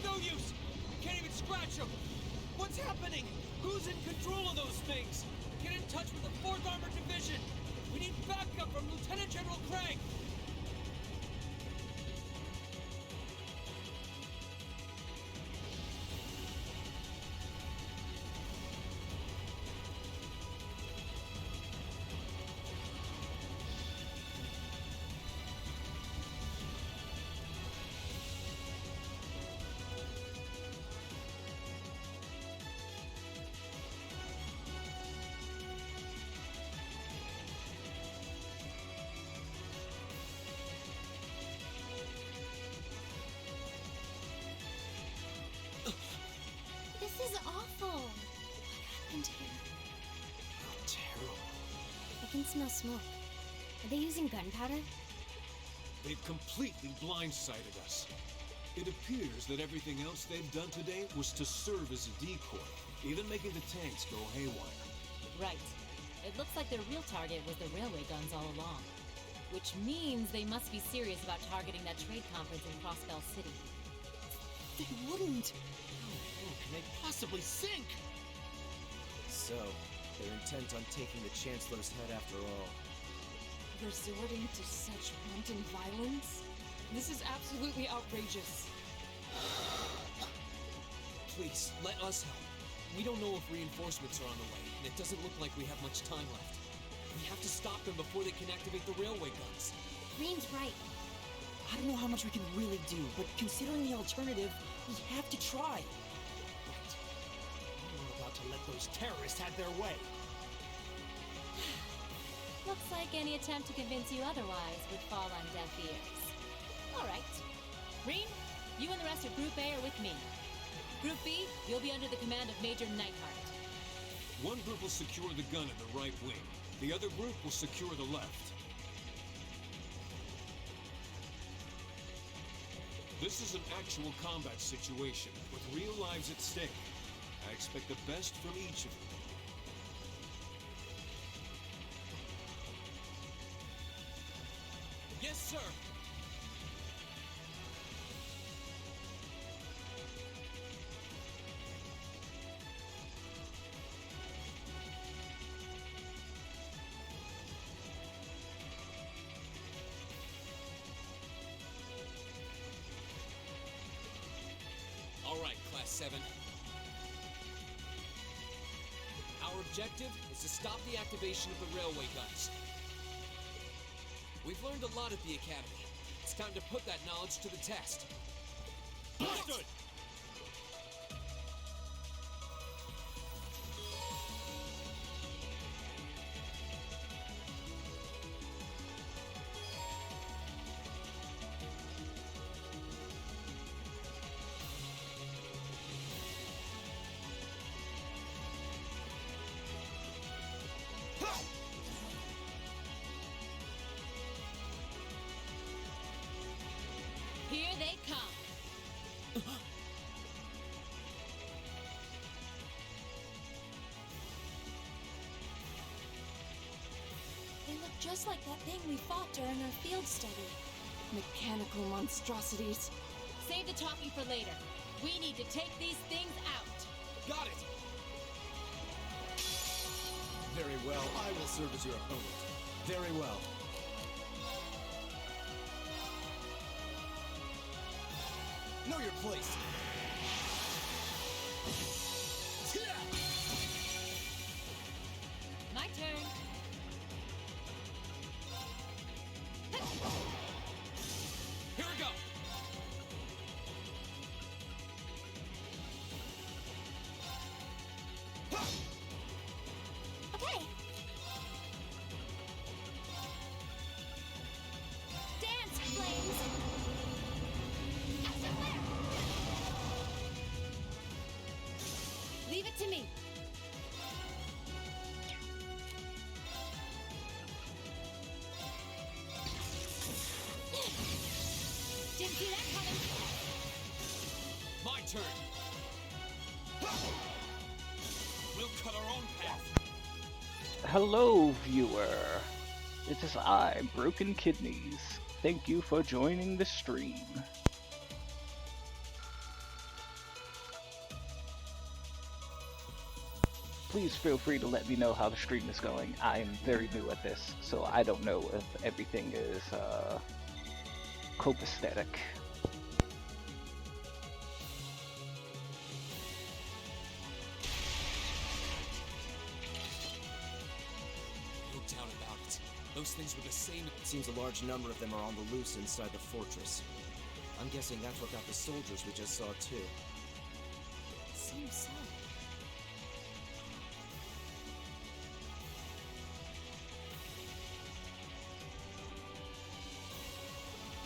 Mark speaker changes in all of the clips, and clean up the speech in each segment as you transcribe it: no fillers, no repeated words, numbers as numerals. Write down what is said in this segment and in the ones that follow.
Speaker 1: no use! Can't even scratch them! What's happening? Who's in control of those things? Get in touch with the 4th Armored Division! We need backup from Lieutenant General Craig!
Speaker 2: This is awful. What happened here?
Speaker 1: Oh, terrible.
Speaker 2: I can smell smoke. Are they using gunpowder?
Speaker 3: They've completely blindsided us. It appears that everything else they've done today was to serve as a decoy, even making the tanks go haywire.
Speaker 4: Right. It looks like their real target was the railway guns all along. Which means they must be serious about targeting that trade conference in Crossbell City.
Speaker 1: They wouldn't! How can they possibly sink?
Speaker 5: So, they're intent on taking the Chancellor's head after all.
Speaker 6: Resorting to such wanton violence? This is absolutely outrageous.
Speaker 1: Please, let us help. We don't know if reinforcements are on the way, and it doesn't look like we have much time left. We have to stop them before they can activate the railway guns.
Speaker 2: Green's right.
Speaker 7: I don't know how much we can really do, but considering the alternative, we have to try.
Speaker 1: Right. We're not about to let those terrorists have their way.
Speaker 4: Looks like any attempt to convince you otherwise would fall on deaf ears. All right. Rean, you and the rest of Group A are with me. Group B, you'll be under the command of Major Neidhart.
Speaker 3: One group will secure the gun in the right wing. The other group will secure the left. This is an actual combat situation, with real lives at stake. I expect the best from each of you.
Speaker 1: Yes, sir! All right, Class 7. Our objective is to stop the activation of the railway guns. We've learned a lot at the Academy. It's time to put that knowledge to the test. Understood!
Speaker 4: Here they come.
Speaker 2: They look just like that thing we fought during our field study.
Speaker 6: Mechanical monstrosities.
Speaker 4: Save the talking for later. We need to take these things out.
Speaker 1: Got it!
Speaker 5: Very well, I will serve as your opponent. Very well. Know your place.
Speaker 4: My turn.
Speaker 1: Here we go!
Speaker 2: Okay. Dance, flames! Extra flare!
Speaker 4: Leave it to me. Didn't see that coming.
Speaker 1: My turn! We'll cut our own path.
Speaker 8: Hello, viewer. It is I, Broken Kidneys. Thank you for joining the stream. please feel free to let me know how the stream is going. I'm very new at this, so I don't know if everything is copacetic.
Speaker 1: No doubt about it. Those things were the same.
Speaker 5: It seems a large number of them are on the loose inside the fortress. I'm guessing that's what got the soldiers we just saw too.
Speaker 2: Seems so.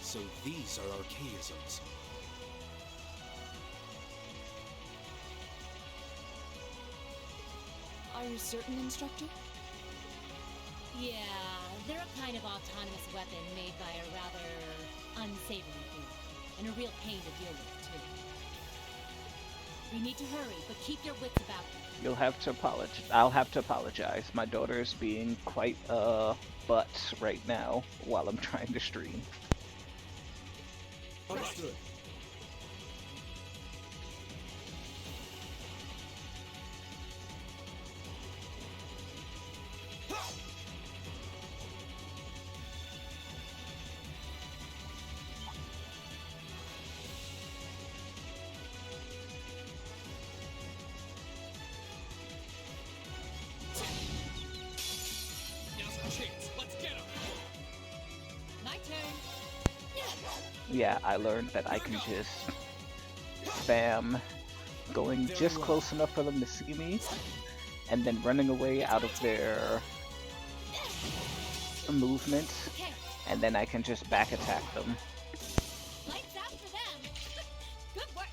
Speaker 3: So these are archaisms.
Speaker 6: Are you certain, Instructor?
Speaker 4: Yeah, they're a kind of autonomous weapon made by a rather unsavory group, and a real pain to deal with, too. We need to hurry, but keep your wits about you.
Speaker 8: You'll have to apologize. I'll have to apologize. My daughter's being quite butt right now while I'm trying to stream.
Speaker 5: Understood.
Speaker 1: Now's our chance. Let's get him.
Speaker 4: My turn.
Speaker 8: Yeah, I learned that I can just spam going just close enough for them to see me, and then running away out of their movement,
Speaker 4: Okay,
Speaker 8: and then I can just back attack them.
Speaker 4: lights out for them. Good work.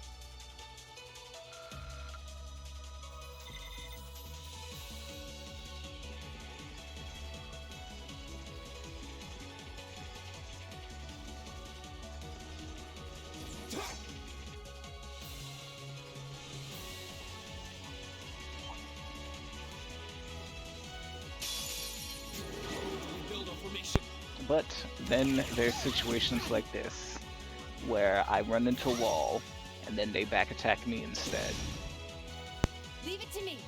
Speaker 1: Rebuild our formation.
Speaker 8: But then there's situations like this, where I run into a wall, and then they back attack me instead.
Speaker 4: Leave it to me.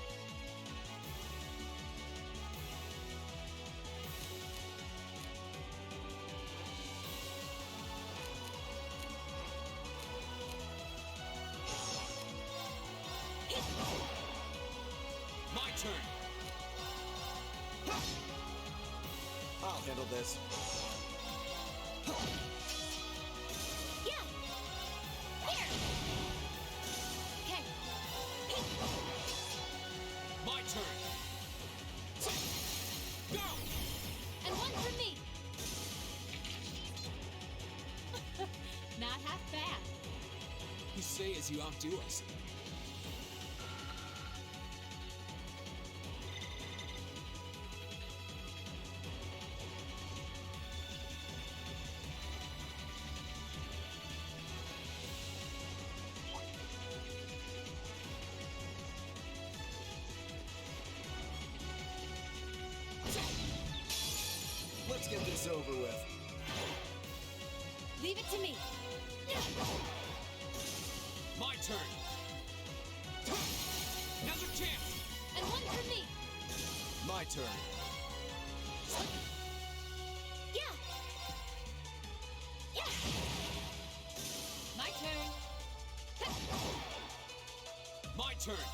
Speaker 1: My turn.
Speaker 5: I'll handle this.
Speaker 4: Yeah. Here. Okay.
Speaker 1: My turn. Go.
Speaker 4: And one for me. Not half bad.
Speaker 1: You say as you outdo us.
Speaker 5: Let's get this over with.
Speaker 4: Leave it to me.
Speaker 1: My turn. Now's your chance.
Speaker 4: And one for me.
Speaker 5: My turn.
Speaker 4: Yeah. Yeah. My turn.
Speaker 1: My turn.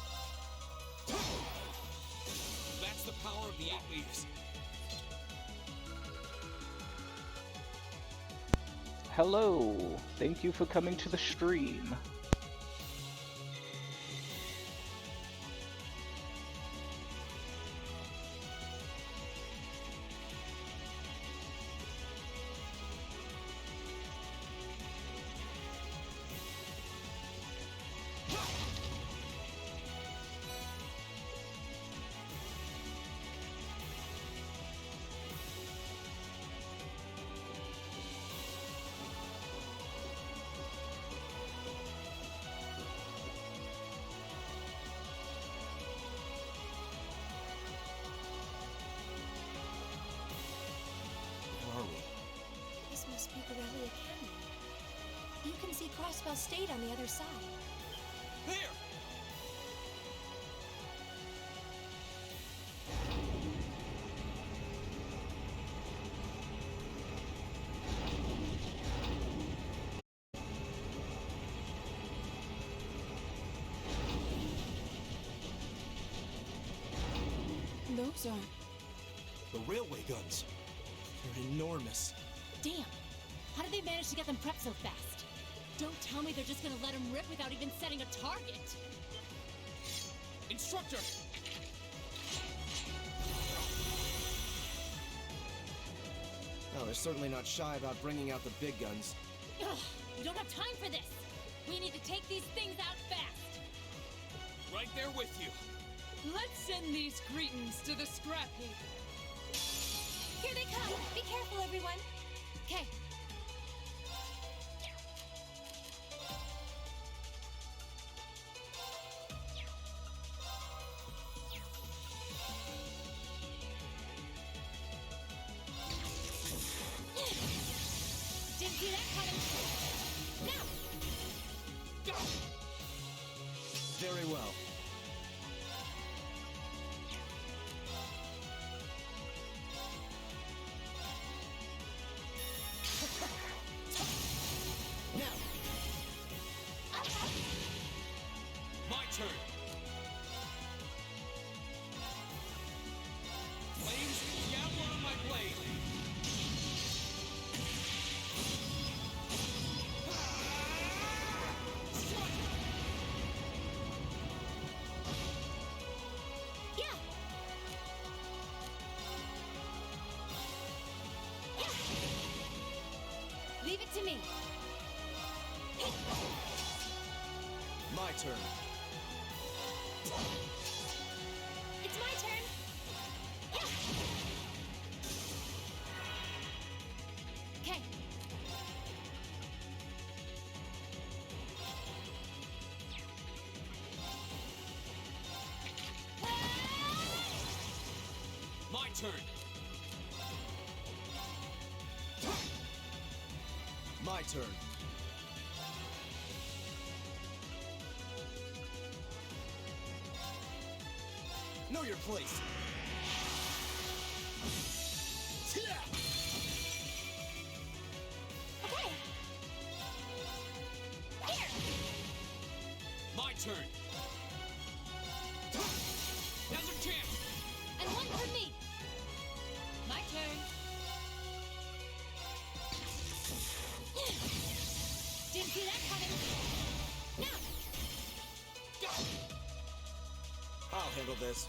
Speaker 1: That's the power of the Eight Leaves.
Speaker 8: Hello, thank you for coming to the stream.
Speaker 5: Where are we?
Speaker 2: This must be Corellia Canyon. You can see Crossbell State on the other side.
Speaker 1: There.
Speaker 6: those are?
Speaker 5: The railway guns. They're enormous.
Speaker 4: Damn! How did they manage to get them prepped so fast? Don't tell me they're just gonna let them rip without even setting a target!
Speaker 1: Instructor!
Speaker 5: Well, they're certainly not shy about bringing out the big guns.
Speaker 4: Ugh, we don't have time for this! We need to take these things out fast!
Speaker 1: Right there with you.
Speaker 6: Let's send these cretins to the scrap heap.
Speaker 2: Here they come! Be careful, everyone!
Speaker 4: Okay. Didn't see that coming. Now!
Speaker 5: Very well. Now!
Speaker 1: My turn. Flames, download on my blade.
Speaker 2: Yeah! Yeah!
Speaker 4: Leave it to me.
Speaker 5: My turn.
Speaker 2: It's my turn! Yeah!
Speaker 4: Okay.
Speaker 1: My turn.
Speaker 5: My turn. Know your place.
Speaker 2: Okay! Here!
Speaker 1: My turn. Now's our chance.
Speaker 4: And one for me. My turn. Didn't see that coming. Now!
Speaker 5: I'll handle this.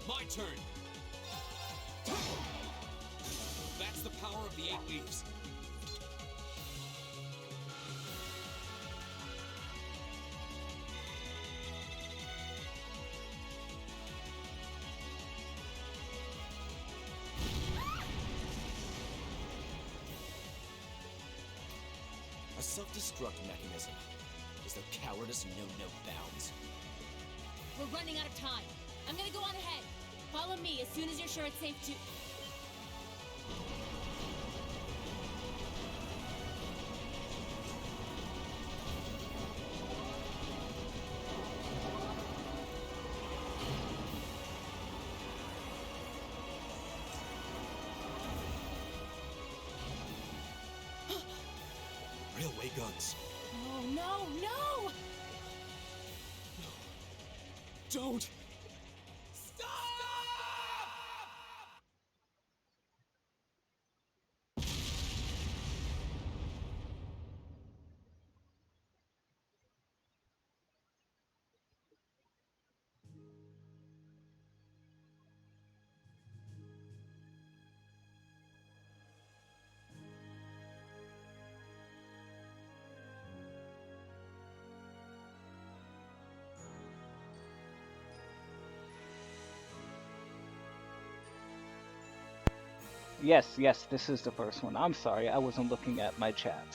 Speaker 1: My turn. That's the power of the 8 leaves.
Speaker 5: A self-destruct mechanism. Is their cowardice know no bounds?
Speaker 4: We're running out of time. I'm gonna go on ahead. Follow me as soon as you're sure it's safe to...
Speaker 5: Railway guns.
Speaker 4: Oh, no, no!
Speaker 1: Don't!
Speaker 8: Yes, yes, this is the first one. I'm sorry, I wasn't looking at my chat.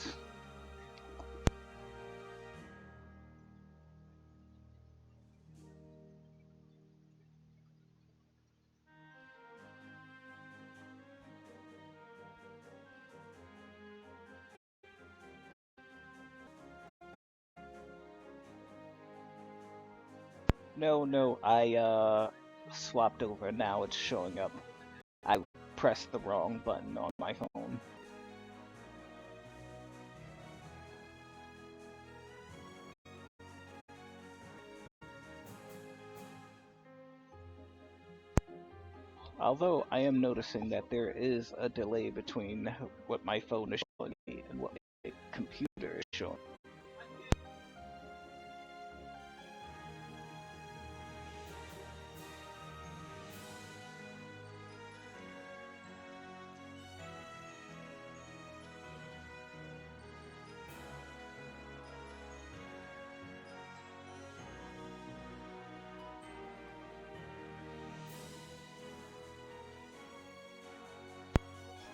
Speaker 8: No, I swapped over. Now it's showing up. I pressed the wrong button on my phone. Although I am noticing that there is a delay between what my phone is showing me and what my computer is showing.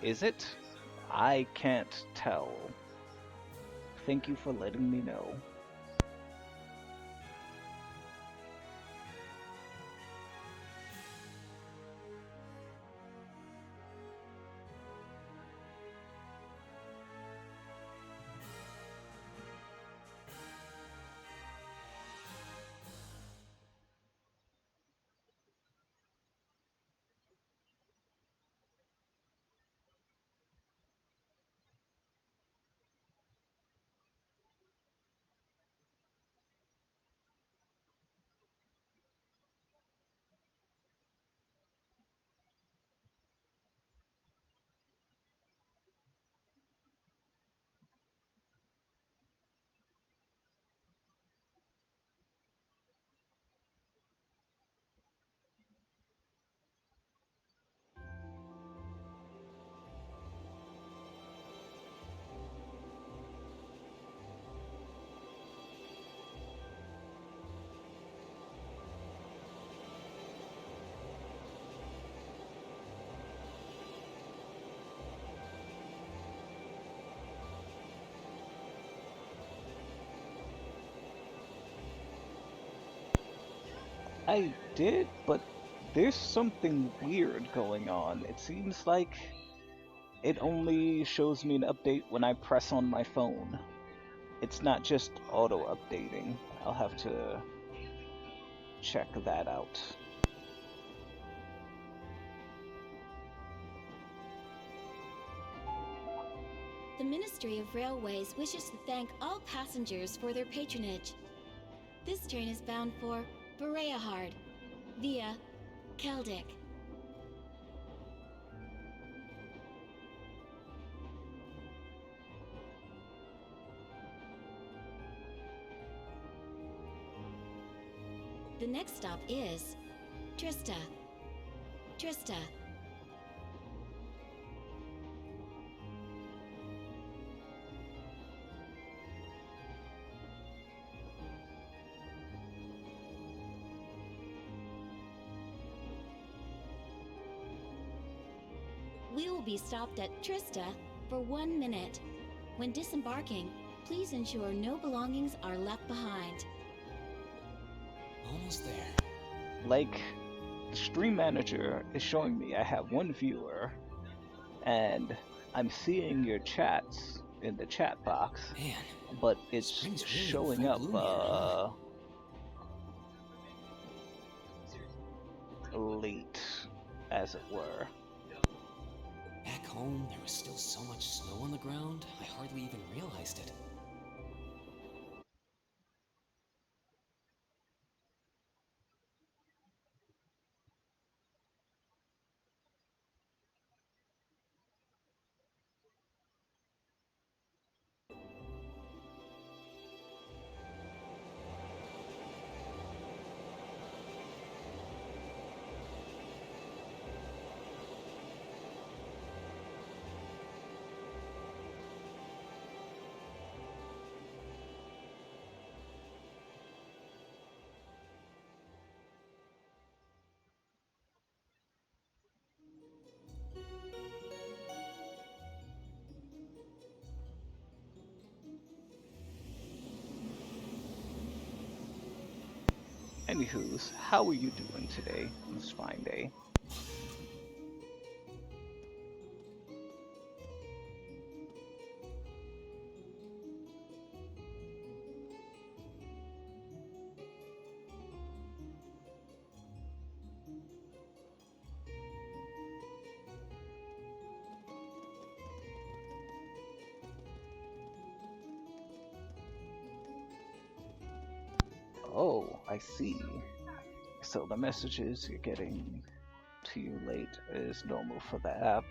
Speaker 8: Is it? I can't tell. Thank you for letting me know. I did, but there's something weird going on. It seems like it only shows me an update when I press on my phone. It's not just auto updating. I'll have to check that out.
Speaker 2: The Ministry of Railways wishes to thank all passengers for their patronage. This train is bound for Bereahard via Keldic. The next stop is Trista. Trista. We will be stopped at Trista for 1 minute. When disembarking, please ensure no belongings are left behind.
Speaker 1: Almost there.
Speaker 8: Like, the stream manager is showing me I have one viewer, and I'm seeing your chats in the chat box,
Speaker 1: Man,
Speaker 8: but it's
Speaker 1: spring's really in
Speaker 8: showing
Speaker 1: full
Speaker 8: up
Speaker 1: bloom here, huh?
Speaker 8: late, as it were.
Speaker 1: Back home, there was still so much snow on the ground, I hardly even realized it.
Speaker 8: Anywho's, how are you doing today on this fine day? Oh, I see. So the messages you're getting to you late is normal for the app,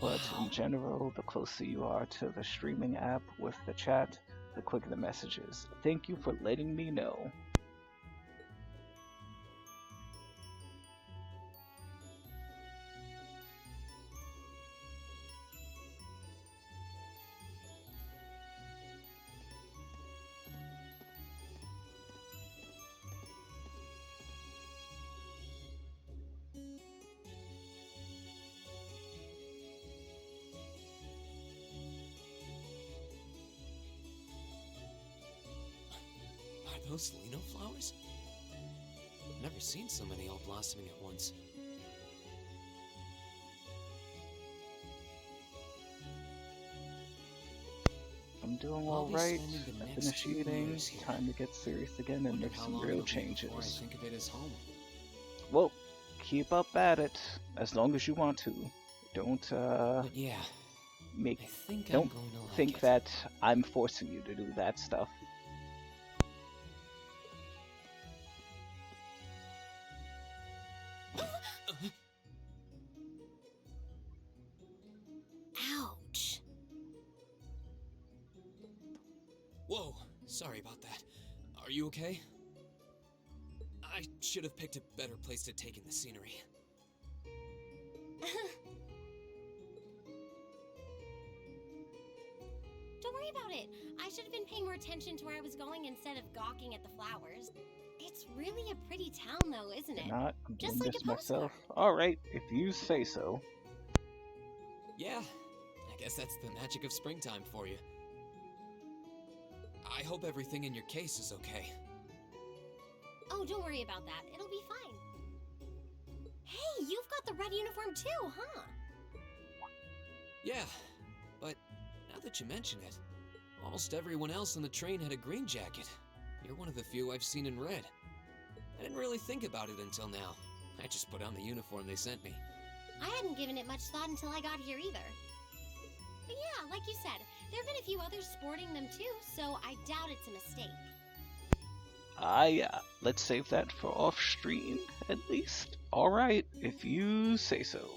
Speaker 8: but in general, the closer you are to the streaming app with the chat, the quicker the message is. Thank you for letting me know.
Speaker 9: Are those Lino flowers? I've never seen so many all blossoming at once.
Speaker 8: I'm doing
Speaker 9: I'll be
Speaker 8: alright.
Speaker 9: spending the
Speaker 8: I
Speaker 9: next
Speaker 8: finished
Speaker 9: 2
Speaker 8: eating.
Speaker 9: years here.
Speaker 8: Time to get serious again and
Speaker 9: Wonder
Speaker 8: make
Speaker 9: how
Speaker 8: some
Speaker 9: long
Speaker 8: real
Speaker 9: it'll be before I
Speaker 8: changes.
Speaker 9: think of it as home.
Speaker 8: Well, keep up at it as long as you want to. Don't
Speaker 9: But yeah,
Speaker 8: make
Speaker 9: I think I'm
Speaker 8: don't
Speaker 9: going to like
Speaker 8: think
Speaker 9: it.
Speaker 8: that I'm forcing you to do that stuff.
Speaker 4: Ouch.
Speaker 9: Whoa, sorry about that. Are you okay? I should have picked a better place to take in the scenery.
Speaker 10: Don't worry about it. I should have been paying more attention to where I was going instead of gawking at the flowers. It's really a pretty town, though, isn't it?
Speaker 8: Not, I'm
Speaker 10: Just
Speaker 8: doing
Speaker 10: like
Speaker 8: this
Speaker 10: a
Speaker 8: myself.
Speaker 10: postcard.
Speaker 8: Alright, if you say so.
Speaker 9: Yeah, I guess that's the magic of springtime for you. I hope everything in your case is okay.
Speaker 10: Oh, don't worry about that. It'll be fine. Hey, you've got the red uniform too, huh?
Speaker 9: Yeah, but now that you mention it, almost everyone else on the train had a green jacket. You're one of the few I've seen in red. I didn't really think about it until now. I just put on the uniform they sent me.
Speaker 10: I hadn't given it much thought until I got here either. But yeah, like you said, there have been a few others sporting them too, so I doubt it's a mistake.
Speaker 8: Let's save that for off stream, at least. Alright, if you say so.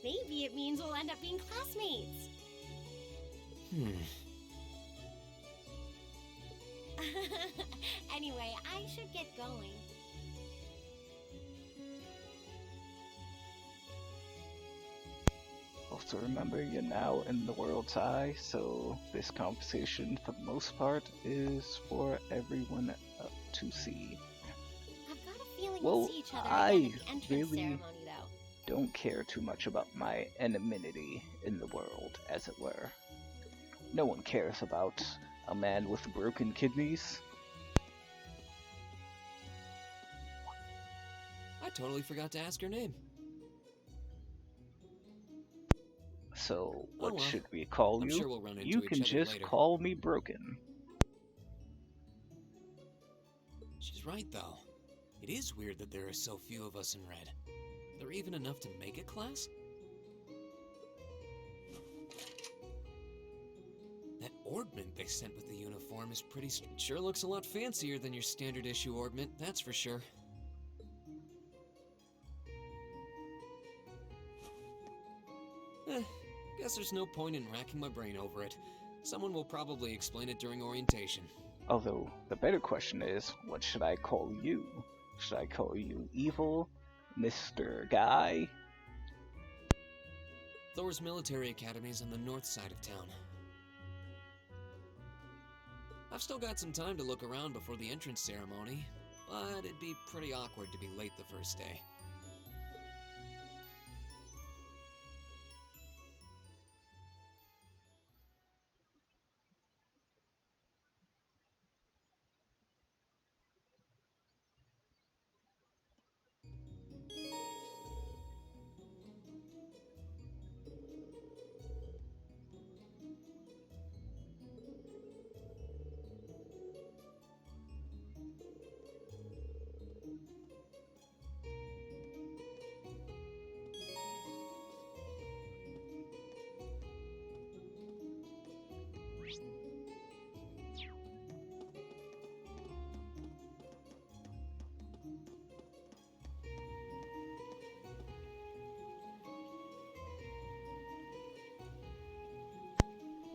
Speaker 10: Maybe it means we'll end up being classmates. Anyway, I should get going.
Speaker 8: Also remember, you're now in the world's eye, so this conversation, for the most part, is for everyone to see.
Speaker 10: I've got a feeling
Speaker 8: Well,
Speaker 10: we'll see each other
Speaker 8: I
Speaker 10: again at the entrance
Speaker 8: really
Speaker 10: ceremony, though.
Speaker 8: don't care too much about my anonymity in the world, as it were. No one cares about a man with broken kidneys.
Speaker 9: I totally forgot to ask your name.
Speaker 8: So,
Speaker 9: Oh
Speaker 8: what
Speaker 9: well.
Speaker 8: should we call
Speaker 9: I'm
Speaker 8: you?
Speaker 9: sure we'll run into
Speaker 8: You
Speaker 9: each
Speaker 8: can
Speaker 9: other
Speaker 8: just
Speaker 9: later.
Speaker 8: call me Broken.
Speaker 9: She's right, though. It is weird that there are so few of us in red. Are there even enough to make a class? That orbment they sent with the uniform is pretty sure looks a lot fancier than your standard issue orbment, that's for sure. Guess there's no point in racking my brain over it. Someone will probably explain it during orientation.
Speaker 8: Although, the better question is, what should I call you? Should I call you Evil? Mr. Guy?
Speaker 9: Thor's military academy is on the north side of town. I've still got some time to look around before the entrance ceremony, but it'd be pretty awkward to be late the first day.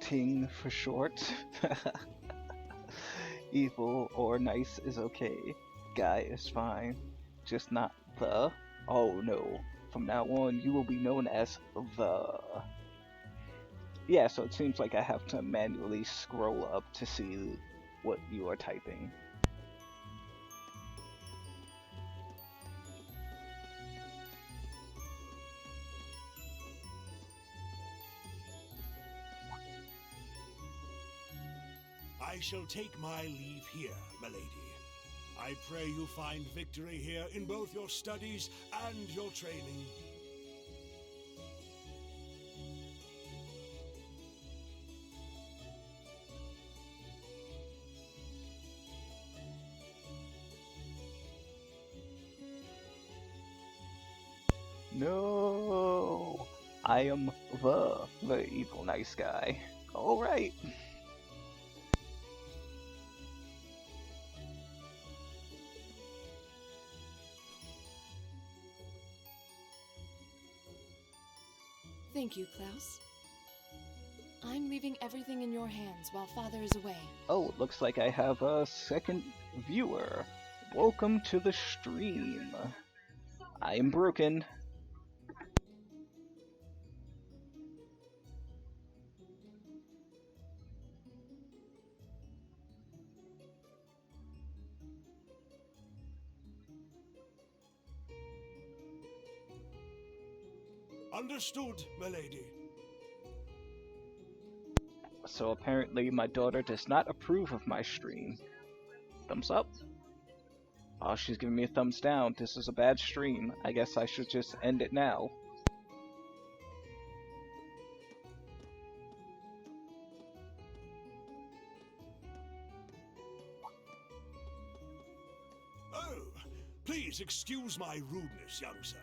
Speaker 8: Ting for short. Evil or nice is okay. Guy is fine. Just not the. Oh no. From now on, you will be known as the. Yeah, so it seems like I have to manually scroll up to see what you are typing.
Speaker 11: I shall take my leave here, milady. I pray you find victory here in both your studies and your training.
Speaker 8: No, I am the evil nice guy. All right.
Speaker 6: Thank you, Klaus. I'm leaving everything in your hands while Father is away.
Speaker 8: Oh, looks like I have a second viewer. Welcome to the stream. I'm broken.
Speaker 11: Understood, milady.
Speaker 8: So apparently my daughter does not approve of my stream. Thumbs up? Oh, she's giving me a thumbs down. This is a bad stream. I guess I should just end it now.
Speaker 11: Oh, please excuse my rudeness, young sir.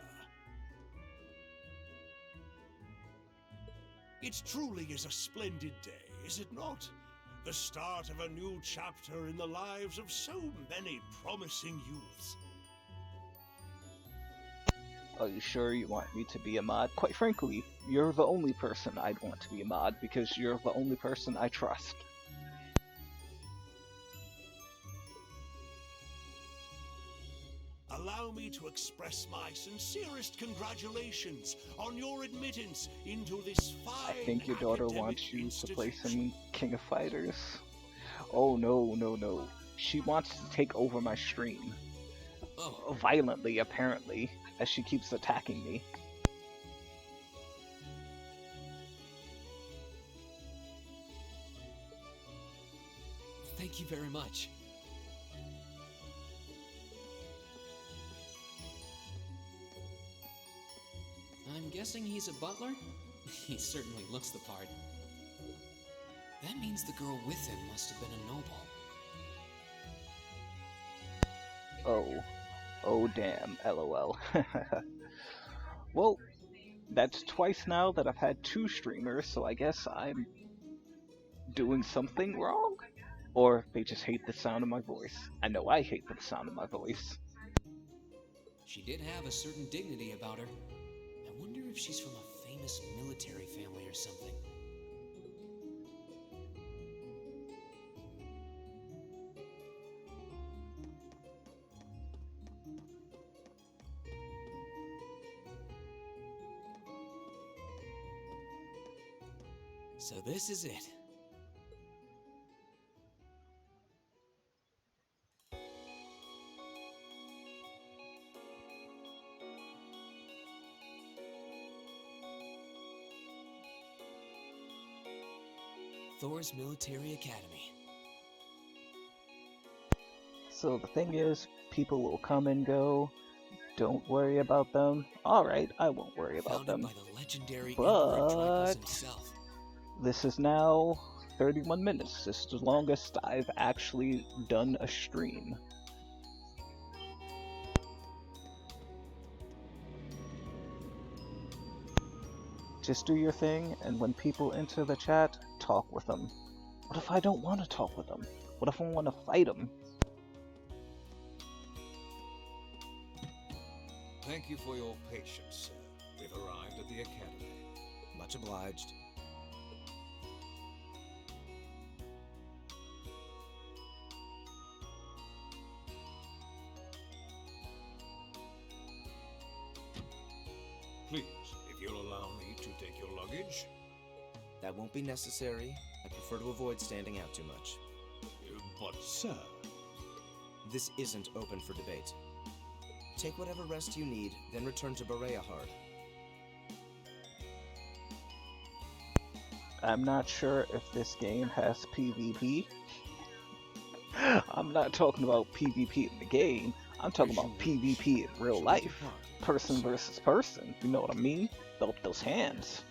Speaker 11: It truly is a splendid day, is it not? The start of a new chapter in the lives of so many promising youths.
Speaker 8: Are you sure you want me to be a mod? Quite frankly, you're the only person I'd want to be a mod because you're the only person I trust.
Speaker 11: Allow me to express my sincerest congratulations on your admittance into this fine
Speaker 8: I think your daughter
Speaker 11: academic
Speaker 8: wants you to play
Speaker 11: institution.
Speaker 8: some King of Fighters. Oh no, no, no. She wants to take over my stream.
Speaker 9: Oh,
Speaker 8: Violently, apparently, as she keeps attacking me.
Speaker 9: thank you very much. I'm guessing he's a butler? He certainly looks the part. That means the girl with him must have been a noble.
Speaker 8: Oh. Oh damn, lol. Well, that's twice now that I've had two streamers, so I guess I'm doing something wrong? Or they just hate the sound of my voice. I know I hate the sound of my voice.
Speaker 9: She did have a certain dignity about her. I wonder if she's from a famous military family or something. So this is it. Thor's Military Academy.
Speaker 8: So the thing is, people will come and go. Don't worry about them. Alright, I won't worry about
Speaker 9: Founded
Speaker 8: them.
Speaker 9: by the legendary
Speaker 8: But-
Speaker 9: Emperor Dreyfus himself.
Speaker 8: This is now 31 minutes. This is the longest I've actually done a stream. Just do your thing, and when people enter the chat, talk with them. What if I don't want to talk with them? What if I want to fight them?
Speaker 3: Thank you for your patience, sir. We've arrived at the academy.
Speaker 5: Much obliged.
Speaker 11: to take your luggage?
Speaker 5: That won't be necessary. I prefer to avoid standing out too much.
Speaker 11: But, sir...
Speaker 5: This isn't open for debate. Take whatever rest you need, then return to Bereahard.
Speaker 8: I'm not sure if this game has PvP. I'm not talking about PvP in the game. I'm talking about PvP in real life. Person versus person. You know what I mean? Throw those hands.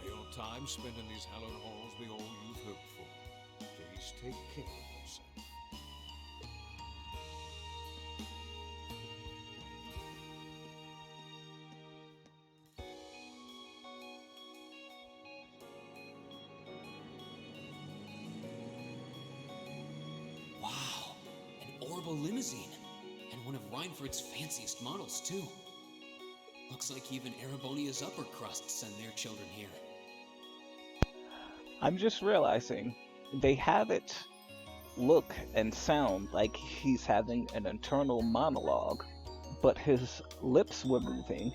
Speaker 3: May your time spent in these hallowed halls be all you've hoped for. Please take care of yourself.
Speaker 9: Wow, an Orbital limousine. And one of Reinford's fanciest models, too. Looks like even Erebonia's upper crust send their children here.
Speaker 8: I'm just realizing they have it look and sound like he's having an internal monologue, but his lips were moving.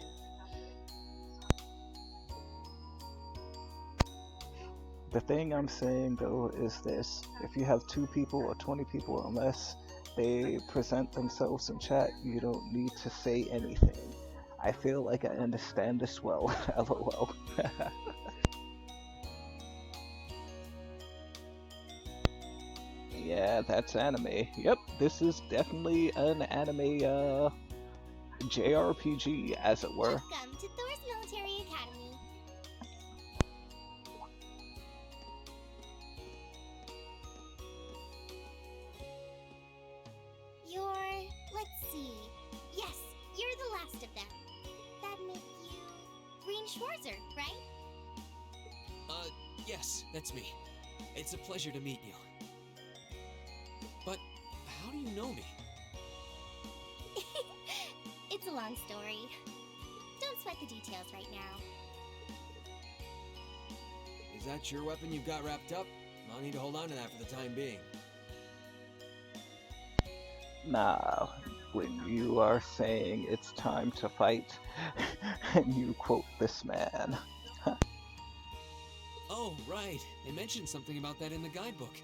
Speaker 8: The thing I'm saying though is this: if you have 2 people or 20 people, unless they present themselves in chat, you don't need to say anything. I feel like I understand this well. LOL. Yeah, that's anime. Yep, this is definitely an anime JRPG, as it were.
Speaker 10: Welcome to Thor's Military Academy. Let's see. Yes, you're the last of them. That make you Green Schwarzer, right?
Speaker 9: Yes, that's me. It's a pleasure to meet you. But how do you know me?
Speaker 10: It's a long story. Don't sweat the details right now.
Speaker 9: Is that your weapon you've got wrapped up? I'll need to hold on to that for the time being.
Speaker 8: Nah, when you are saying it's time to fight, and you quote this man.
Speaker 9: Oh, right. They mentioned something about that in the guidebook.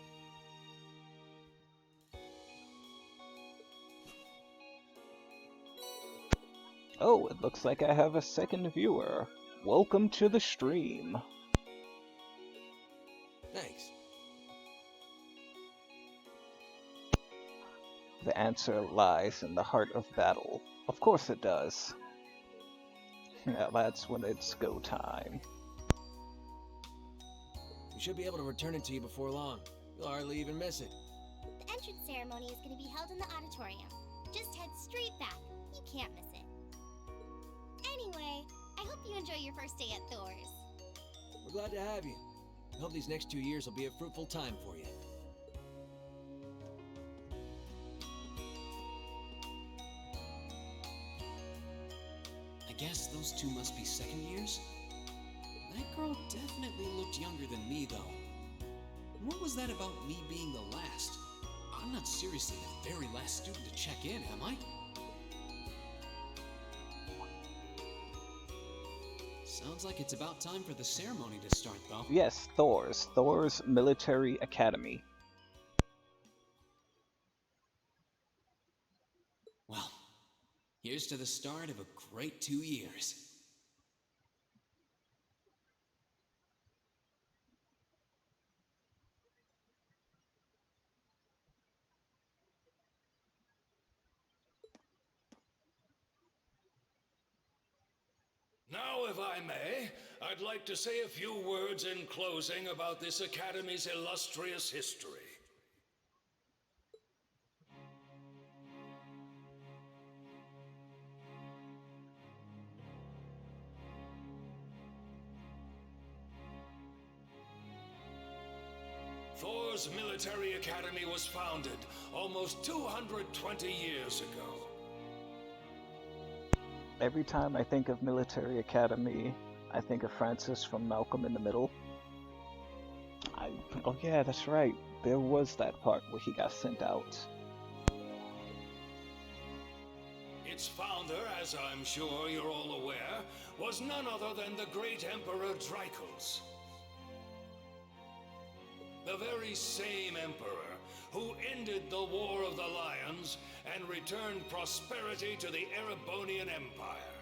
Speaker 8: Oh, it looks like I have a second viewer. Welcome to the stream.
Speaker 9: Thanks.
Speaker 8: The answer lies in the heart of battle. Of course it does. Yeah, that's when it's go time.
Speaker 9: We should be able to return it to you before long. You'll hardly even miss it.
Speaker 10: The entrance ceremony is going to be held in the auditorium. Just head straight back. You can't miss it. Anyway, I hope you enjoy your first day at Thor's.
Speaker 9: We're glad to have you. I hope these next 2 years will be a fruitful time for you. I guess those 2 must be second years? That girl definitely looked younger than me, though. What was that about me being the last? I'm not seriously the very last student to check in, am I? Sounds like it's about time for the ceremony to start, though.
Speaker 8: Yes, Thor's Military Academy.
Speaker 9: Well, here's to the start of a great 2 years.
Speaker 11: Now, if I may, I'd like to say a few words in closing about this Academy's illustrious history. Thor's Military Academy was founded almost 220 years ago.
Speaker 8: Every time I think of Military Academy, I think of Francis from Malcolm in the Middle. Oh yeah, that's right. There was that part where he got sent out.
Speaker 11: Its founder, as I'm sure you're all aware, was none other than the great Emperor Drykos. The very same emperor who ended the War of the Lions and returned prosperity to the Erebonian Empire.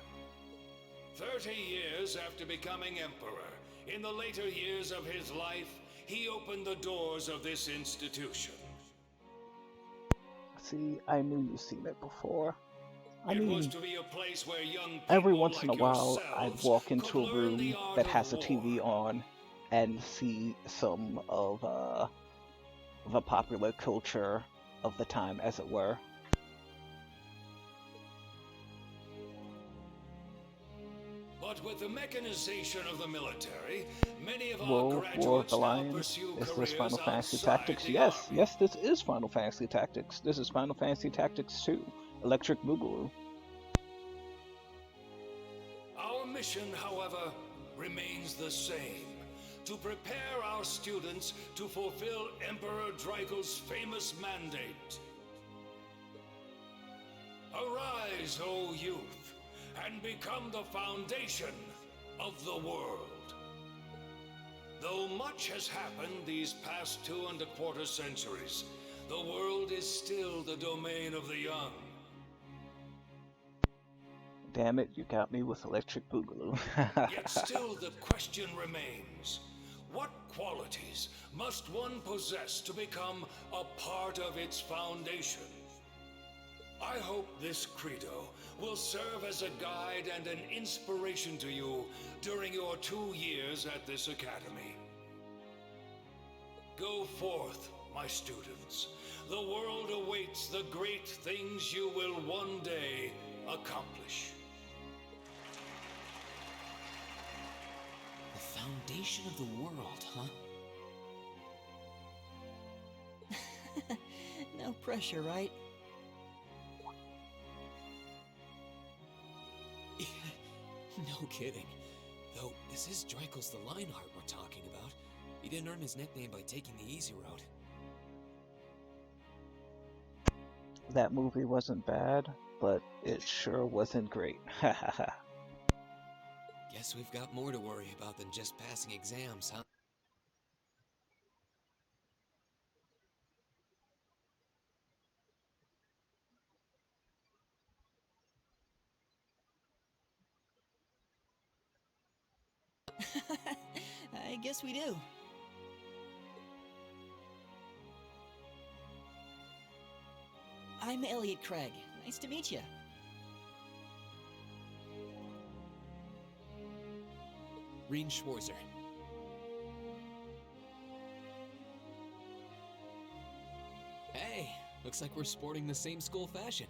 Speaker 11: 30 years after becoming emperor, in the later years of his life, he opened the doors of this institution.
Speaker 8: See, I knew you've seen it before. I
Speaker 11: It was
Speaker 8: mean,
Speaker 11: to be a place where young
Speaker 8: every
Speaker 11: people
Speaker 8: once in a
Speaker 11: like
Speaker 8: while, I'd
Speaker 11: yourselves
Speaker 8: walk into
Speaker 11: could
Speaker 8: a
Speaker 11: learn the
Speaker 8: room
Speaker 11: art
Speaker 8: that
Speaker 11: of
Speaker 8: has a
Speaker 11: war.
Speaker 8: TV on and see some of the popular culture of the time, as it were.
Speaker 11: But with the mechanization of the military, many of our
Speaker 8: War of
Speaker 11: graduates
Speaker 8: the
Speaker 11: now
Speaker 8: Lions.
Speaker 11: pursue
Speaker 8: Is this
Speaker 11: careers
Speaker 8: Final Fantasy
Speaker 11: outside
Speaker 8: Tactics?
Speaker 11: the
Speaker 8: Yes,
Speaker 11: army.
Speaker 8: yes, this is Final Fantasy Tactics. This is Final Fantasy Tactics 2, Electric Boogaloo.
Speaker 11: Our mission, however, remains the same. To prepare our students to fulfill Emperor Drykos' famous mandate. Arise, O youth, and become the foundation of the world. Though much has happened these past 2¼ centuries, the world is still the domain of the young.
Speaker 8: Damn it, you got me with Electric Boogaloo.
Speaker 11: Yet still the question remains, what qualities must one possess to become a part of its foundation? I hope this credo will serve as a guide and an inspiration to you during your 2 years at this academy. Go forth, my students. The world awaits the great things you will one day accomplish.
Speaker 9: The foundation of the world, huh?
Speaker 7: No pressure, right?
Speaker 9: No kidding. Though, this is Drykos the Lionheart we're talking about. He didn't earn his nickname by taking the easy road.
Speaker 8: That movie wasn't bad, but it sure wasn't great.
Speaker 9: Guess we've got more to worry about than just passing exams, huh?
Speaker 7: I guess we do. I'm Elliot Craig. Nice to meet you.
Speaker 9: Reen Schwarzer. Hey, looks like we're sporting the same school fashion.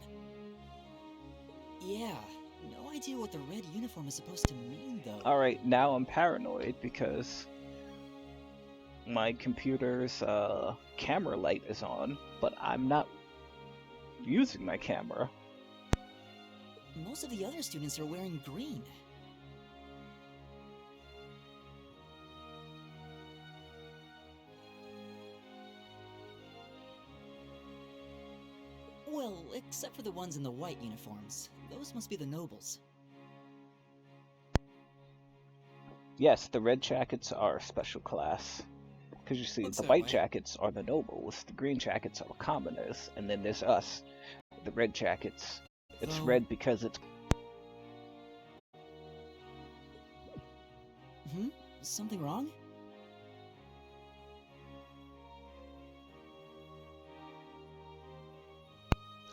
Speaker 7: Yeah, no idea what the red uniform is supposed to mean, though.
Speaker 8: Alright, now I'm paranoid because my computer's camera light is on, but I'm not using my camera.
Speaker 7: Most of the other students are wearing green. Well, except for the ones in the white uniforms. Those must be the nobles.
Speaker 8: Yes, the red jackets are special class. Because you see,
Speaker 9: Looks
Speaker 8: the
Speaker 9: that
Speaker 8: white
Speaker 9: way.
Speaker 8: jackets are the nobles, the green jackets are the commoners, and then there's us, the red jackets. It's
Speaker 9: Though-
Speaker 8: red because it's...
Speaker 7: Something wrong?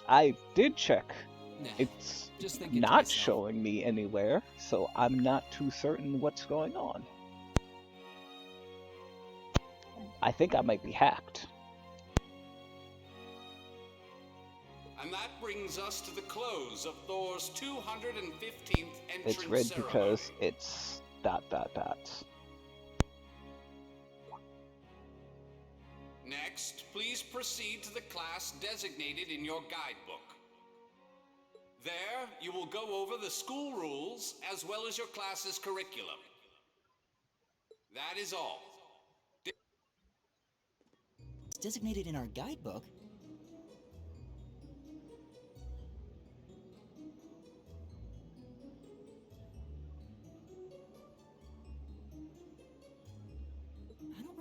Speaker 8: I did check.
Speaker 9: Nah,
Speaker 8: It's
Speaker 9: just thinking to
Speaker 8: not
Speaker 9: myself.
Speaker 8: showing me anywhere, so I'm not too certain what's going on. I think I might be hacked.
Speaker 12: And that brings us to the close of Thor's 215th entrance
Speaker 8: It's red
Speaker 12: ceremony.
Speaker 8: because it's ...
Speaker 12: Next, please proceed to the class designated in your guidebook. There, you will go over the school rules as well as your class's curriculum. That is all.
Speaker 7: It's designated in our guidebook.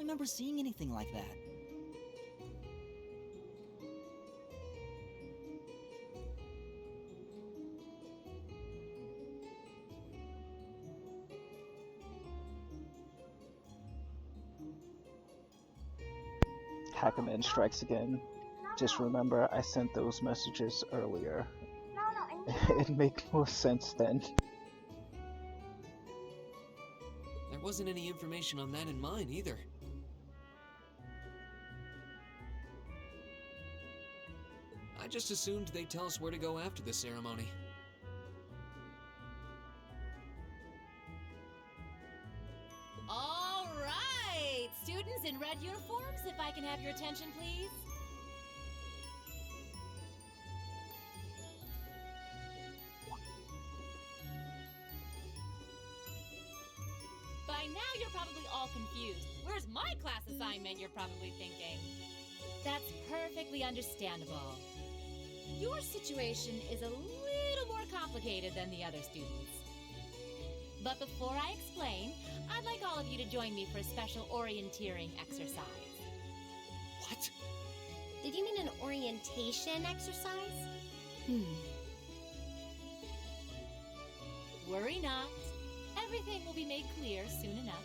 Speaker 7: remember seeing anything like that.
Speaker 8: Hackerman strikes again. Just remember, I sent those messages earlier. It made more sense then.
Speaker 9: There wasn't any information on that in mine either. I just assumed they'd tell us where to go after the ceremony.
Speaker 4: All right! Students in red uniforms, if I can have your attention, please. By now, you're probably all confused. Where's my class assignment, you're probably thinking. That's perfectly understandable. Your situation is a little more complicated than the other students. But before I explain, I'd like all of you to join me for a special orienteering exercise.
Speaker 9: What?
Speaker 10: Did you mean an orientation exercise?
Speaker 4: Worry not. Everything will be made clear soon enough.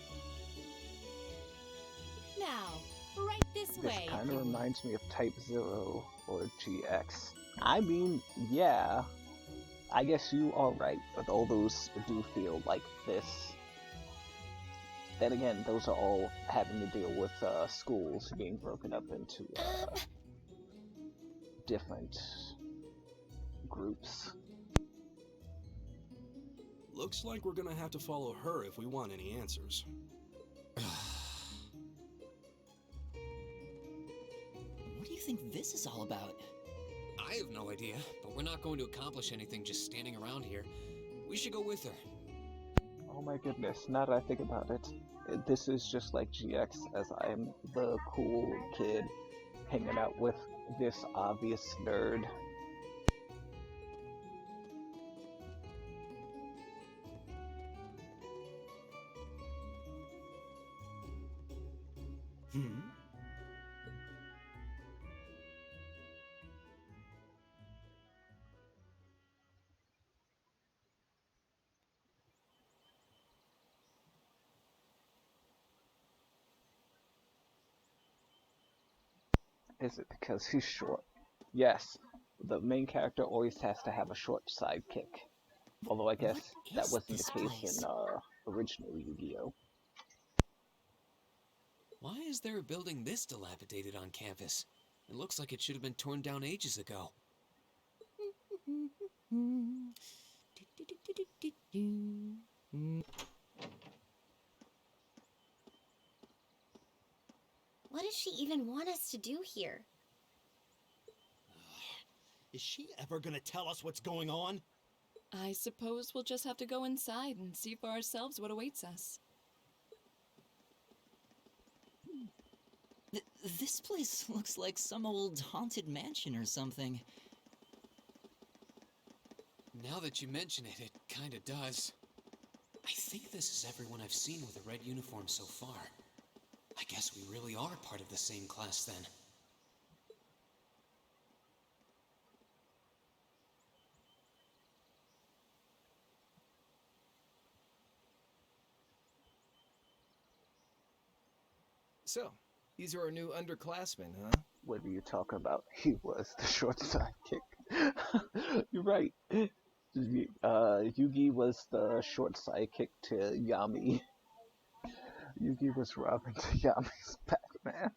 Speaker 4: Now, right this
Speaker 8: This
Speaker 4: way.
Speaker 8: kind of reminds me of Type 0 or GX. I mean, yeah. I guess you are right, but all those do feel like this. Then again, those are all having to deal with schools being broken up into different groups.
Speaker 13: Looks like we're gonna have to follow her if we want any answers.
Speaker 7: What do you think this is all about?
Speaker 9: I have no idea, but we're not going to accomplish anything just standing around here. We should go with her.
Speaker 8: Oh my goodness, now that I think about it, this is just like GX, as I'm the cool kid hanging out with this obvious nerd. Is it because he's short? Yes, the main character always has to have a short sidekick. Although I guess that wasn't the case in original Yu-Gi-Oh!
Speaker 9: Why is there a building this dilapidated on campus? It looks like it should have been torn down ages ago.
Speaker 10: What does she even want us to do here?
Speaker 14: Is she ever gonna tell us what's going on?
Speaker 6: I suppose we'll just have to go inside and see for ourselves what awaits us.
Speaker 7: This place looks like some old haunted mansion or something.
Speaker 9: Now that you mention it, it kinda does. I think this is everyone I've seen with a red uniform so far. I guess we really are part of the same class then.
Speaker 15: So, these are our new underclassmen, huh?
Speaker 8: What are you talking about? He was the short sidekick. You're right. Yugi was the short sidekick to Yami. Yugi was Robin to Yami's Pac-Man.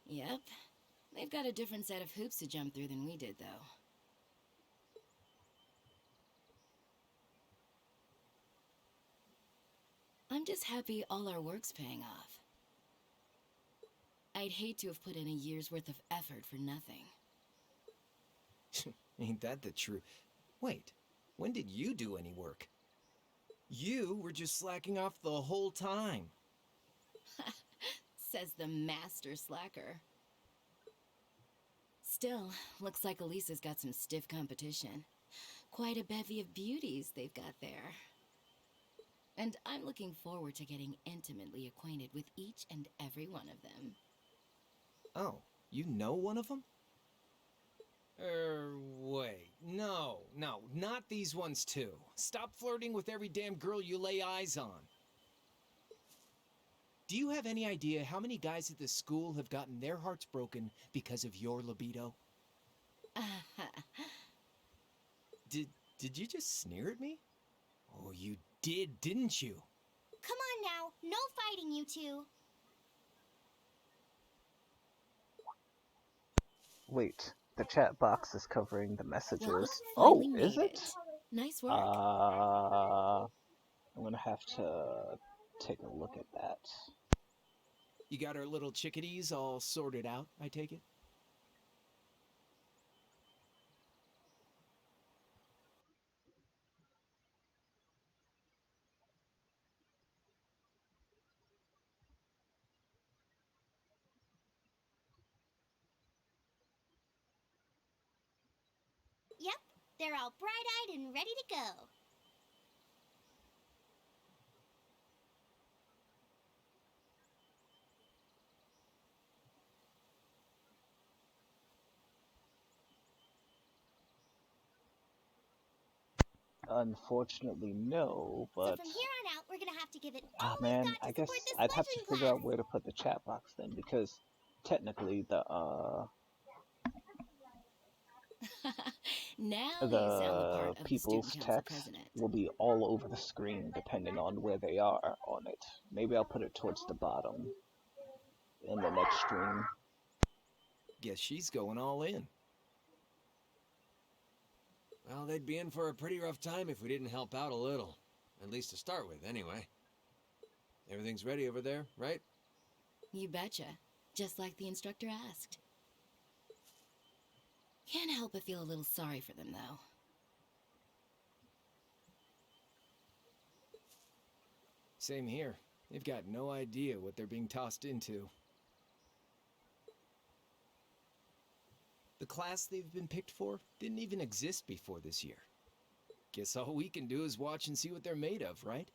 Speaker 16: Yep. They've got a different set of hoops to jump through than we did, though. I'm just happy all our work's paying off. I'd hate to have put in a year's worth of effort for nothing.
Speaker 15: Ain't that the truth? Wait, when did you do any work? You were just slacking off the whole time.
Speaker 16: Says the master slacker. Still, looks like Elisa's got some stiff competition. Quite a bevy of beauties they've got there. And I'm looking forward to getting intimately acquainted with each and every one of them.
Speaker 15: Oh, you know one of them? Wait. No, not these ones too. Stop flirting with every damn girl you lay eyes on. Do you have any idea how many guys at this school have gotten their hearts broken because of your libido? Did you just sneer at me? Oh, you did, didn't you?
Speaker 10: Come on now, no fighting, you two.
Speaker 8: Wait, the chat box is covering the messages.
Speaker 16: Well,
Speaker 8: Oh,
Speaker 16: finally
Speaker 8: is
Speaker 16: made
Speaker 8: it?
Speaker 16: Nice work.
Speaker 8: I'm gonna have to take a look at that.
Speaker 15: You got our little chickadees all sorted out, I take it?
Speaker 10: Yep, they're all bright-eyed and ready to go.
Speaker 8: Unfortunately, no,
Speaker 10: So
Speaker 8: but
Speaker 10: from here on out, we're gonna have to give it
Speaker 8: ah
Speaker 10: all
Speaker 8: man,
Speaker 10: we've got
Speaker 8: I
Speaker 10: to
Speaker 8: guess
Speaker 10: support this
Speaker 8: I'd have to
Speaker 10: fledgling
Speaker 8: figure
Speaker 10: class.
Speaker 8: out where to put the chat box then, because technically
Speaker 16: Now you sound the part of the
Speaker 8: people's
Speaker 16: student council
Speaker 8: text
Speaker 16: president.
Speaker 8: will be all over the screen depending on where they are on it. Maybe I'll put it towards the bottom in the next stream.
Speaker 15: Guess she's going all in.
Speaker 9: Well, they'd be in for a pretty rough time if we didn't help out a little. At least to start with, anyway. Everything's ready over there, right?
Speaker 16: You betcha. Just like the instructor asked. Can't help but feel a little sorry for them, though.
Speaker 15: Same here. They've got no idea what they're being tossed into. The class they've been picked for didn't even exist before this year. Guess all we can do is watch and see what they're made of, right?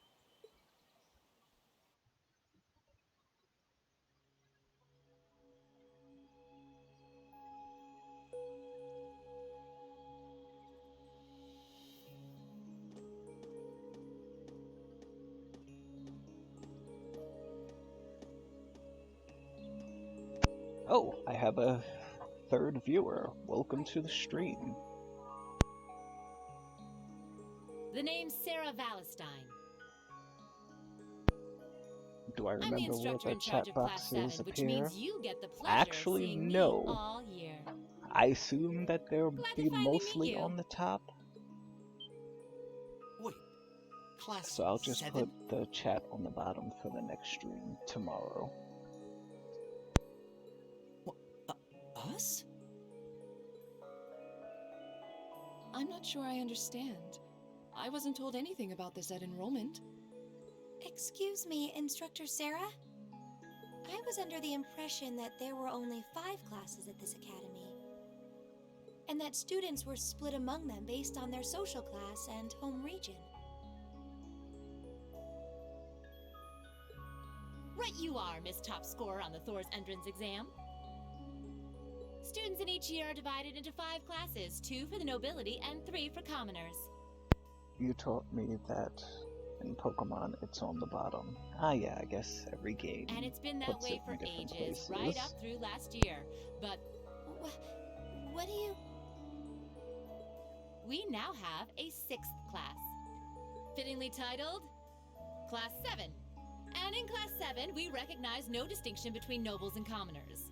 Speaker 8: Oh, I have a third viewer. Welcome to the stream.
Speaker 4: The name's Sarah Valestine.
Speaker 8: Do I
Speaker 4: I'm the
Speaker 8: remember where
Speaker 4: instructor
Speaker 8: the
Speaker 4: in charge
Speaker 8: chat
Speaker 4: of Class 7,
Speaker 8: boxes
Speaker 4: which
Speaker 8: appear?
Speaker 4: means you get the pleasure
Speaker 8: Actually,
Speaker 4: of seeing
Speaker 8: no.
Speaker 4: me all year.
Speaker 8: I assume that they'll be mostly
Speaker 4: you.
Speaker 8: on the top.
Speaker 14: Wait, class
Speaker 8: So I'll just
Speaker 14: 7?
Speaker 8: put the chat on the bottom for the next stream tomorrow.
Speaker 6: Us? I'm not sure I understand. I wasn't told anything about this at enrollment.
Speaker 17: Excuse me, Instructor Sarah? I was under the impression that there were only 5 classes at this academy, and that students were split among them based on their social class and home region.
Speaker 4: Right you are, Miss Top Scorer on the Thor's entrance exam. Students in each year are divided into 5 classes, 2 for the nobility and 3 for commoners.
Speaker 8: You taught me that in Pokemon it's on the bottom. Ah yeah, I guess every game
Speaker 4: And it's been that
Speaker 8: puts
Speaker 4: way
Speaker 8: it
Speaker 4: for
Speaker 8: in different
Speaker 4: ages,
Speaker 8: places.
Speaker 4: right up through last year. But
Speaker 17: What do you...
Speaker 4: we now have a 6th class. Fittingly titled Class 7. And in Class 7, we recognize no distinction between nobles and commoners.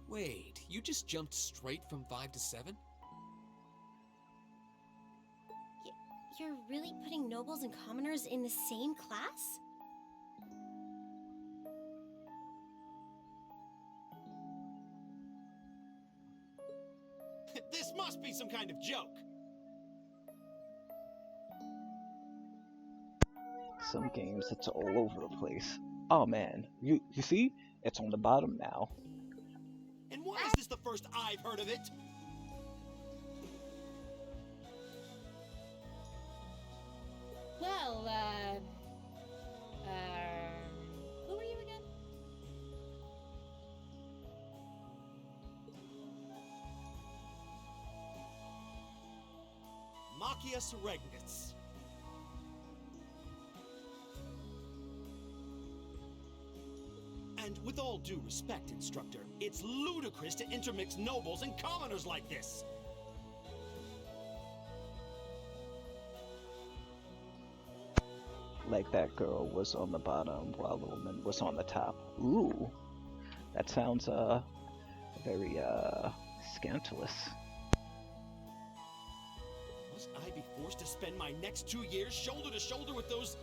Speaker 9: Wait, you just jumped straight from 5 to 7?
Speaker 10: You're really putting nobles and commoners in the same class?
Speaker 14: This must be some kind of joke.
Speaker 8: Some games it's all over the place. Oh man, you see? It's on the bottom now.
Speaker 14: And why is this the first I've heard of it?
Speaker 4: Well,
Speaker 14: Arceus Regnitz. And with all due respect, Instructor, it's ludicrous to intermix nobles and commoners like this.
Speaker 8: Like that girl was on the bottom while the woman was on the top. Ooh, that sounds very scandalous.
Speaker 14: Must I be forced to spend my next 2 years shoulder to shoulder with those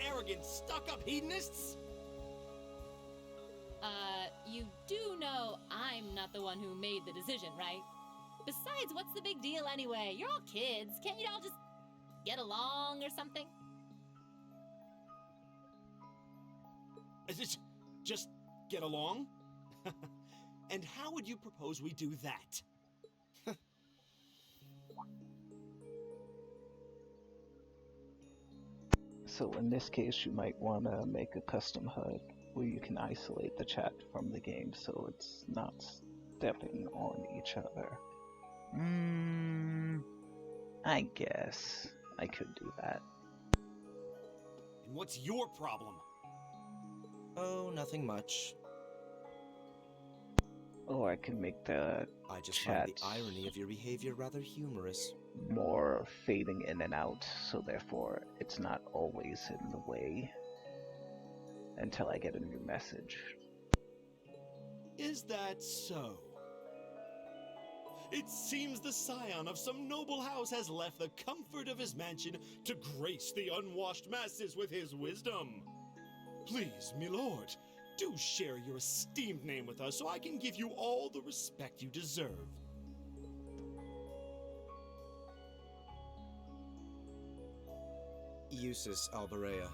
Speaker 14: arrogant, stuck-up hedonists?
Speaker 4: You do know I'm not the one who made the decision, right? Besides, what's the big deal anyway? You're all kids. Can't you all just get along or something?
Speaker 14: Is it just get along? And how would you propose we do that?
Speaker 8: So in this case, you might want to make a custom HUD where you can isolate the chat from the game so it's not stepping on each other. I guess I could do that.
Speaker 14: And what's your problem?
Speaker 5: Oh, nothing much.
Speaker 8: Or I can make the
Speaker 5: I just
Speaker 8: chat
Speaker 5: find the irony of your behavior rather humorous.
Speaker 8: more fading in and out, so therefore it's not always in the way until I get a new message.
Speaker 14: Is that so? It seems the scion of some noble house has left the comfort of his mansion to grace the unwashed masses with his wisdom. Please, my lord, do share your esteemed name with us so I can give you all the respect you deserve.
Speaker 5: Eustace Albarea.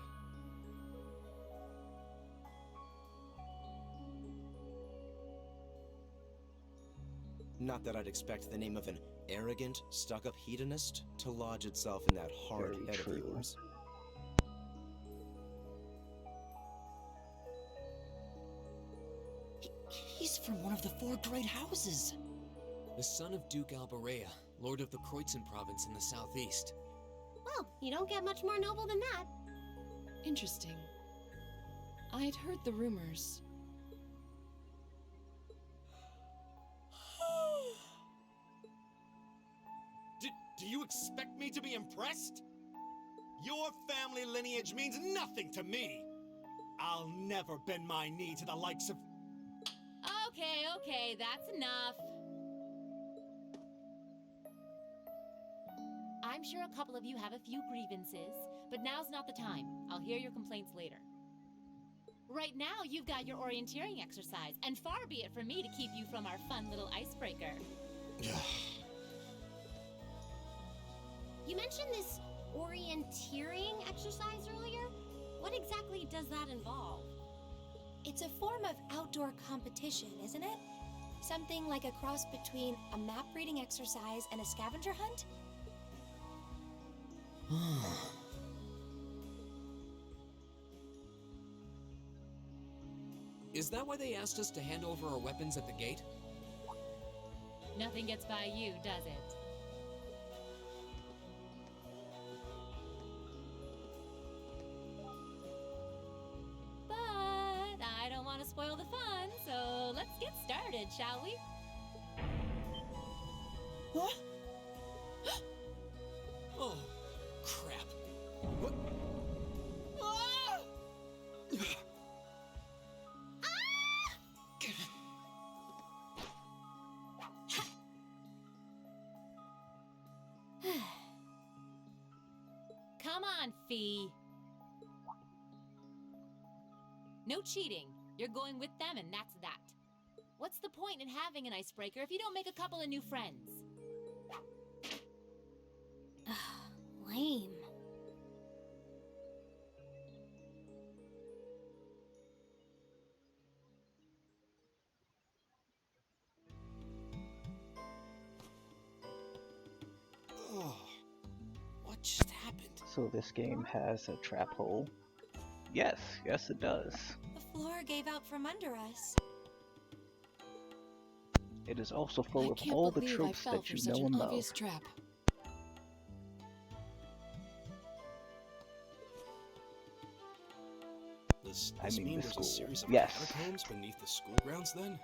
Speaker 5: Not that I'd expect the name of an arrogant, stuck-up hedonist to lodge itself in that hard
Speaker 8: Very
Speaker 5: head of
Speaker 8: true.
Speaker 5: yours.
Speaker 7: He's from one of the 4 great houses.
Speaker 9: The son of Duke Albarea, Lord of the Kreutzen province in the southeast.
Speaker 10: Well, you don't get much more noble than that.
Speaker 6: Interesting. I'd heard the rumors.
Speaker 14: Do you expect me to be impressed? Your family lineage means nothing to me. I'll never bend my knee to the likes of...
Speaker 4: Okay, that's enough. I'm sure a couple of you have a few grievances, but now's not the time. I'll hear your complaints later. Right now, you've got your orienteering exercise, and far be it from me to keep you from our fun little icebreaker.
Speaker 10: You mentioned this orienteering exercise earlier. What exactly does that involve?
Speaker 17: It's a form of outdoor competition, isn't it? Something like a cross between a map reading exercise and a scavenger hunt?
Speaker 9: Is that why they asked us to hand over our weapons at the gate?
Speaker 4: Nothing gets by you, does it? But I don't want to spoil the fun, so let's get started, shall we?
Speaker 7: What?
Speaker 9: Oh, crap.
Speaker 7: What?
Speaker 4: Come on, Fee. No cheating. You're going with them, and that's that. What's the point in having an icebreaker if you don't make a couple of new friends?
Speaker 10: Lame.
Speaker 14: Oh, what just happened?
Speaker 8: So this game has a trap hole. Yes, it does.
Speaker 17: The floor gave out from under us.
Speaker 8: It is also full
Speaker 6: I
Speaker 8: of
Speaker 6: can't
Speaker 8: all the
Speaker 6: believe I
Speaker 8: tropes
Speaker 6: fell
Speaker 8: that
Speaker 6: for
Speaker 8: you
Speaker 6: such
Speaker 8: know
Speaker 6: an
Speaker 8: and
Speaker 6: obvious
Speaker 8: love.
Speaker 6: trap.
Speaker 13: Does
Speaker 8: I
Speaker 13: this
Speaker 8: mean
Speaker 13: mean
Speaker 8: the
Speaker 13: there's
Speaker 8: school.
Speaker 13: a series of
Speaker 8: Yes.
Speaker 13: catacombs beneath the school grounds then?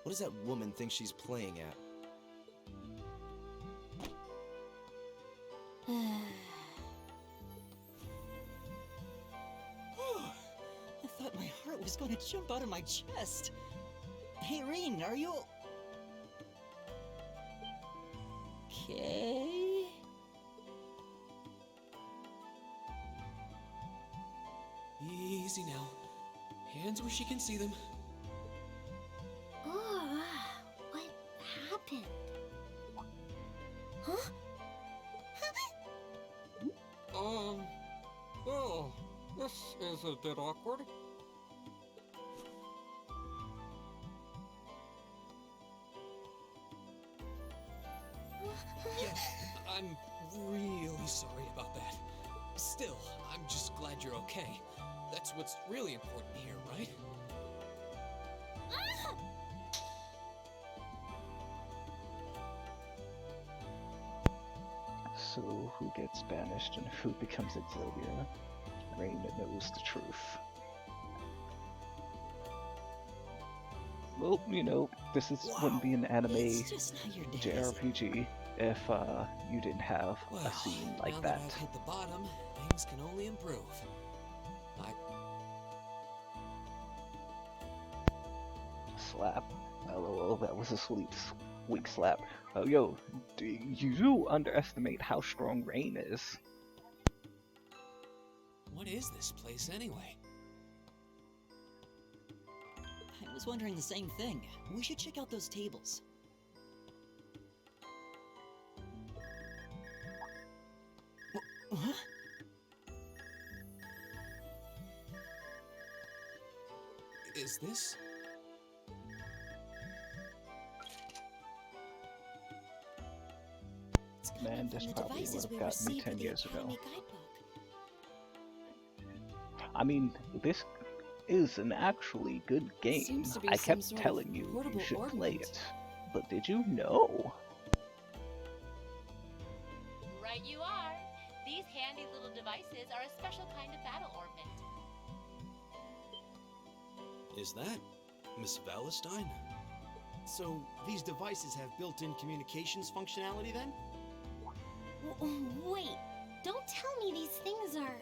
Speaker 5: What does that woman think she's playing at?
Speaker 7: I thought my heart was going to jump out of my chest. Hey, Reen, are you... Okay?
Speaker 9: Easy now. Hands where she can see them.
Speaker 10: Oh, what happened? Huh?
Speaker 1: Oh, this is a bit awkward.
Speaker 9: Yeah, I'm really sorry about that. Still, I'm just glad you're okay. That's what's really important here, right?
Speaker 8: So, who gets banished and who becomes Exilia? Rain knows the truth. Well, you know, this wouldn't be an anime
Speaker 7: It's just not your day, is it?
Speaker 8: JRPG if you didn't have
Speaker 9: Well,
Speaker 8: a scene like
Speaker 9: now
Speaker 8: that.
Speaker 9: I've hit the bottom, things can only improve.
Speaker 8: Slap. LOL, that was a weak slap. Oh, yo, you do underestimate how strong Rain is.
Speaker 9: What is this place anyway?
Speaker 7: I was wondering the same thing. We should check out those tables. Huh?
Speaker 9: Is this?
Speaker 8: Man, this
Speaker 17: the
Speaker 8: probably would
Speaker 17: devices
Speaker 8: have
Speaker 17: we
Speaker 8: gotten me
Speaker 17: received
Speaker 8: 10
Speaker 17: in the
Speaker 8: years ago.
Speaker 17: Academy guidebook.
Speaker 8: I mean, this is an actually good game.
Speaker 6: Seems to be
Speaker 8: I
Speaker 6: some
Speaker 8: kept
Speaker 6: sort of
Speaker 8: telling you
Speaker 6: portable
Speaker 8: should play
Speaker 6: ordnance.
Speaker 8: it. But did you know?
Speaker 4: Right you are. These handy little devices are a special kind of battle ornament.
Speaker 13: Is that Miss Valentine?
Speaker 14: So, these devices have built-in communications functionality then?
Speaker 10: Wait, don't tell me these things are...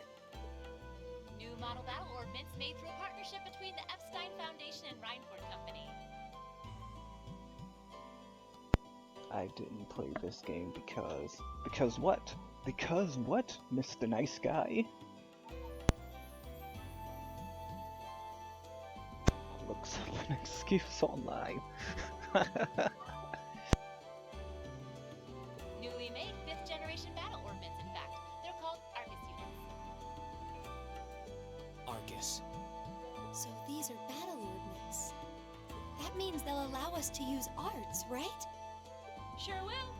Speaker 4: New model battle ornaments made through a partnership between the Epstein Foundation and Reinford Company.
Speaker 8: I didn't play this game because... Because what? Because what, Mr. Nice Guy? Looks up an excuse online.
Speaker 4: Newly made 5th generation battle ornaments, in fact. They're called Argus units.
Speaker 9: Argus.
Speaker 17: So these are battle ordnance. That means they'll allow us to use arts, right?
Speaker 4: Sure will.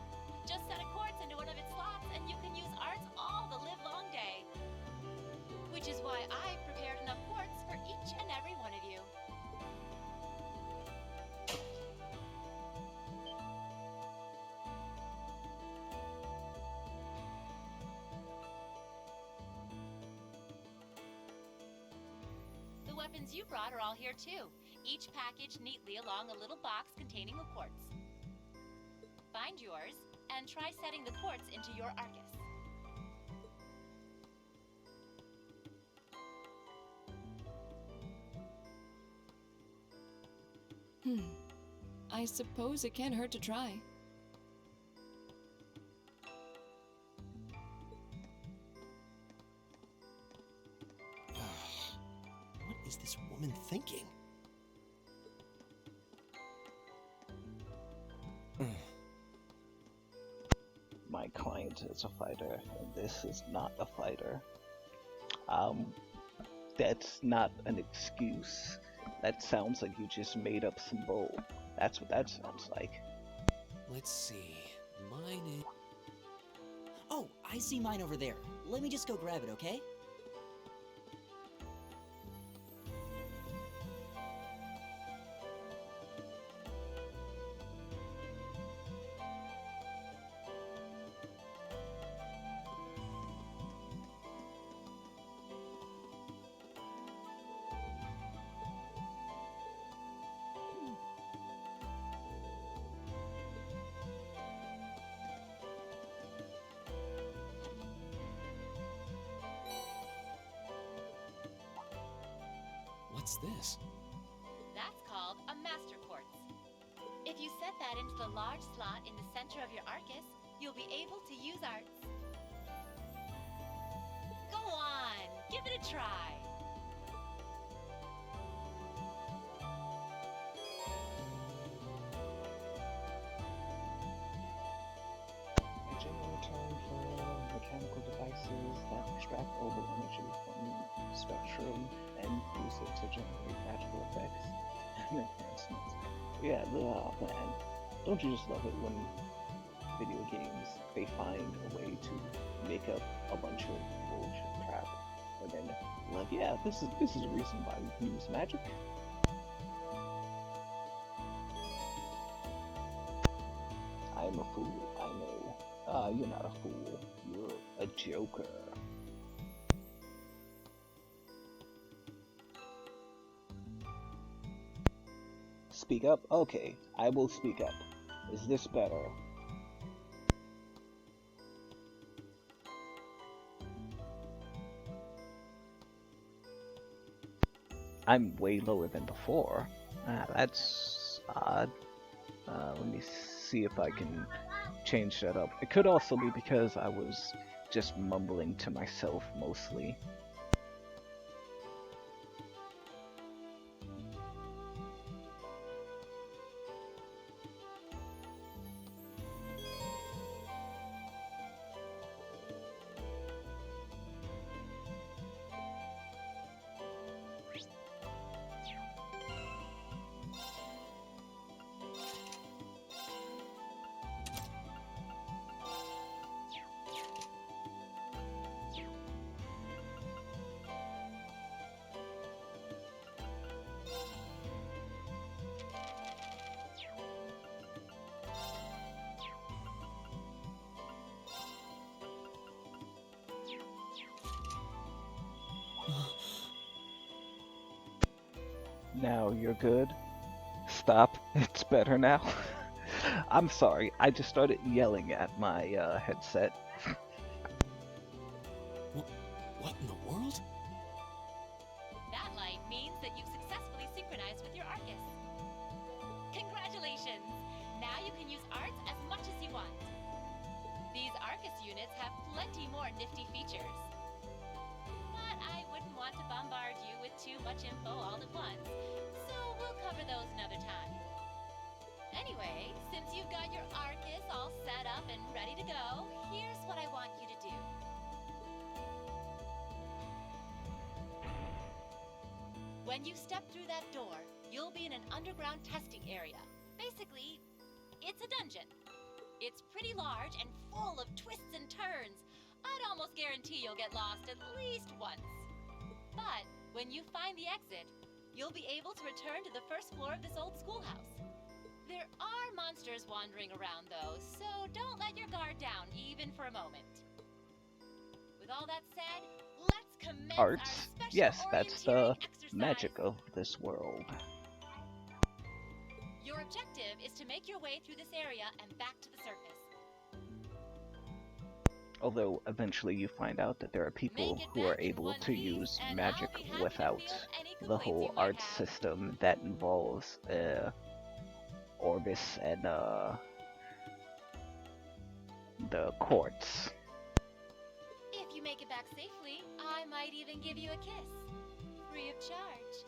Speaker 4: Just set a quartz into one of its slots and you can use arts all the livelong day. Which is why I prepared enough quartz for each and every one of you. The weapons you brought are all here too, each packaged neatly along a little box containing a quartz. Find yours, and try setting the quartz into your Argus.
Speaker 6: I suppose it can't hurt to try.
Speaker 14: What is this woman thinking?
Speaker 8: My client is a fighter, and this is not a fighter. That's not an excuse. That sounds like you just made up some bull. That's what that sounds like.
Speaker 9: Let's see. Mine is...
Speaker 7: Oh, I see mine over there. Let me just go grab it, okay?
Speaker 9: What's this?
Speaker 4: That's called a Master Quartz. If you set that into the large slot in the center of your Arcus, you'll be able to use arts. Go on, give it a try.
Speaker 8: A general term for mechanical devices that extract mobile energy from the spectrum and use it to generate magical effects and enhancements. Yeah, oh man. Don't you just love it when video games, they find a way to make up a bunch of bullshit crap, and then like, yeah, this is a reason why we use magic. I'm a fool, I know. You're not a fool. You're a joker. Speak up? Okay, I will speak up. Is this better? I'm way lower than before. That's odd. Let me see if I can change that up. It could also be because I was just mumbling to myself mostly. Now you're good. Stop. It's better now. I'm sorry. I just started yelling at my headset.
Speaker 9: What in the world?
Speaker 4: That light means that you've successfully synchronized with your Arcus. Congratulations! Now you can use arts as much as you want. These Arcus units have plenty more nifty features. But I wouldn't want to bombard you with too much info all at once, so we'll cover those another time. Anyway, since you've got your Arcus all set up and ready to go, here's what I want you to do. When you step through that door, you'll be in an underground testing area. Basically, it's a dungeon. It's pretty large and full of twists and turns. I'd almost guarantee you'll get lost at least once. But when you find the exit, you'll be able to return to the first floor of this old schoolhouse. There are monsters wandering around, though, so don't let your guard down, even for a moment. With all that said, let's commence our
Speaker 8: Arts?
Speaker 4: special
Speaker 8: Yes, that's the
Speaker 4: exercise.
Speaker 8: magic of this world.
Speaker 4: Your objective is to make your way through this area and back to the surface.
Speaker 8: Although eventually you find out that there are people who are able to use magic without the whole art system that involves Orbis and the quartz.
Speaker 4: If you make it back safely, I might even give you a kiss. Free of charge.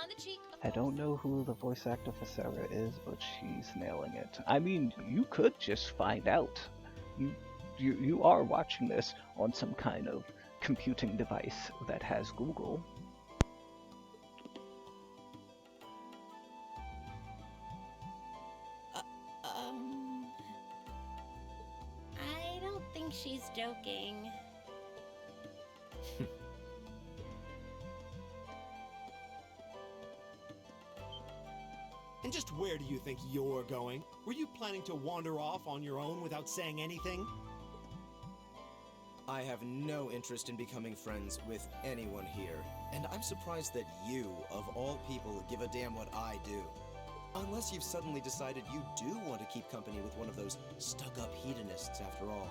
Speaker 4: On the cheek, of
Speaker 8: I don't know who the voice actor for Sarah is, but she's nailing it. I mean, you could just find out. You are watching this on some kind of computing device that has Google.
Speaker 10: I don't think she's joking.
Speaker 14: And just where do you think you're going? Were you planning to wander off on your own without saying anything?
Speaker 5: I have no interest in becoming friends with anyone here, and I'm surprised that you, of all people, give a damn what I do. Unless you've suddenly decided you do want to keep company with one of those stuck-up hedonists after all.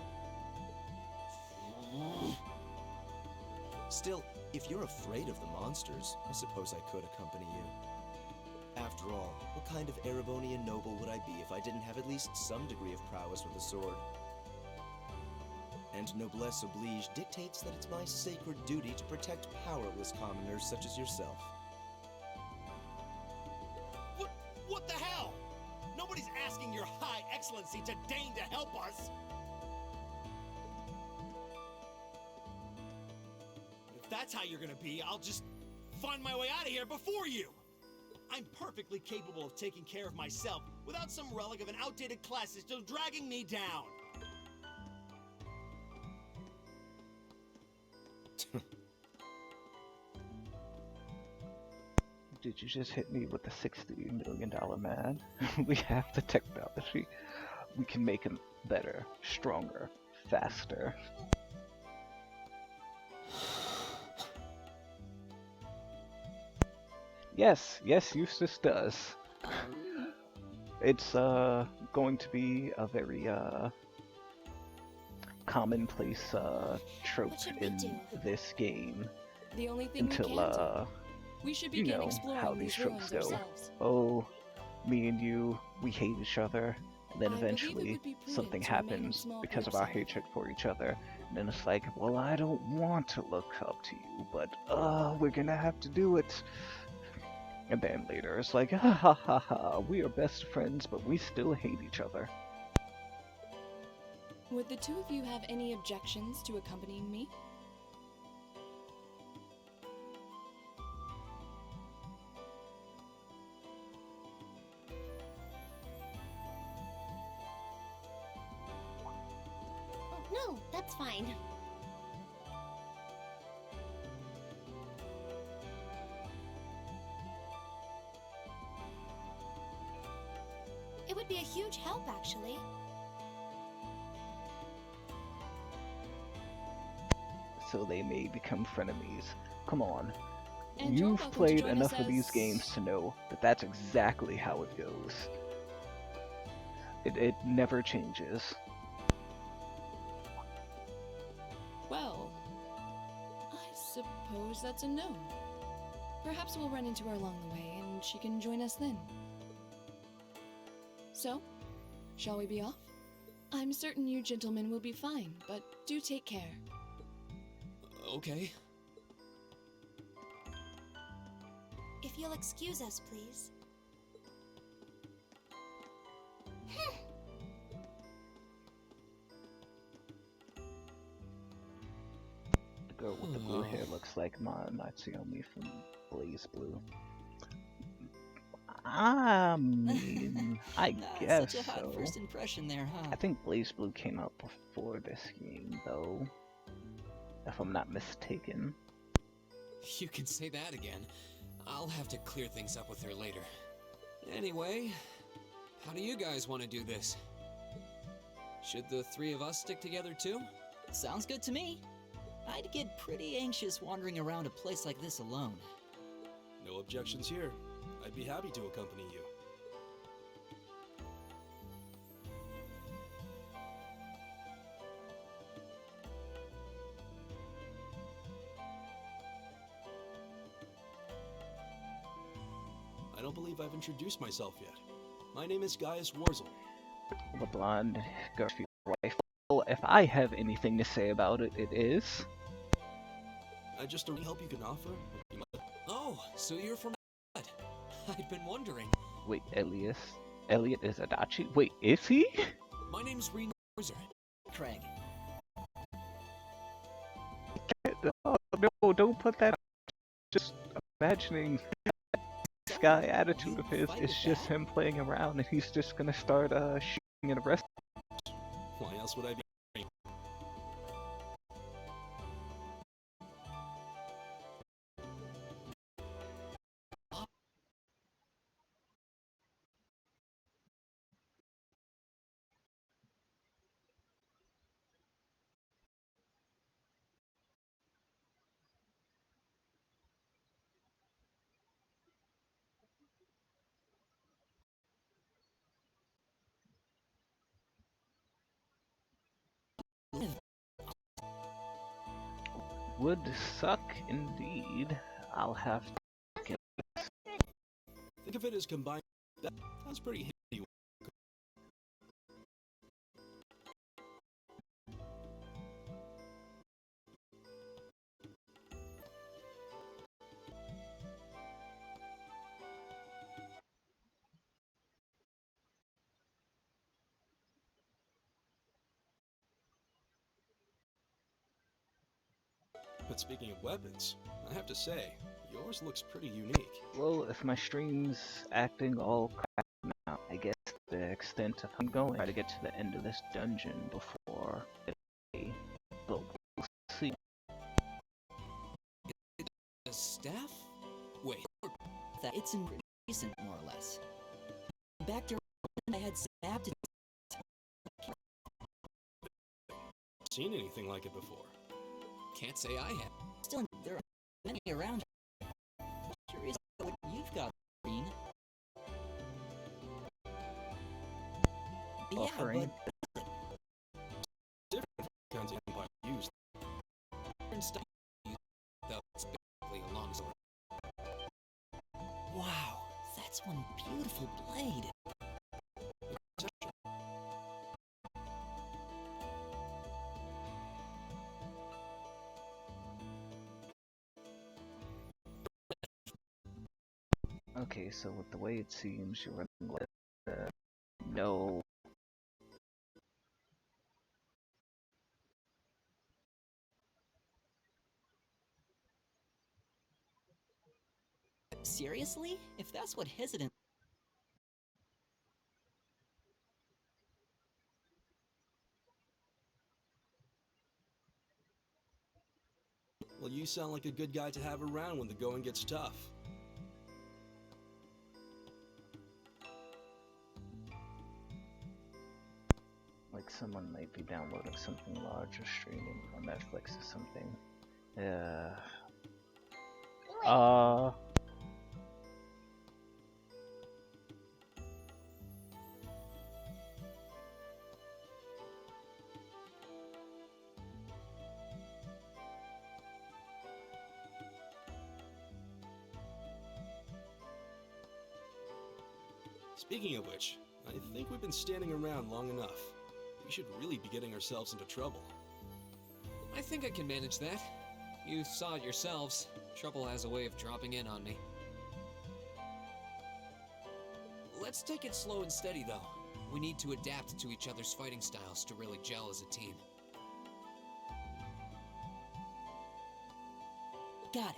Speaker 5: Still, if you're afraid of the monsters, I suppose I could accompany you. After all, what kind of Erebonian noble would I be if I didn't have at least some degree of prowess with a sword? And noblesse oblige dictates that it's my sacred duty to protect powerless commoners such as yourself.
Speaker 14: What the hell? Nobody's asking your High Excellency to deign to help us! If that's how you're gonna be, I'll just find my way out of here before you! I'm perfectly capable of taking care of myself without some relic of an outdated class still dragging me down!
Speaker 8: Did you just hit me with the $60 million man? We have the technology. We can make him better, stronger, faster. Yes, Eustace does. It's going to be a very commonplace trope in this game
Speaker 6: The only thing we
Speaker 8: until
Speaker 6: can do. We should
Speaker 8: you
Speaker 6: begin
Speaker 8: know
Speaker 6: exploring
Speaker 8: how
Speaker 6: these
Speaker 8: these tropes
Speaker 6: ruins
Speaker 8: go.
Speaker 6: ourselves.
Speaker 8: Oh, me and you, we hate each other, and then
Speaker 6: I believe it
Speaker 8: eventually
Speaker 6: would be prudent
Speaker 8: something
Speaker 6: to remain in
Speaker 8: happens
Speaker 6: small
Speaker 8: because of
Speaker 6: groups
Speaker 8: our hatred for each other, and then it's like, well, I don't want to look up to you, but we're gonna have to do it. And then later it's like, ha ha ha ha, we are best friends, but we still hate each other.
Speaker 6: Would the two of you have any objections to accompanying me?
Speaker 10: No, that's fine.
Speaker 17: It would be a huge help, actually.
Speaker 8: So they may become frenemies. Come on.
Speaker 6: And you're
Speaker 8: You've
Speaker 6: welcome to
Speaker 8: played
Speaker 6: join
Speaker 8: enough
Speaker 6: us
Speaker 8: of these
Speaker 6: as-
Speaker 8: games to know that that's exactly how it goes. It never changes.
Speaker 6: Well, I suppose that's a no. Perhaps we'll run into her along the way, and she can join us then. So, shall we be off? I'm certain you gentlemen will be fine, but do take care.
Speaker 9: Okay.
Speaker 17: If you'll excuse us, please.
Speaker 8: The girl with the blue hair looks like Matsuyomi from Blaze Blue. I mean, I guess
Speaker 7: Such a hot
Speaker 8: so.
Speaker 7: first impression there, huh?
Speaker 8: I think Blaze Blue came out before this game, though, if I'm not mistaken.
Speaker 9: You can say that again. I'll have to clear things up with her later. Anyway, how do you guys want to do this? Should the three of us stick together too?
Speaker 7: Sounds good to me. I'd get pretty anxious wandering around a place like this alone.
Speaker 13: No objections here. I'd be happy to accompany you. I don't believe I've introduced myself yet. My name is Gaius Warzel.
Speaker 8: The blonde Garfield wife. Well, if I have anything to say about it, it is.
Speaker 13: Just any help you can offer?
Speaker 9: Oh, so you're from Blood. I'd been wondering.
Speaker 8: Wait, Elliot is Adachi? Wait, is he?
Speaker 9: My name's Reen Roser.
Speaker 7: Craig.
Speaker 8: Oh, no, don't put that. Just imagining this guy attitude of his is just him playing around, and he's just gonna start shooting at a restaurant.
Speaker 13: Why else would I be?
Speaker 8: would suck indeed. I'll have to get
Speaker 13: Think of it as combined. That's pretty handy. But speaking of weapons, I have to say, yours looks pretty unique.
Speaker 8: Well, if my stream's acting all crap now, I guess the extent of I'm going try to get to the end of this dungeon before but we'll see.
Speaker 9: A staff? Wait.
Speaker 7: That it's in recent, more or less. Back to when I had snapped it.
Speaker 13: Seen anything like it before?
Speaker 9: Can't say I have.
Speaker 7: Still, there are many around. Curious what you've got, Green.
Speaker 8: Offering.
Speaker 7: Yeah,
Speaker 13: Different kinds of empire used.
Speaker 9: Different stuff. Though it's basically a long sword.
Speaker 7: wow, that's one beautiful blade.
Speaker 8: Okay, so with the way it seems, you're running with no.
Speaker 7: Seriously? If that's what hesitant.
Speaker 13: Well, you sound like a good guy to have around when the going gets tough.
Speaker 8: Like someone might be downloading something large or streaming on Netflix or something.
Speaker 13: Speaking of which, I think we've been standing around long enough. We should really be getting ourselves into trouble.
Speaker 9: I think I can manage that. You saw it yourselves. Trouble has a way of dropping in on me. Let's take it slow and steady, though. We need to adapt to each other's fighting styles to really gel as a team.
Speaker 7: Got it.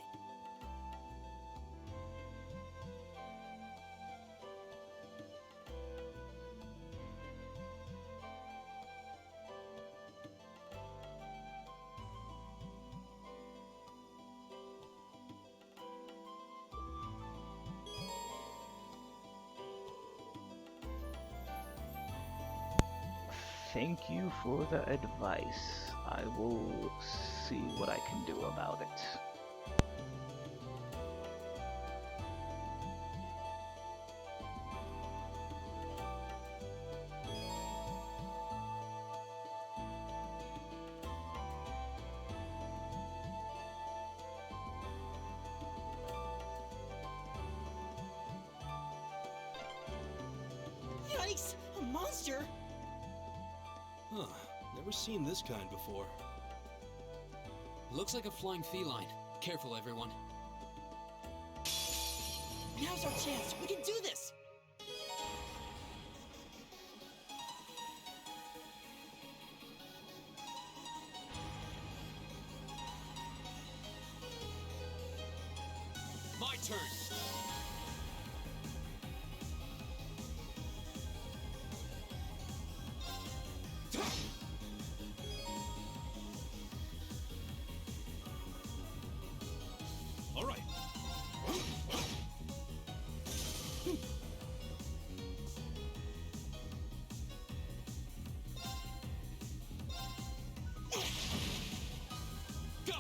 Speaker 8: Thank you for the advice. I will see what I can do about it.
Speaker 7: Yikes! A monster!
Speaker 13: Huh. Never seen this kind before.
Speaker 9: Looks like a flying feline. Careful, everyone.
Speaker 7: Now's our chance. We can do this!
Speaker 9: My turn!
Speaker 14: All right.
Speaker 9: Go!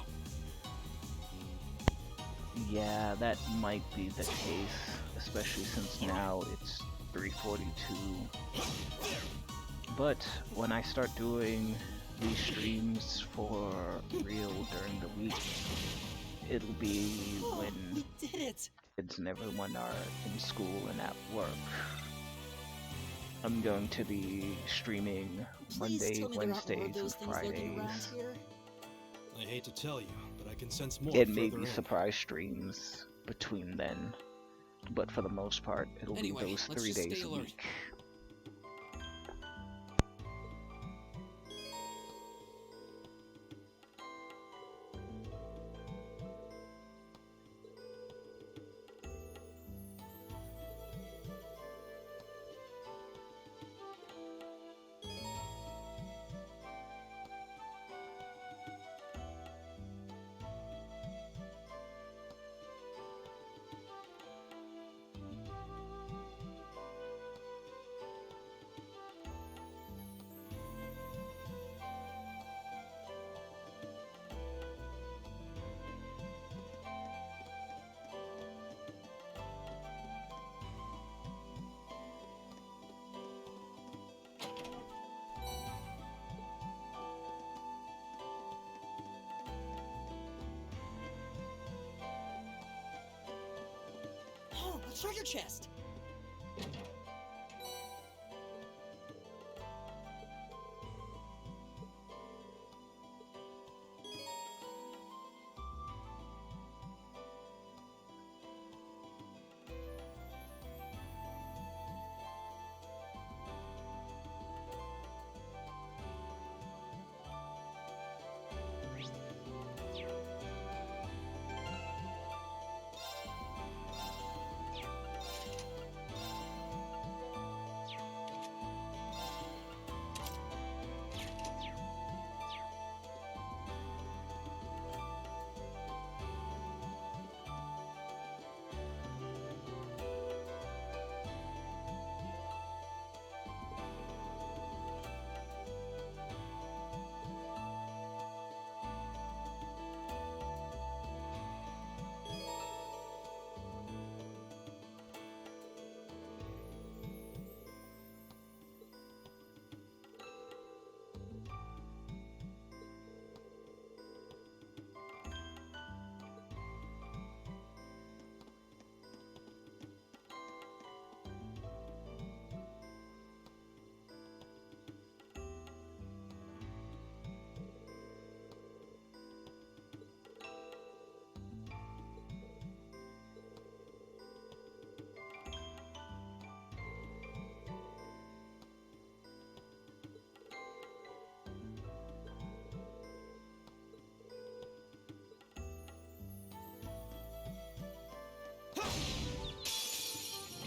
Speaker 8: Yeah, that might be the case, especially since now it's 3:42. But when I start doing these streams for real during the week, it'll be
Speaker 7: Oh,
Speaker 8: when
Speaker 7: we did it!
Speaker 8: kids and everyone are in school and at work. I'm going to be streaming
Speaker 7: Please
Speaker 8: Monday,
Speaker 7: tell me there aren't more
Speaker 8: Wednesdays,
Speaker 7: of those
Speaker 8: and
Speaker 7: things lurking around
Speaker 8: Fridays.
Speaker 7: here.
Speaker 13: I hate to tell you, but I can sense more
Speaker 8: And
Speaker 13: further
Speaker 8: maybe
Speaker 13: in.
Speaker 8: surprise streams between then. But for the most part, it'll
Speaker 9: Anyway,
Speaker 8: be those
Speaker 9: let's
Speaker 8: 3
Speaker 9: just
Speaker 8: days
Speaker 9: stay
Speaker 8: a
Speaker 9: alert.
Speaker 8: week.
Speaker 7: Oh, a treasure chest!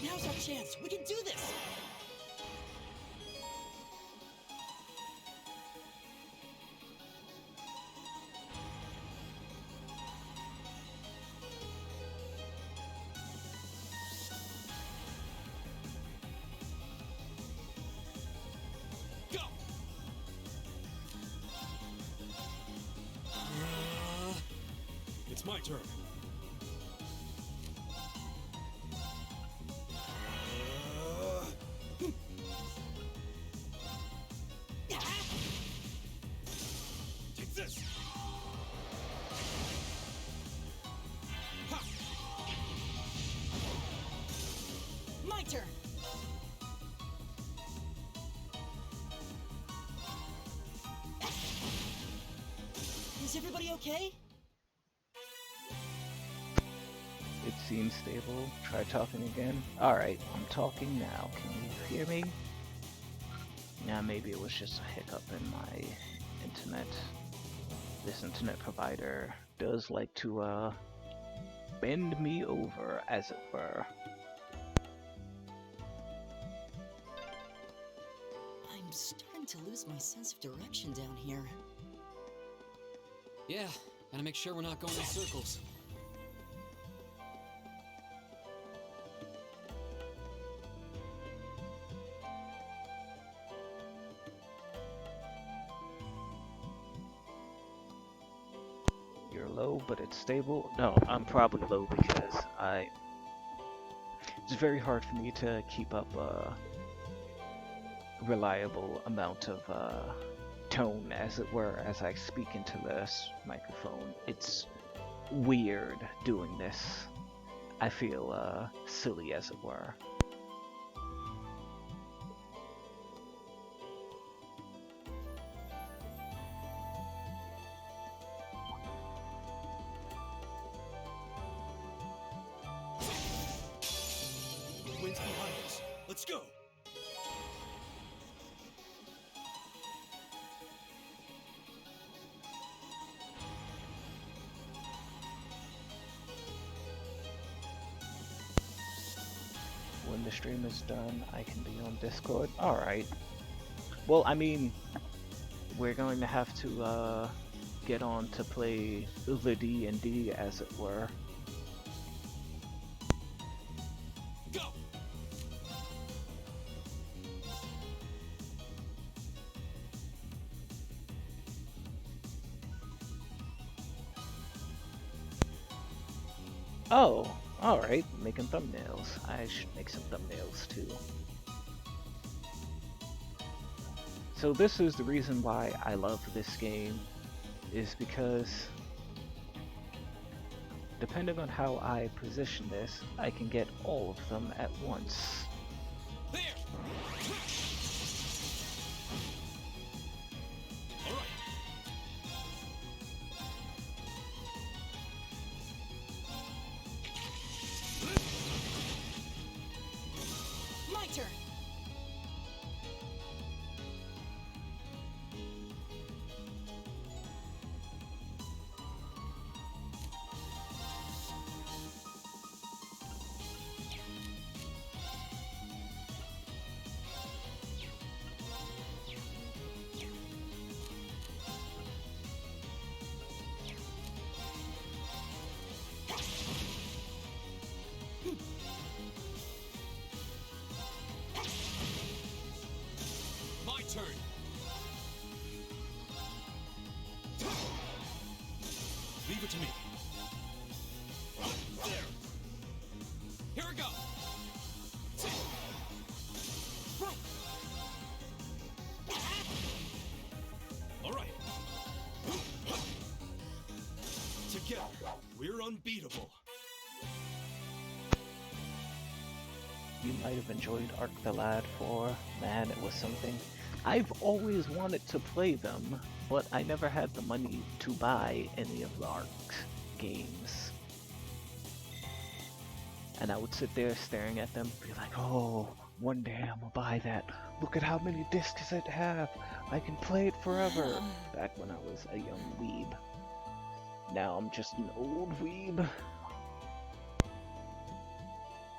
Speaker 7: Now's our chance! We can do this!
Speaker 14: Go! It's my turn. Take this! Ha!
Speaker 7: My turn! Is everybody okay?
Speaker 8: It seems stable. Try talking again. Alright, I'm talking now. Can you hear me? Yeah, maybe it was just a hiccup in my internet. This internet provider does like to, bend me over, as it were.
Speaker 7: I'm starting to lose my sense of direction down here.
Speaker 9: Yeah, gotta make sure we're not going in circles.
Speaker 8: You're low, but it's stable. No, I'm probably low because it's very hard for me to keep up a reliable amount of tone, as it were, as I speak into this microphone. It's weird doing this. I feel silly, as it were.
Speaker 14: The wind's behind us. Let's go.
Speaker 8: When the stream is done, I can be on Discord. Alright. Well, I mean, we're going to have to get on to play the D&D, as it were.
Speaker 14: Go!
Speaker 8: Oh, alright, making thumbnails. I should make some thumbnails too. So this is the reason why I love this game, is because depending on how I position this, I can get all of them at once.
Speaker 14: There! Alright.
Speaker 7: My turn.
Speaker 14: My turn. Leave it to me. There. Here we go.
Speaker 7: Right.
Speaker 14: All right. Together, we're unbeatable.
Speaker 8: You might have enjoyed Arc the Lad 4. Man, it was something. I've always wanted to play them, but I never had the money to buy any of the Arc games. And I would sit there staring at them, be like, oh, one day I'm gonna buy that. Look at how many discs it have. I can play it forever. Back when I was a young weeb. Now I'm just an old weeb.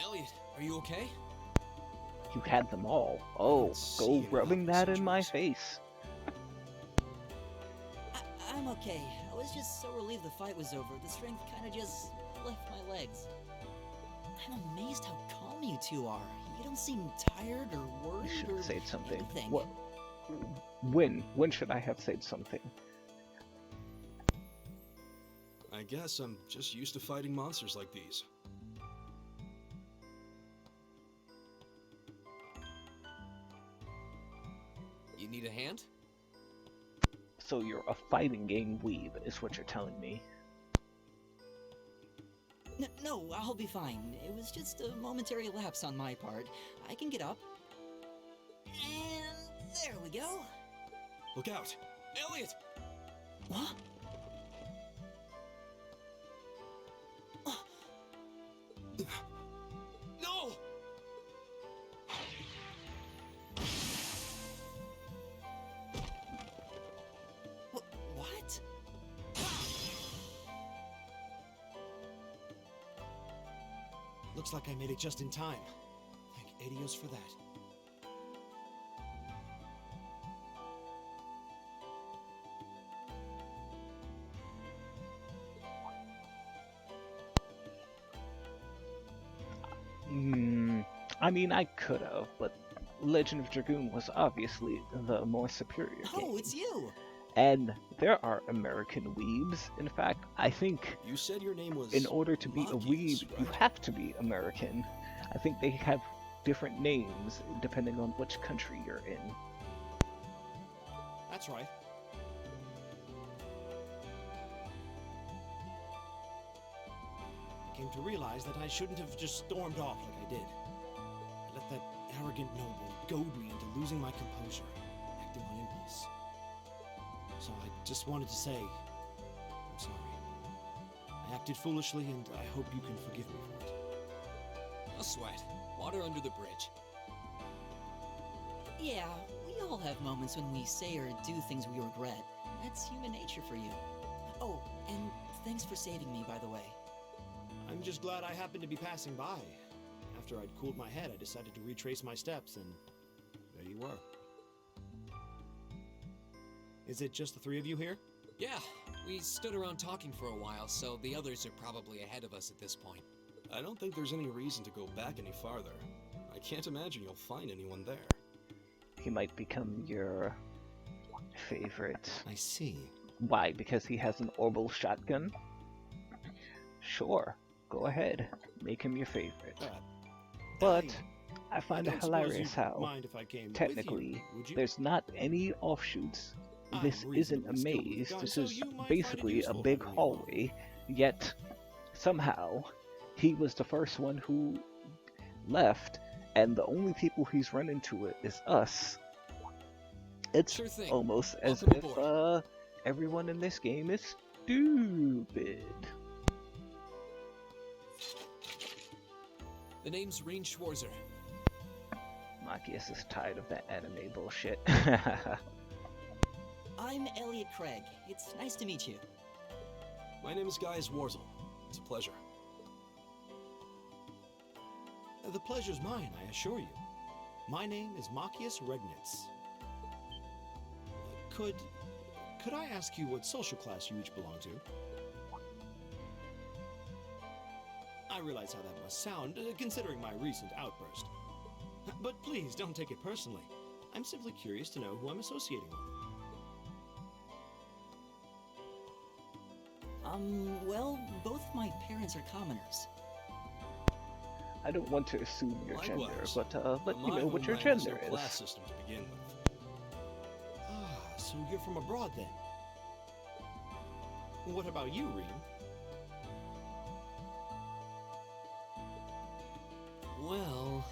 Speaker 9: Elliot, are you okay?
Speaker 8: You had them all. Oh, go rubbing that in my face.
Speaker 7: I'm okay. I was just so relieved the fight was over. The strength kind of just left my legs. I'm amazed how calm you two are. You don't seem tired or worried.
Speaker 8: You should
Speaker 7: or
Speaker 8: have said something.
Speaker 7: anything.
Speaker 8: What? When should I have said something?
Speaker 13: I guess I'm just used to fighting monsters like these.
Speaker 9: You need a hand?
Speaker 8: So you're a fighting game weeb, is what you're telling me.
Speaker 7: No, I'll be fine. It was just a momentary lapse on my part. I can get up. And there we go.
Speaker 13: Look out!
Speaker 9: Elliot!
Speaker 7: What?
Speaker 9: No!
Speaker 7: What?
Speaker 13: Looks like I made it just in time. Thank Adios for that.
Speaker 8: I mean, I could have, but Legend of Dragoon was obviously the more superior game.
Speaker 7: Oh, it's you!
Speaker 8: And there are American weebs. In fact, I think
Speaker 13: you said your name was
Speaker 8: in order to be a
Speaker 13: Marcus,
Speaker 8: weeb, you have to be American. I think they have different names depending on which country you're in.
Speaker 13: That's right.
Speaker 14: came to realize that I shouldn't have just stormed off like I did. I let that arrogant noble goad me into losing my composure, acting on impulse. So I just wanted to say, I'm sorry. I acted foolishly, and I hope you can forgive me for it.
Speaker 9: No sweat. Water under the bridge.
Speaker 7: Yeah, we all have moments when we say or do things we regret. That's human nature for you. Oh, and thanks for saving me, by the way.
Speaker 14: I'm just glad I happened to be passing by. After I'd cooled my head, I decided to retrace my steps, and there you were. Is it just the three of you here?
Speaker 9: Yeah, we stood around talking for a while, so the others are probably ahead of us at this point.
Speaker 13: I don't think there's any reason to go back any farther. I can't imagine you'll find anyone there.
Speaker 8: He might become your favorite.
Speaker 14: I see.
Speaker 8: Why? Because he has an orbital shotgun? Sure, go ahead. Make him your favorite. But I find it hilarious how, technically, there's not any offshoots. This isn't a maze. This is basically a big hallway, yet somehow he was the first one who left, and the only people he's run into it is us. It's
Speaker 9: Sure thing.
Speaker 8: almost as
Speaker 9: Welcome
Speaker 8: if everyone in this game is stupid.
Speaker 9: The name's Rean Schwarzer.
Speaker 8: Machias is tired of that anime bullshit.
Speaker 7: I'm Elliot Craig. It's nice to meet you.
Speaker 13: My name is Gaius Warzel. It's a pleasure.
Speaker 14: The pleasure's mine, I assure you. My name is Machias Regnitz. Could I ask you what social class you each belong to? I realize how that must sound, considering my recent outburst. But please, don't take it personally. I'm simply curious to know who I'm associating with.
Speaker 7: Well, both my parents are commoners.
Speaker 8: I don't want to assume your gender,
Speaker 13: Likewise.
Speaker 8: but you know what your
Speaker 13: homeland has
Speaker 8: gender
Speaker 13: no
Speaker 8: is.
Speaker 13: class system to begin with.
Speaker 14: Ah, so you're from abroad then? What about you, Reem?
Speaker 9: Well,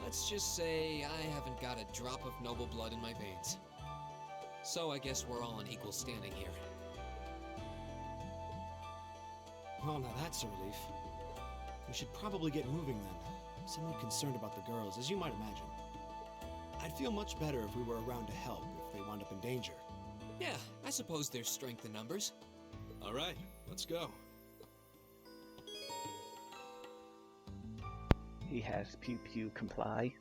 Speaker 9: let's just say I haven't got a drop of noble blood in my veins. So I guess we're all on equal standing here.
Speaker 14: Well, now that's a relief. We should probably get moving then. I'm somewhat concerned about the girls, as you might imagine. I'd feel much better if we were around to help if they wound up in danger.
Speaker 9: Yeah, I suppose there's strength in numbers.
Speaker 13: All right, let's go.
Speaker 8: He has pew pew comply.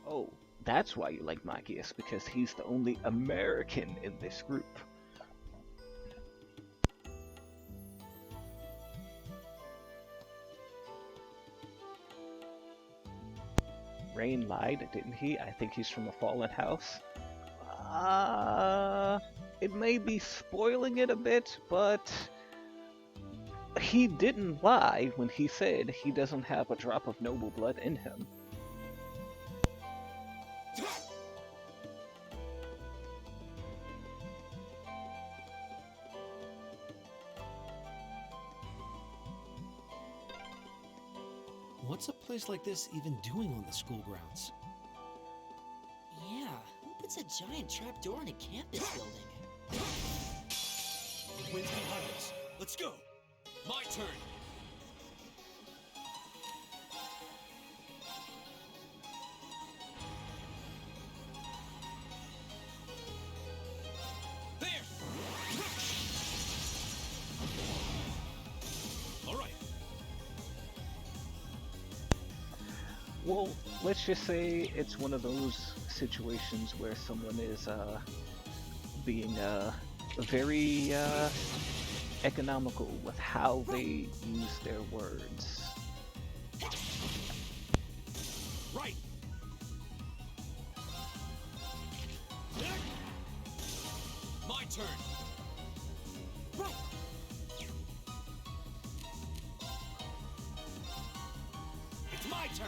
Speaker 8: Oh, that's why you like Machias, because he's the only American in this group. Rain lied, didn't he? I think he's from a fallen house. It may be spoiling it a bit, but he didn't lie when he said he doesn't have a drop of noble blood in him.
Speaker 14: What's a place like this even doing on the school grounds?
Speaker 7: Yeah, who puts a giant trapdoor in a campus building?
Speaker 3: Wind's behind us. Let's go. My turn. There. All right.
Speaker 8: Well, let's just say it's one of those situations where someone is being very economical with how they use their words.
Speaker 3: Right. My turn.
Speaker 7: Right.
Speaker 14: It's my turn!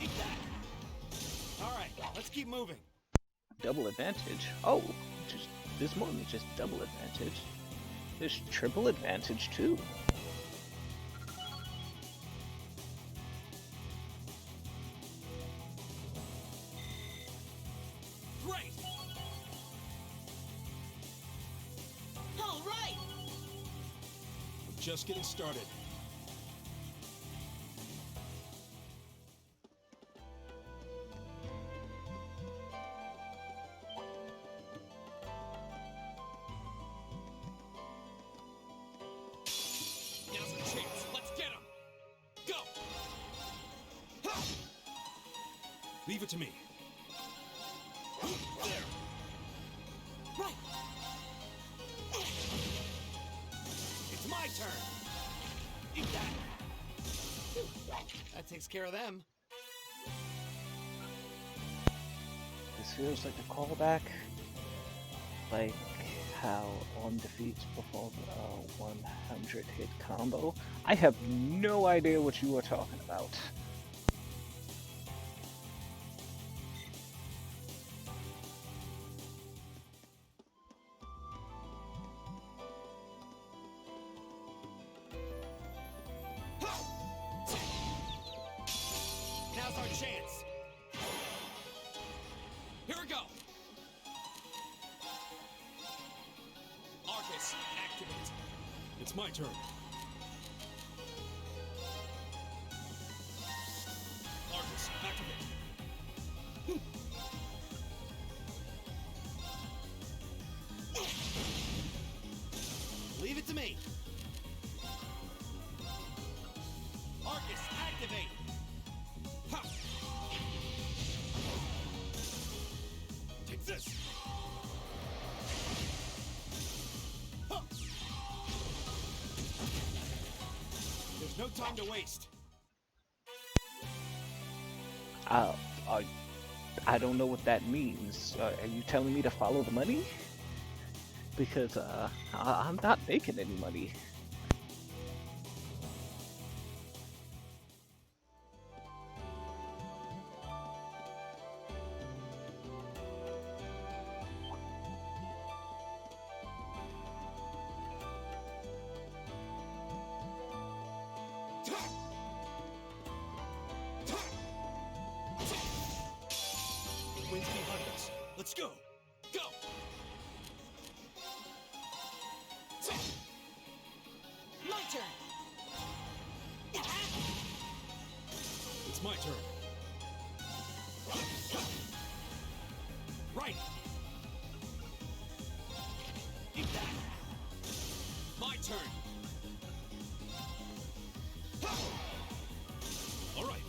Speaker 14: Eat that! Alright, let's keep moving.
Speaker 8: double advantage. Oh, there's more than just double advantage. There's triple advantage too.
Speaker 1: Great! All right!
Speaker 13: We're just getting started.
Speaker 1: Now's our chance. Let's get him! Go! Ha!
Speaker 13: Leave it to me.
Speaker 1: There! Right!
Speaker 7: It's my turn! Eat that! That takes care of them.
Speaker 8: This feels like a callback, like how on defeats perform a 100 hit combo. I have no idea what you are talking about.
Speaker 1: Now's our chance! Here we go! Arcus, activate!
Speaker 13: It's my turn.
Speaker 1: Arcus, activate!
Speaker 7: Leave it to me.
Speaker 1: Arcus, activate! Ha!
Speaker 14: Take this!
Speaker 1: Ha! There's no time to waste.
Speaker 8: I don't know what that means. Are you telling me to follow the money? Because I'm not making any money.
Speaker 14: Wind's behind us. Let's go!
Speaker 1: Go!
Speaker 7: My turn.
Speaker 13: It's my turn.
Speaker 1: Right! Eat that! My turn!
Speaker 13: All right.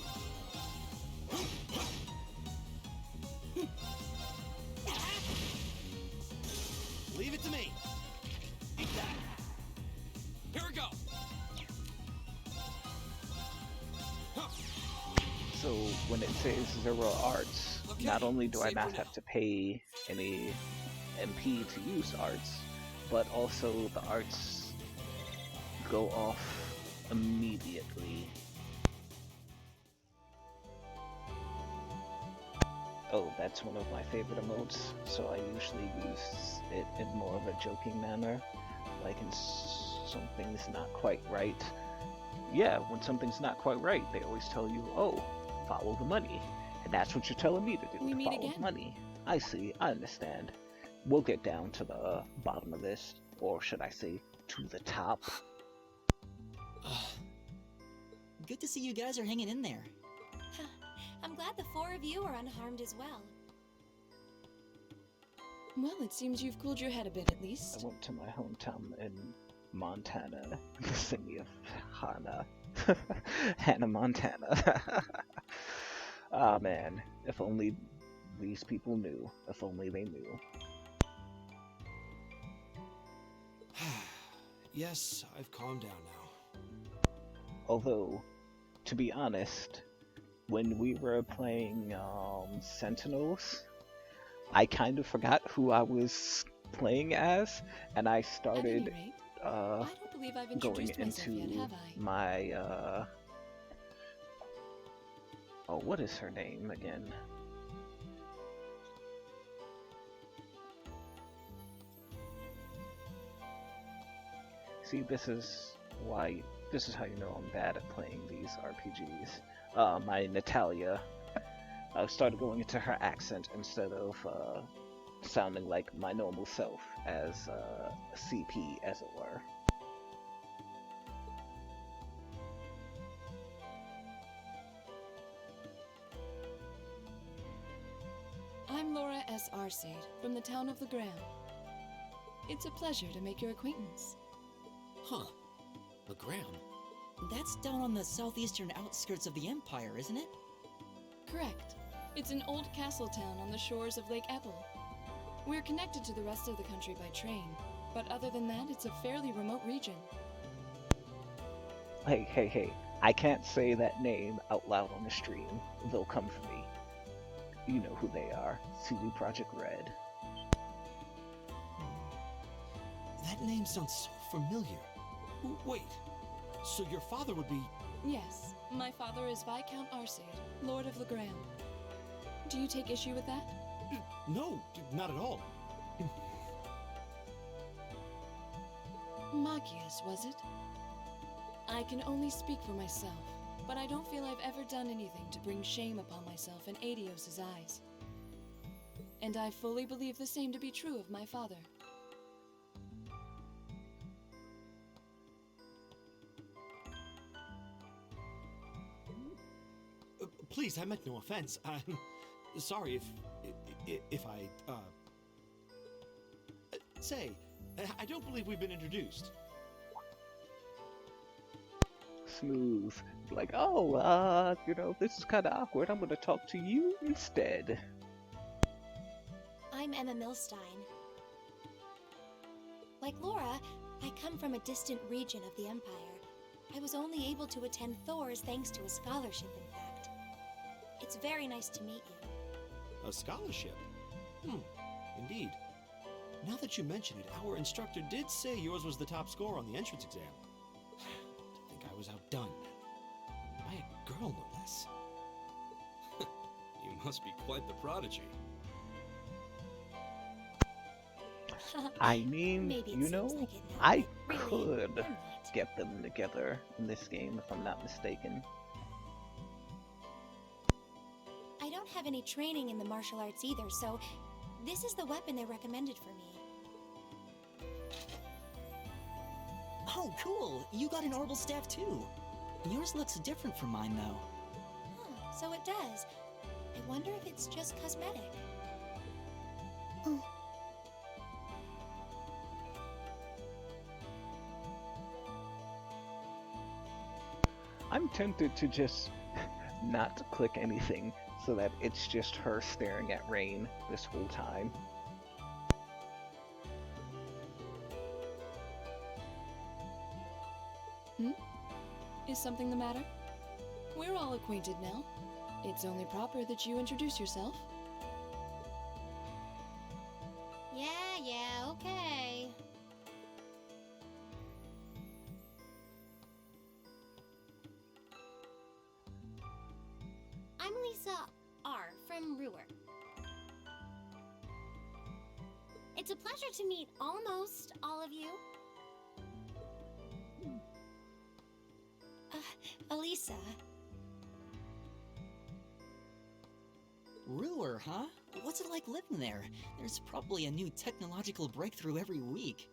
Speaker 7: Leave it to me.
Speaker 1: Eat that! Here we go!
Speaker 8: So when it says 0 arts,
Speaker 1: Okay,
Speaker 8: not only do I
Speaker 1: save
Speaker 8: not
Speaker 1: for
Speaker 8: have
Speaker 1: now.
Speaker 8: to pay any MP to use arts, but also the arts go off immediately. Oh, that's one of my favorite emotes, so I usually use it in more of a joking manner, like when something's not quite right. Yeah, when something's not quite right, they always tell you, oh, follow the money. And that's what you're telling me to do,
Speaker 6: We
Speaker 8: to
Speaker 6: meet
Speaker 8: follow
Speaker 6: again.
Speaker 8: the money. I see, I understand. We'll get down to the bottom of this, or should I say, to the top.
Speaker 7: Good to see you guys are hanging in there.
Speaker 17: I'm glad the 4 of you are unharmed as well.
Speaker 6: Well, it seems you've cooled your head a bit at
Speaker 8: I
Speaker 6: least.
Speaker 8: went to my hometown in Montana, the city of Hannah. Hannah, Montana. Ah, man. If only these people knew. If only they knew.
Speaker 13: Yes, I've calmed down now.
Speaker 8: Although, to be honest, when we were playing Sentinels, I kind of forgot who I was playing as, and I started
Speaker 6: I don't believe I've
Speaker 8: going
Speaker 6: introduced myself
Speaker 8: into
Speaker 6: yet, have I?
Speaker 8: my oh, what is her name again? See, this is how you know I'm bad at playing these RPGs. My Natalia, I started going into her accent instead of sounding like my normal self as CP, as it were.
Speaker 6: I'm Laura S. Arcade from the town of Legram. It's a pleasure to make your acquaintance.
Speaker 9: Huh. Legram?
Speaker 7: That's down on the southeastern outskirts of the Empire, isn't it?
Speaker 6: Correct. It's an old castle town on the shores of Lake Apple. We're connected to the rest of the country by train, but other than that, it's a fairly remote region.
Speaker 8: Hey, I can't say that name out loud on the stream. They'll come for me. You know who they are. CD Projekt Red.
Speaker 14: That name sounds so familiar. Wait, so your father would be...
Speaker 6: Yes, my father is Viscount Arcade, Lord of Legram. Do you take issue with that?
Speaker 14: No, not at all.
Speaker 6: Magius, was it? I can only speak for myself, but I don't feel I've ever done anything to bring shame upon myself in Aidios' eyes. And I fully believe the same to be true of my father.
Speaker 14: Please, I meant no offense. I'm sorry if I, Say, I don't believe we've been introduced.
Speaker 8: Smooth. Like, oh, this is kind of awkward. I'm gonna talk to you instead.
Speaker 17: I'm Emma Milstein. Like Laura, I come from a distant region of the Empire. I was only able to attend Thor's thanks to a scholarship, in fact. It's very nice to meet you.
Speaker 14: A scholarship? Indeed. Now that you mention it, our instructor did say yours was the top score on the entrance exam. I think I was outdone. By a girl, no less.
Speaker 13: You must be quite the prodigy.
Speaker 8: I mean,
Speaker 17: Maybe it
Speaker 8: you
Speaker 17: seems
Speaker 8: know,
Speaker 17: like it now,
Speaker 8: I
Speaker 17: but really,
Speaker 8: could get them together in this game if I'm not mistaken.
Speaker 17: I don't have any training in the martial arts either, so this is the weapon they recommended for me.
Speaker 7: Oh, cool! You got an orbital staff too. Yours looks different from mine, though.
Speaker 17: Huh, so it does. I wonder if it's just cosmetic.
Speaker 8: I'm tempted to just not click anything so that it's just her staring at Rain this whole time.
Speaker 6: Is something the matter? We're all acquainted now. It's only proper that you introduce yourself.
Speaker 10: Yeah, okay. I'm Lisa R. from Ruhr. It's a pleasure to meet almost all of you.
Speaker 17: Elisa.
Speaker 7: Ruhr, huh? What's it like living there? There's probably a new technological breakthrough every week.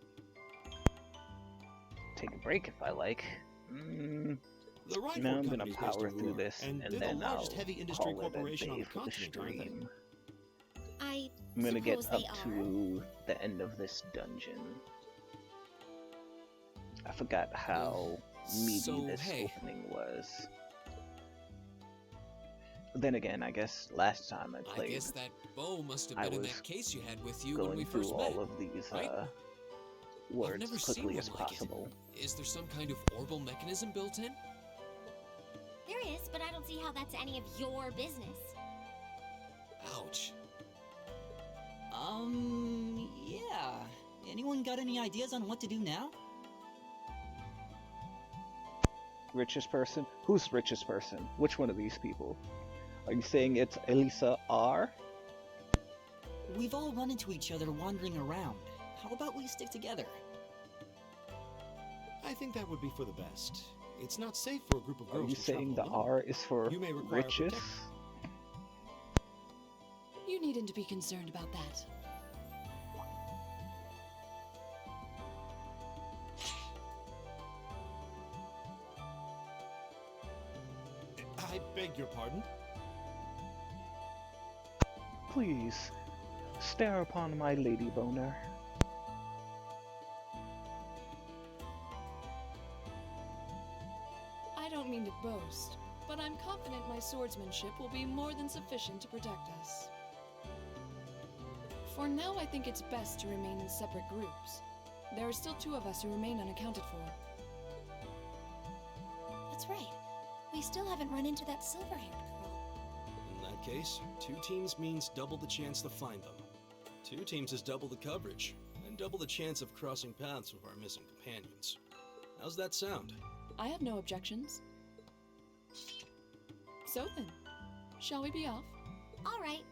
Speaker 8: Take a break if I like.
Speaker 14: The Reinford
Speaker 8: No, I'm gonna
Speaker 14: Company's based
Speaker 8: power
Speaker 14: in
Speaker 8: through
Speaker 14: Ruhr,
Speaker 8: this,
Speaker 14: and
Speaker 8: and
Speaker 14: they're
Speaker 8: then
Speaker 14: the largest
Speaker 8: I'll
Speaker 14: heavy industry
Speaker 8: call it a
Speaker 14: corporation on
Speaker 8: day
Speaker 14: the
Speaker 8: for the
Speaker 14: continent, aren't they?
Speaker 8: stream.
Speaker 10: I
Speaker 8: I'm gonna get
Speaker 10: suppose
Speaker 8: up
Speaker 10: they are.
Speaker 8: to the end of this dungeon. I forgot how meaty
Speaker 9: So,
Speaker 8: this
Speaker 9: hey.
Speaker 8: opening was. But then again, I guess last time I
Speaker 9: I
Speaker 8: played,
Speaker 9: guess that bow must have
Speaker 8: I
Speaker 9: been in
Speaker 8: was
Speaker 9: that case you had with you when we
Speaker 8: going through
Speaker 9: first met.
Speaker 8: all of these
Speaker 9: right? I've
Speaker 8: words
Speaker 9: never
Speaker 8: as
Speaker 9: seen
Speaker 8: quickly
Speaker 9: one
Speaker 8: as
Speaker 9: like
Speaker 8: possible.
Speaker 9: it. Is there some kind of orbital mechanism built in?
Speaker 10: There is, but I don't see how that's any of your business.
Speaker 9: Ouch.
Speaker 7: Yeah. Anyone got any ideas on what to do now?
Speaker 8: Richest person? Who's richest person? Which one of these people? Are you saying it's Elisa R?
Speaker 7: We've all run into each other wandering around. How about we stick together?
Speaker 14: I think that would be for the best. It's not safe for a group of
Speaker 8: Are
Speaker 14: girls
Speaker 8: you
Speaker 14: to
Speaker 8: saying the
Speaker 14: travel alone.
Speaker 8: R is for
Speaker 14: You may require
Speaker 8: riches?
Speaker 6: You needn't to be concerned about that.
Speaker 14: I beg your pardon?
Speaker 8: Please, stare upon my lady boner.
Speaker 6: I don't mean to boast, but I'm confident my swordsmanship will be more than sufficient to protect us. For now, I think it's best to remain in separate groups. There are still 2 of us who remain unaccounted for.
Speaker 17: That's right. We still haven't run into that silver-haired girl.
Speaker 13: In that case, 2 teams means double the chance to find them. 2 teams is double the coverage, and double the chance of crossing paths with our missing companions. How's that sound?
Speaker 6: I have no objections. So then, shall we be off?
Speaker 10: All right.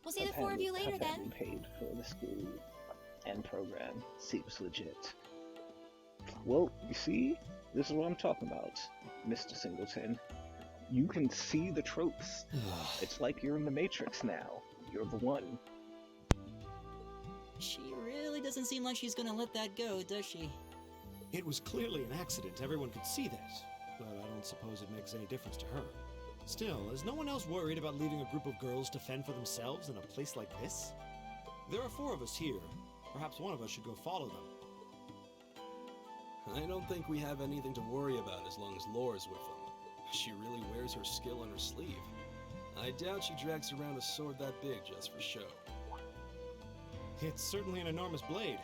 Speaker 17: We'll see the 4 of you later
Speaker 8: Have
Speaker 17: then.
Speaker 8: paid for the school and program. Seems legit. Well, you see? This is what I'm talking about, Mr. Singleton. You can see the tropes. It's like you're in the Matrix now. You're the one.
Speaker 7: She really doesn't seem like she's gonna let that go, does she?
Speaker 14: It was clearly an accident. Everyone could see that. But I don't suppose it makes any difference to her. Still, is no one else worried about leaving a group of girls to fend for themselves in a place like this? There are 4 of us here. Perhaps one of us should go follow them.
Speaker 13: I don't think we have anything to worry about as long as Laura's with them. She really wears her skill on her sleeve. I doubt she drags around a sword that big just for show.
Speaker 14: It's certainly an enormous blade.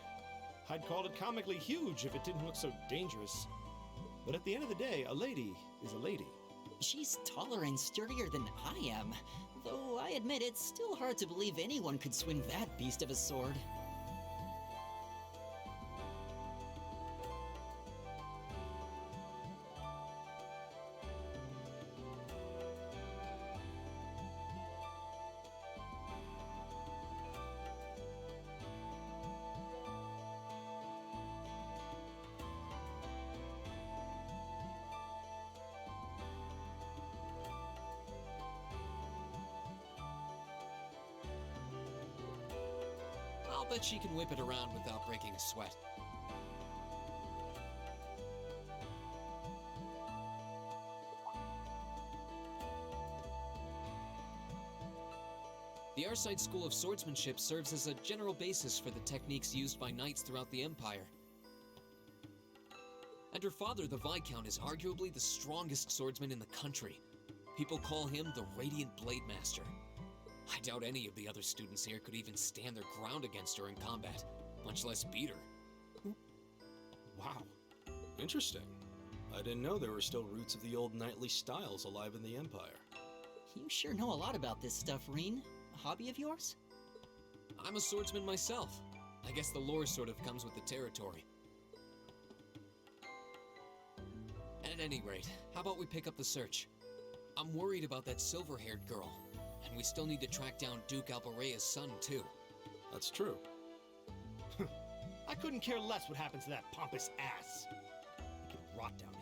Speaker 14: I'd call it comically huge if it didn't look so dangerous. But at the end of the day, a lady is a lady.
Speaker 7: She's taller and sturdier than I am. Though I admit it's still hard to believe anyone could swing that beast of a sword.
Speaker 9: I'll bet she can whip it around without breaking a sweat. The Arside School of Swordsmanship serves as a general basis for the techniques used by knights throughout the Empire. And her father, the Viscount, is arguably the strongest swordsman in the country. People call him the Radiant Blade Master. I doubt any of the other students here could even stand their ground against her in combat, much less beat her.
Speaker 13: Wow. Interesting. I didn't know there were still roots of the old knightly styles alive in the Empire.
Speaker 7: You sure know a lot about this stuff, Reen. A hobby of yours?
Speaker 9: I'm a swordsman myself. I guess the lore sort of comes with the territory. At any rate, how about we pick up the search? I'm worried about that silver-haired girl. And we still need to track down Duke Alborea's son, too.
Speaker 13: That's true.
Speaker 14: I couldn't care less what happens to that pompous ass. He can rot down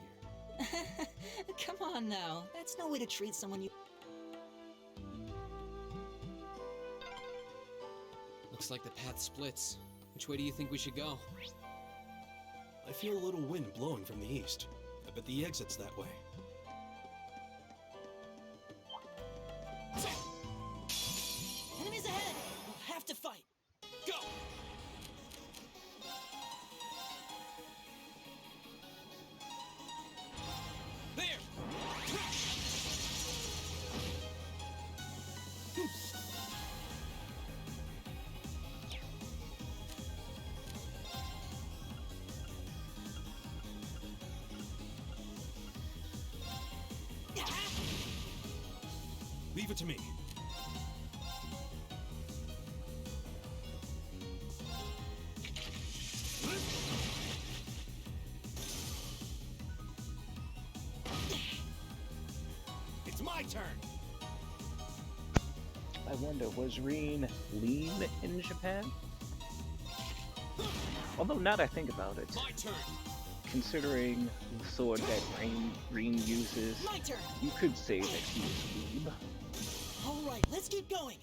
Speaker 14: here.
Speaker 7: Come on now. That's no way to treat someone you...
Speaker 9: Looks like the path splits. Which way do you think we should go?
Speaker 13: I feel a little wind blowing from the east. I bet the exit's that way.
Speaker 7: Enemies ahead! We'll have to fight!
Speaker 14: Go!
Speaker 1: There!
Speaker 14: Leave it to me. It's my turn.
Speaker 8: I wonder, was Rin lean in Japan? Although, now that I think about it,
Speaker 1: My turn.
Speaker 8: considering the sword that Rin uses,
Speaker 7: My turn.
Speaker 8: you could say that he is weeb.
Speaker 7: All right, let's keep going.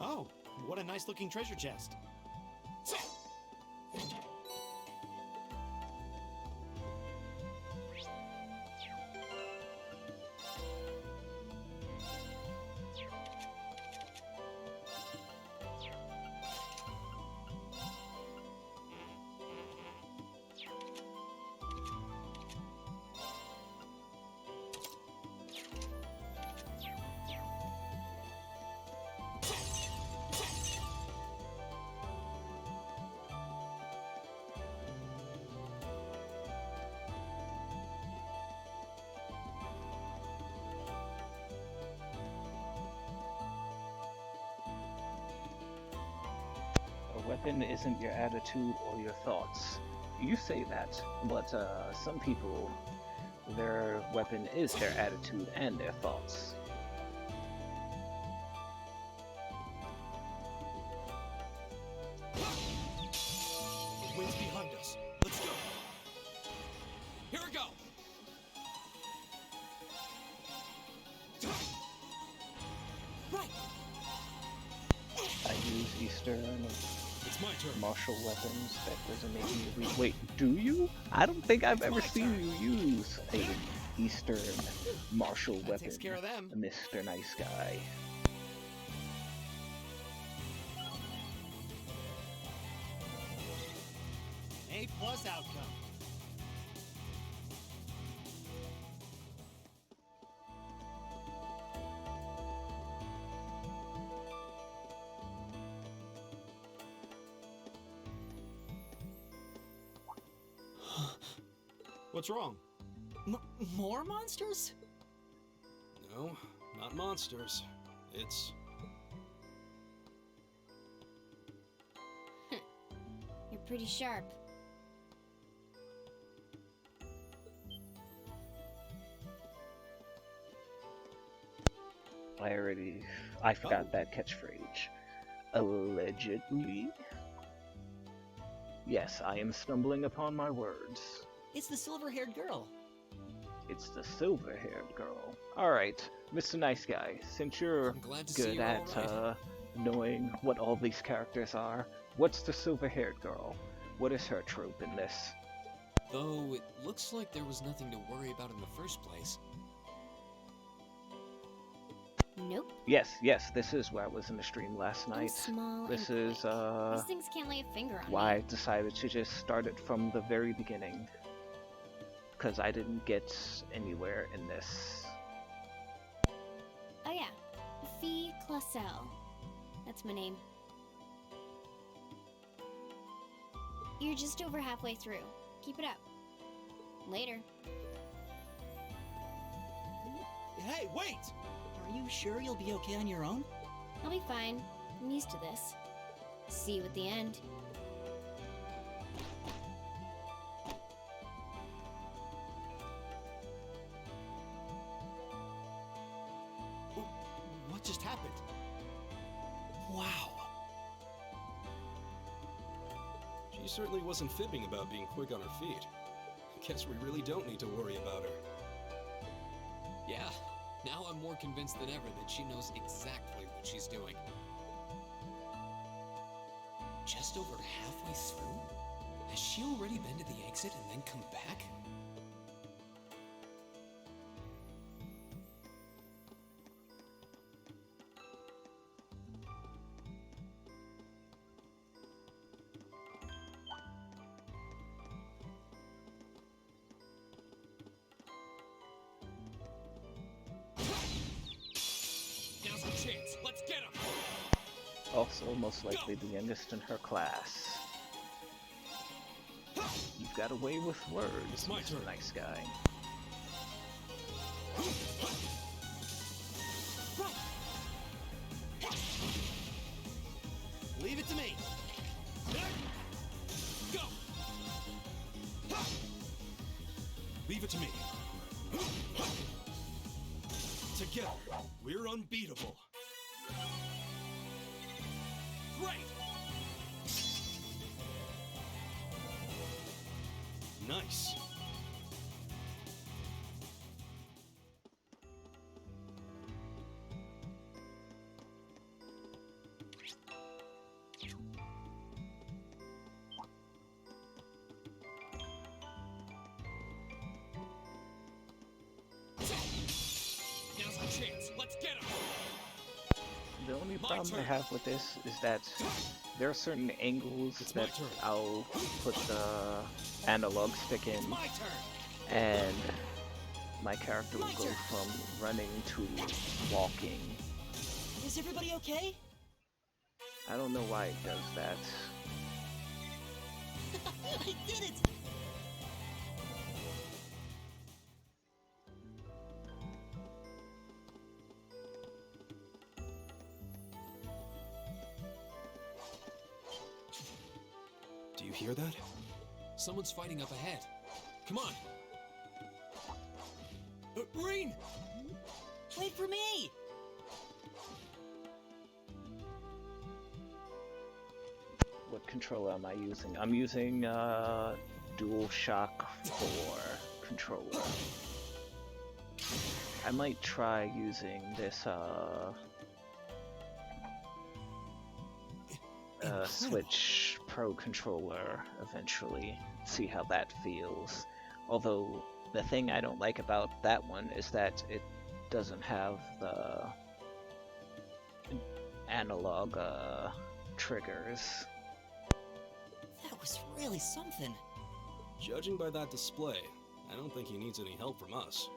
Speaker 14: Oh, what a nice looking treasure chest.
Speaker 8: A weapon isn't your attitude or your thoughts. You say that, but some people, their weapon is their attitude and their thoughts.
Speaker 14: The wind's behind us. Let's go.
Speaker 1: Here we go.
Speaker 7: Right.
Speaker 8: I use Eastern
Speaker 14: It's my turn.
Speaker 8: martial weapons. That doesn't make me weak. Wait, do you? I don't think I've ever seen you use a Eastern martial weapon,
Speaker 14: takes care of them.
Speaker 8: Mr. Nice Guy.
Speaker 14: A+ outcome. What's wrong?
Speaker 7: More monsters?
Speaker 13: No, not monsters. It's...
Speaker 10: You're pretty sharp.
Speaker 8: I forgot that catchphrase. Allegedly? Yes, I am stumbling upon my words.
Speaker 7: It's the silver-haired girl.
Speaker 8: It's the silver-haired girl. Alright, Mr. Nice Guy, since you're
Speaker 9: I'm glad to see
Speaker 8: good
Speaker 9: you're
Speaker 8: at
Speaker 9: all right.
Speaker 8: knowing what all these characters are, what's the silver-haired girl? What is her trope in this?
Speaker 9: Though it looks like there was nothing to worry about in the first place.
Speaker 10: Nope.
Speaker 8: Yes, this is where I was in the stream last
Speaker 10: I'm
Speaker 8: night.
Speaker 10: small
Speaker 8: This
Speaker 10: and
Speaker 8: is
Speaker 10: quick. These things can't lay a finger on
Speaker 8: why
Speaker 10: me.
Speaker 8: I decided to just start it from the very beginning. Because I didn't get anywhere in this.
Speaker 10: Oh yeah, Fee Clausel. That's my name. You're just over halfway through. Keep it up. Later.
Speaker 14: Hey, wait!
Speaker 7: Are you sure you'll be okay on your own?
Speaker 10: I'll be fine. I'm used to this. See you at the end.
Speaker 14: What just happened? Wow.
Speaker 13: She certainly wasn't fibbing about being quick on her feet. Guess we really don't need to worry about her.
Speaker 9: Yeah, now I'm more convinced than ever that she knows exactly what she's doing. Just over halfway through? Has she already been to the exit and then come back?
Speaker 1: Now's the chance. Let's get him.
Speaker 8: Also, most likely the youngest in her class. You've got a way with words,
Speaker 14: My
Speaker 8: Mr.
Speaker 14: turn.
Speaker 8: Nice Guy.
Speaker 14: Leave it to me.
Speaker 1: Go.
Speaker 13: Leave it to me. Together, we're unbeatable.
Speaker 1: Great!
Speaker 13: Nice.
Speaker 1: Now's our chance. Let's get him!
Speaker 8: The only
Speaker 1: My
Speaker 8: problem I
Speaker 1: turn.
Speaker 8: have with this is that there are certain angles
Speaker 13: my
Speaker 8: that
Speaker 13: turn.
Speaker 8: I'll put the analog stick in,
Speaker 1: My turn!
Speaker 8: and my character will go from running to walking.
Speaker 7: Is everybody okay?
Speaker 8: I don't know why it does that.
Speaker 7: I did it!
Speaker 13: Do you hear that?
Speaker 9: Someone's fighting up ahead. Come on.
Speaker 1: Reen!
Speaker 7: Wait for me!
Speaker 8: What controller am I using? I'm using DualShock 4 controller. I might try using this Switch Pro controller eventually, see how that feels. Although the thing I don't like about that one is that it doesn't have the analog triggers.
Speaker 7: That was really something.
Speaker 13: Judging by that display, I don't think he needs any help from us.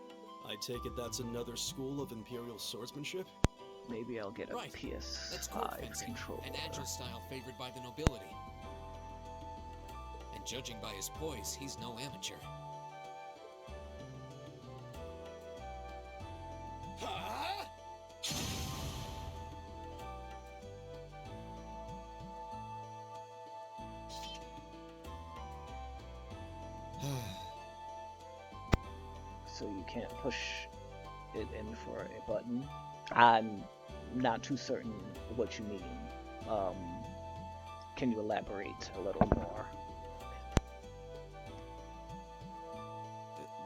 Speaker 13: I take it that's another school of Imperial swordsmanship?
Speaker 8: Maybe I'll get a
Speaker 9: Right. That's court
Speaker 8: PS5
Speaker 9: fencing,
Speaker 8: controller.
Speaker 9: an agile style favored by the nobility. And judging by his poise, he's no amateur.
Speaker 1: Huh?
Speaker 8: So you can't push it in for a button? I'm not too certain what you mean. Can you elaborate a little more?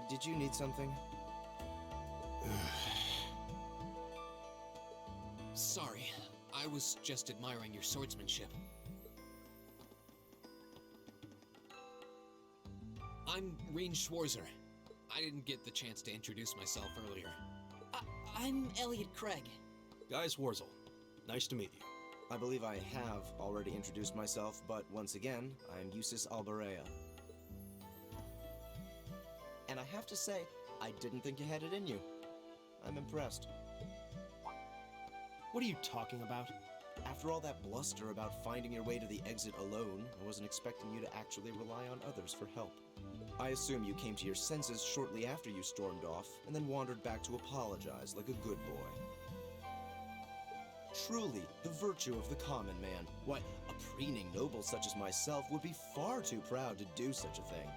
Speaker 5: Did you need something?
Speaker 9: Sorry, I was just admiring your swordsmanship. I'm Reen Schwarzer. I didn't get the chance to introduce myself earlier.
Speaker 7: I'm Elliot Craig.
Speaker 13: Guy Swarzel. Nice to meet you.
Speaker 5: I believe I have already introduced myself, but once again, I'm Eustace Alberea. And I have to say, I didn't think you had it in you. I'm impressed.
Speaker 14: What are you talking about?
Speaker 5: After all that bluster about finding your way to the exit alone, I wasn't expecting you to actually rely on others for help. I assume you came to your senses shortly after you stormed off, and then wandered back to apologize like a good boy. Truly, the virtue of the common man. Why, a preening noble such as myself would be far too proud to do such a thing.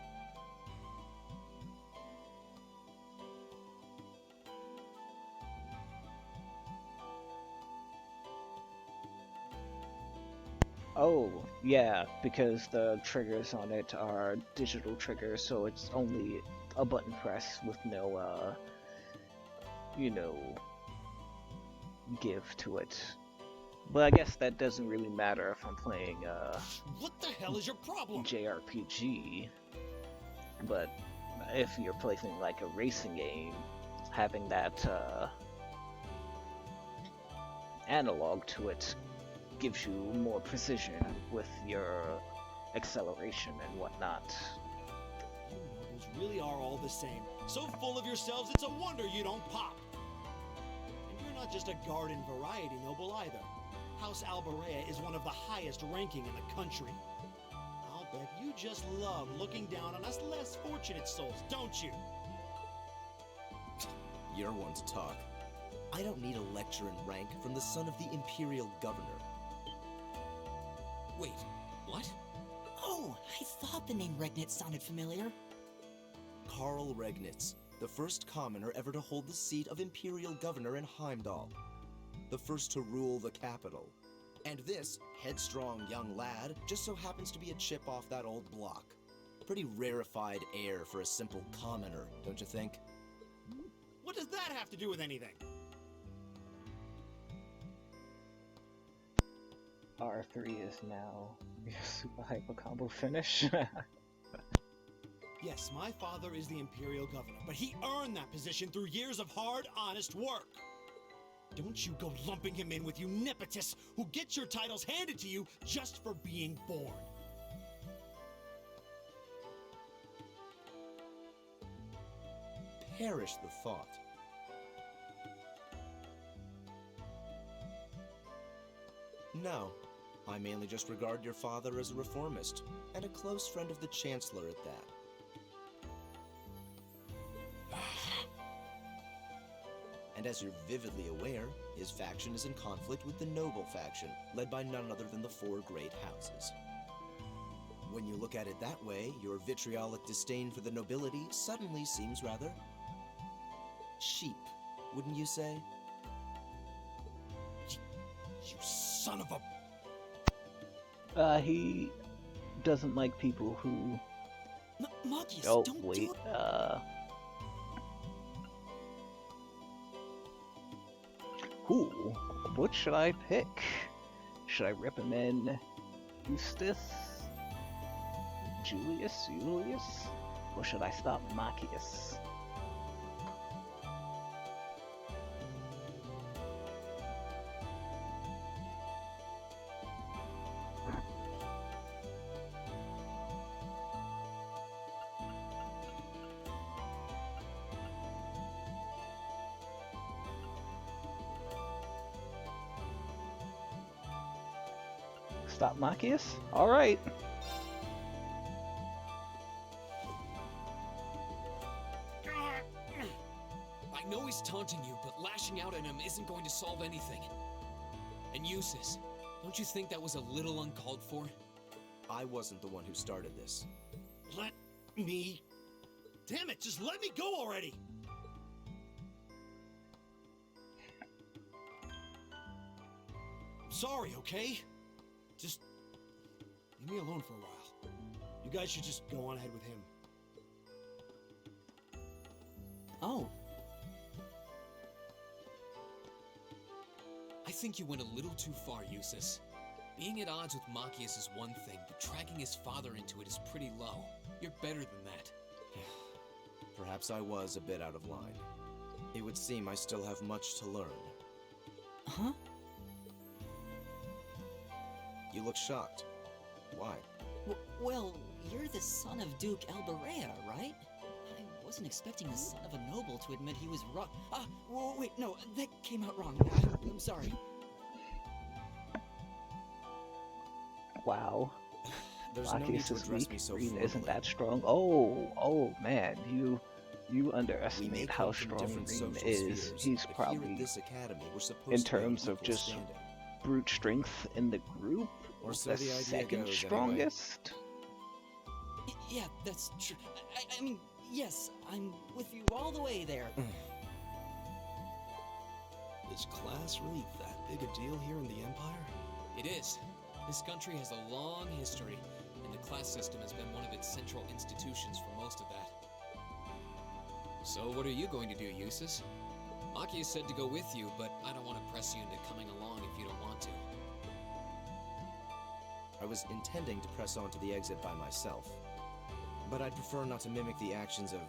Speaker 8: Oh, yeah, because the triggers on it are digital triggers, so it's only a button press with no, give to it. But I guess that doesn't really matter if I'm playing,
Speaker 14: What the hell is your problem?
Speaker 8: JRPG. But if you're playing like a racing game, having that, analog to it gives you more precision with your acceleration and whatnot.
Speaker 14: You nobles really are all the same. So full of yourselves, it's a wonder you don't pop. And you're not just a garden variety noble either. House Alberea is one of the highest ranking in the country. I'll bet you just love looking down on us less fortunate souls, don't you?
Speaker 5: You're one to talk. I don't need a lecture in rank from the son of the Imperial Governor.
Speaker 9: Wait, what?
Speaker 7: Oh, I thought the name Regnit sounded familiar.
Speaker 5: Karl Regnitz, the first commoner ever to hold the seat of Imperial Governor in Heimdall. The first to rule the capital. And this headstrong young lad just so happens to be a chip off that old block. Pretty rarefied air for a simple commoner, don't you think?
Speaker 14: What does that have to do with anything?
Speaker 8: R3 is now your super hyper combo finish.
Speaker 14: Yes, my father is the Imperial Governor, but he earned that position through years of hard, honest work. Don't you go lumping him in with you nepotists who get your titles handed to you just for being born.
Speaker 5: Perish the thought. No, I mainly just regard your father as a reformist, and a close friend of the Chancellor at that. And as you're vividly aware, his faction is in conflict with the noble faction, led by none other than the four great houses. When you look at it that way, your vitriolic disdain for the nobility suddenly seems rather cheap, wouldn't you say?
Speaker 14: You son of a...
Speaker 8: He doesn't like people who...
Speaker 7: Marcus,
Speaker 8: oh,
Speaker 7: don't
Speaker 8: wait,
Speaker 7: do it.
Speaker 8: Ooh, what should I pick? Should I rip him in Eustace? Julius? Or should I stop Machias? Stop Machias? Alright.
Speaker 9: I know he's taunting you, but lashing out at him isn't going to solve anything. And Eustace, don't you think that was a little uncalled for?
Speaker 5: I wasn't the one who started this.
Speaker 14: Let me... Damn it, just let me go already! Sorry, okay? Just leave me alone for a while. You guys should just go on ahead with him.
Speaker 7: Oh.
Speaker 9: I think you went a little too far, Eustace. Being at odds with Machias is one thing, but dragging his father into it is pretty low. You're better than that.
Speaker 5: Perhaps I was a bit out of line. It would seem I still have much to learn.
Speaker 7: Huh?
Speaker 5: You look shocked. Why?
Speaker 7: Well, you're the son of Duke Alberea, right? I wasn't expecting the son of a noble to admit he was wrong. Wait, no, that came out wrong. I'm sorry.
Speaker 8: Wow.
Speaker 5: There's no need to address me so
Speaker 8: Green
Speaker 5: formally.
Speaker 8: isn't that strong. Oh man, you underestimate how strong Green is. He's probably,
Speaker 5: this academy, we're supposed
Speaker 8: in
Speaker 5: to be on
Speaker 8: terms of
Speaker 5: equal
Speaker 8: just
Speaker 5: standing.
Speaker 8: brute strength in the group,
Speaker 5: Or so
Speaker 8: the
Speaker 5: the idea
Speaker 8: second
Speaker 5: goes,
Speaker 8: strongest.
Speaker 7: Yeah, that's true. I mean, yes, I'm with you all the way there.
Speaker 13: Is class really that big a deal here in the Empire?
Speaker 9: It is. This country has a long history, and the class system has been one of its central institutions for most of that. So what are you going to do, Eustace? Machias said to go with you, but I don't want to press you into coming along if you don't want to.
Speaker 5: I was intending to press on to the exit by myself, but I'd prefer not to mimic the actions of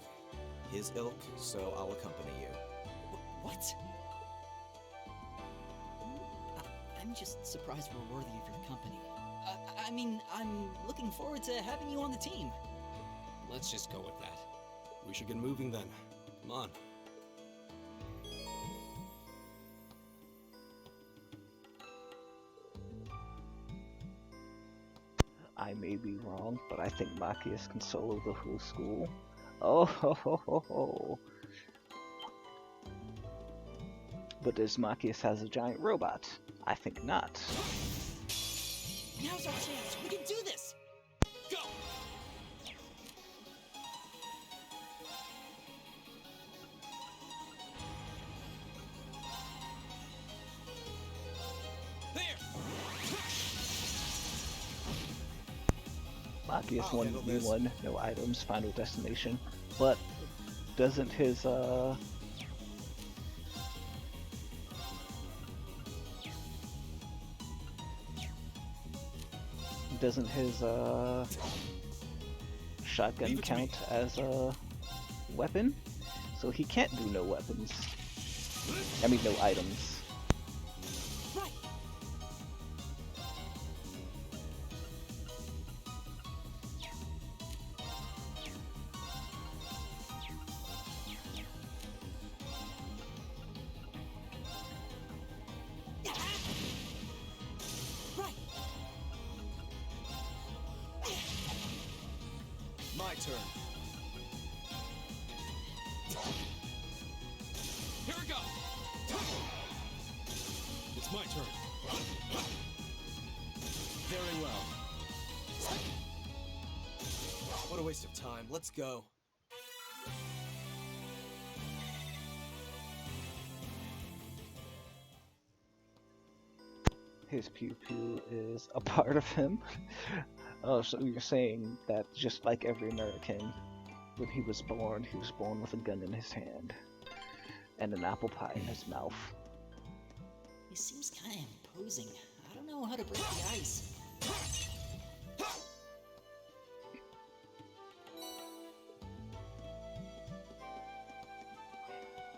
Speaker 5: his ilk, so I'll accompany you.
Speaker 7: What? I'm just surprised we're worthy of your company. I mean, I'm looking forward to having you on the team.
Speaker 9: Let's just go with that.
Speaker 13: We should get moving then. Come on.
Speaker 8: I may be wrong, but I think Machias can solo the whole school. Oh ho ho ho ho. But does Machias has a giant robot? I think not.
Speaker 7: Now's our chance. We can do this.
Speaker 9: Go!
Speaker 8: Lockius
Speaker 5: I'll handle this.
Speaker 8: 1v1, no items, final destination. But doesn't his shotgun count as a weapon? So he can't do no weapons. I mean no items.
Speaker 1: Right. Right.
Speaker 5: My turn.
Speaker 1: Here we go.
Speaker 14: It's my turn.
Speaker 5: Very well. What a waste of time. Let's go.
Speaker 8: His pew pew is a part of him. Oh, so you're saying that just like every American, when he was born with a gun in his hand and an apple pie in his mouth.
Speaker 7: He seems kind of imposing. I don't know how to break the ice.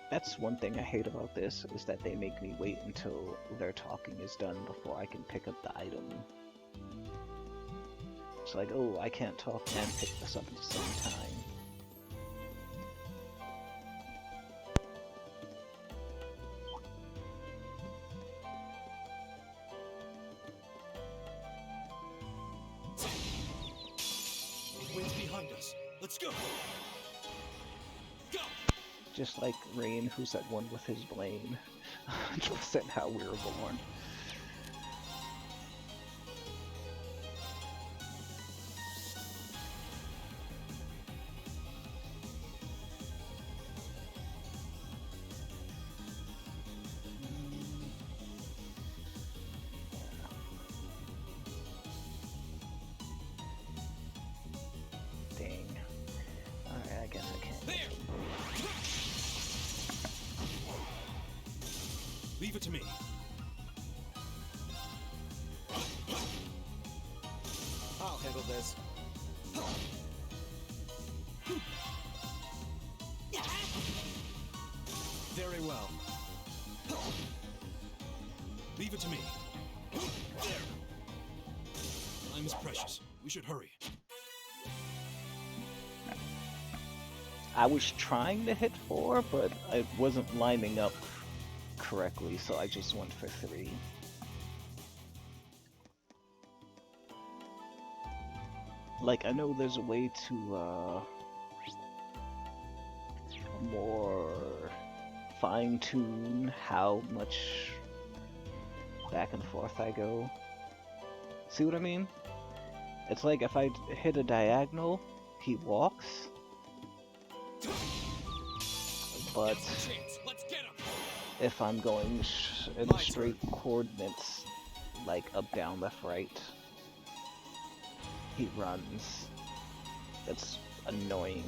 Speaker 8: That's one thing I hate about this, is that they make me wait until their talking is done before I can pick up the item. It's like, oh, I can't talk and pick this up at the same time.
Speaker 14: The wind's behind us. Let's go. Go.
Speaker 8: Just like Rain, who's at one with his Blaine. 100% how we were born. Dang. Alright, I guess I can't.
Speaker 1: There.
Speaker 14: Leave it to me.
Speaker 5: I'll handle this. Very well.
Speaker 14: Leave it to me. There. Time is precious. We should hurry.
Speaker 8: I was trying to hit 4, but it wasn't lining up correctly, so I just went for 3. Like, I know there's a way to, more fine-tune how much back and forth I go. See what I mean? It's like if I hit a diagonal, he walks. But
Speaker 1: Let's get him.
Speaker 8: if I'm going in straight coordinates, like up, down, left, right, he runs. That's annoying.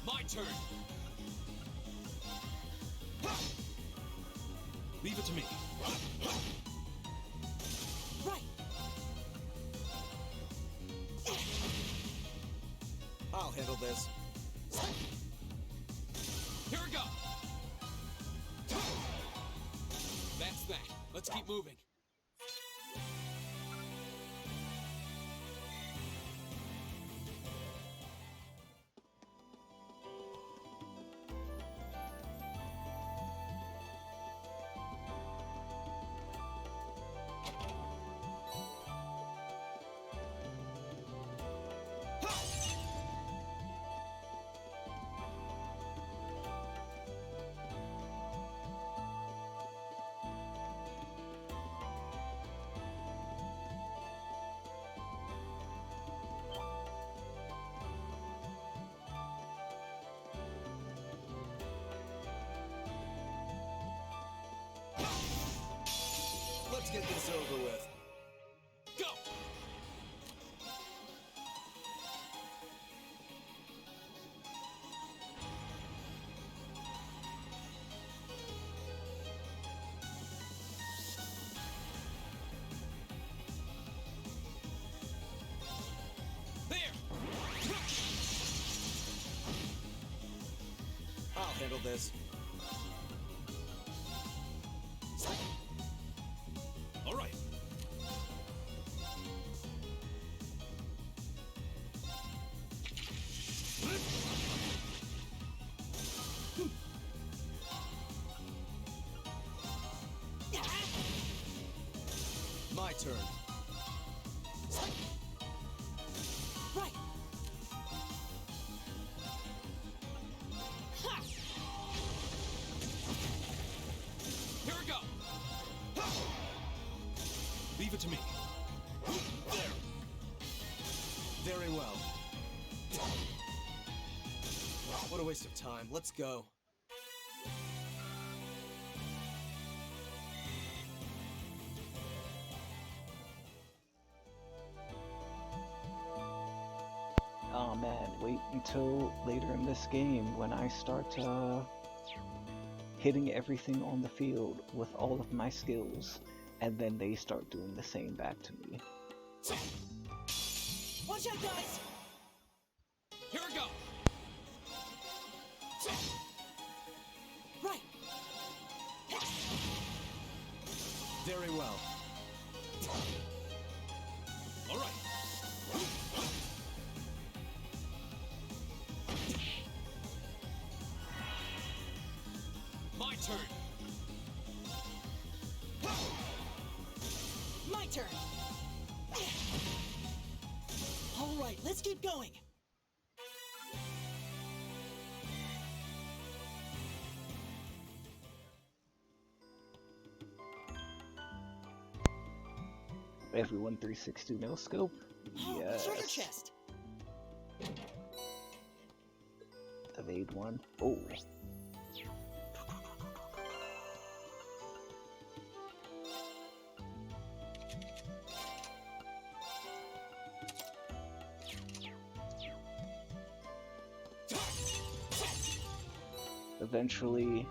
Speaker 1: My turn.
Speaker 14: Leave it to me.
Speaker 1: Right.
Speaker 5: I'll handle this.
Speaker 1: Here we go. That's that. Let's keep moving.
Speaker 5: handle this.
Speaker 14: All right.
Speaker 5: My turn.
Speaker 7: Right. Ha!
Speaker 3: Here we go. Leave it to me.
Speaker 5: There. Very well. What a waste of time. Let's go.
Speaker 8: Oh man, wait until later in this game when I start hitting everything on the field with all of my skills, and then they start doing the same back to me.
Speaker 7: Watch out, guys!
Speaker 1: Here we go.
Speaker 7: Right.
Speaker 5: Very well.
Speaker 14: All right.
Speaker 1: My turn.
Speaker 7: My turn. All right, let's keep going.
Speaker 8: Everyone 360 no scope? Yes.
Speaker 7: Treasure chest.
Speaker 8: Evade one. Oh. Eventually,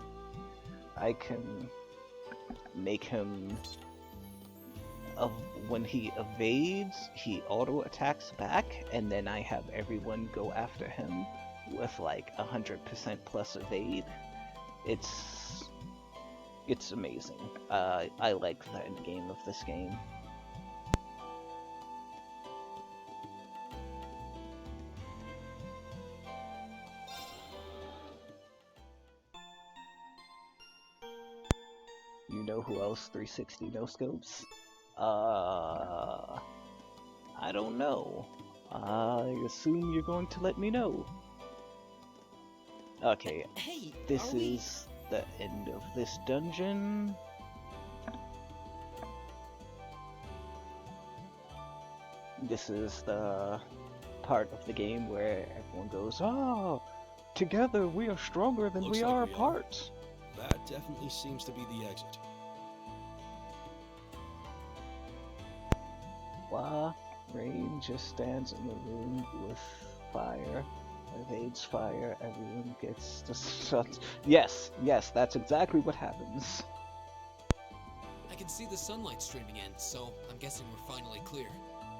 Speaker 8: I can make him, when he evades, he auto attacks back, and then I have everyone go after him with like 100% plus evade. It's amazing. I like the end game of this game. You know who else 360 no scopes? I don't know. I assume you're going to let me know. Okay,
Speaker 7: Hey,
Speaker 8: this is the end of this dungeon. This is the part of the game where everyone goes, "Oh, together we are stronger than
Speaker 13: Looks
Speaker 8: we
Speaker 13: like
Speaker 8: are
Speaker 13: we are.
Speaker 8: apart."
Speaker 13: That definitely seems to be the exit.
Speaker 8: Rain just stands in the room with fire, evades fire, everyone gets the shut. Yes, that's exactly what happens.
Speaker 9: I can see the sunlight streaming in, so I'm guessing we're finally clear.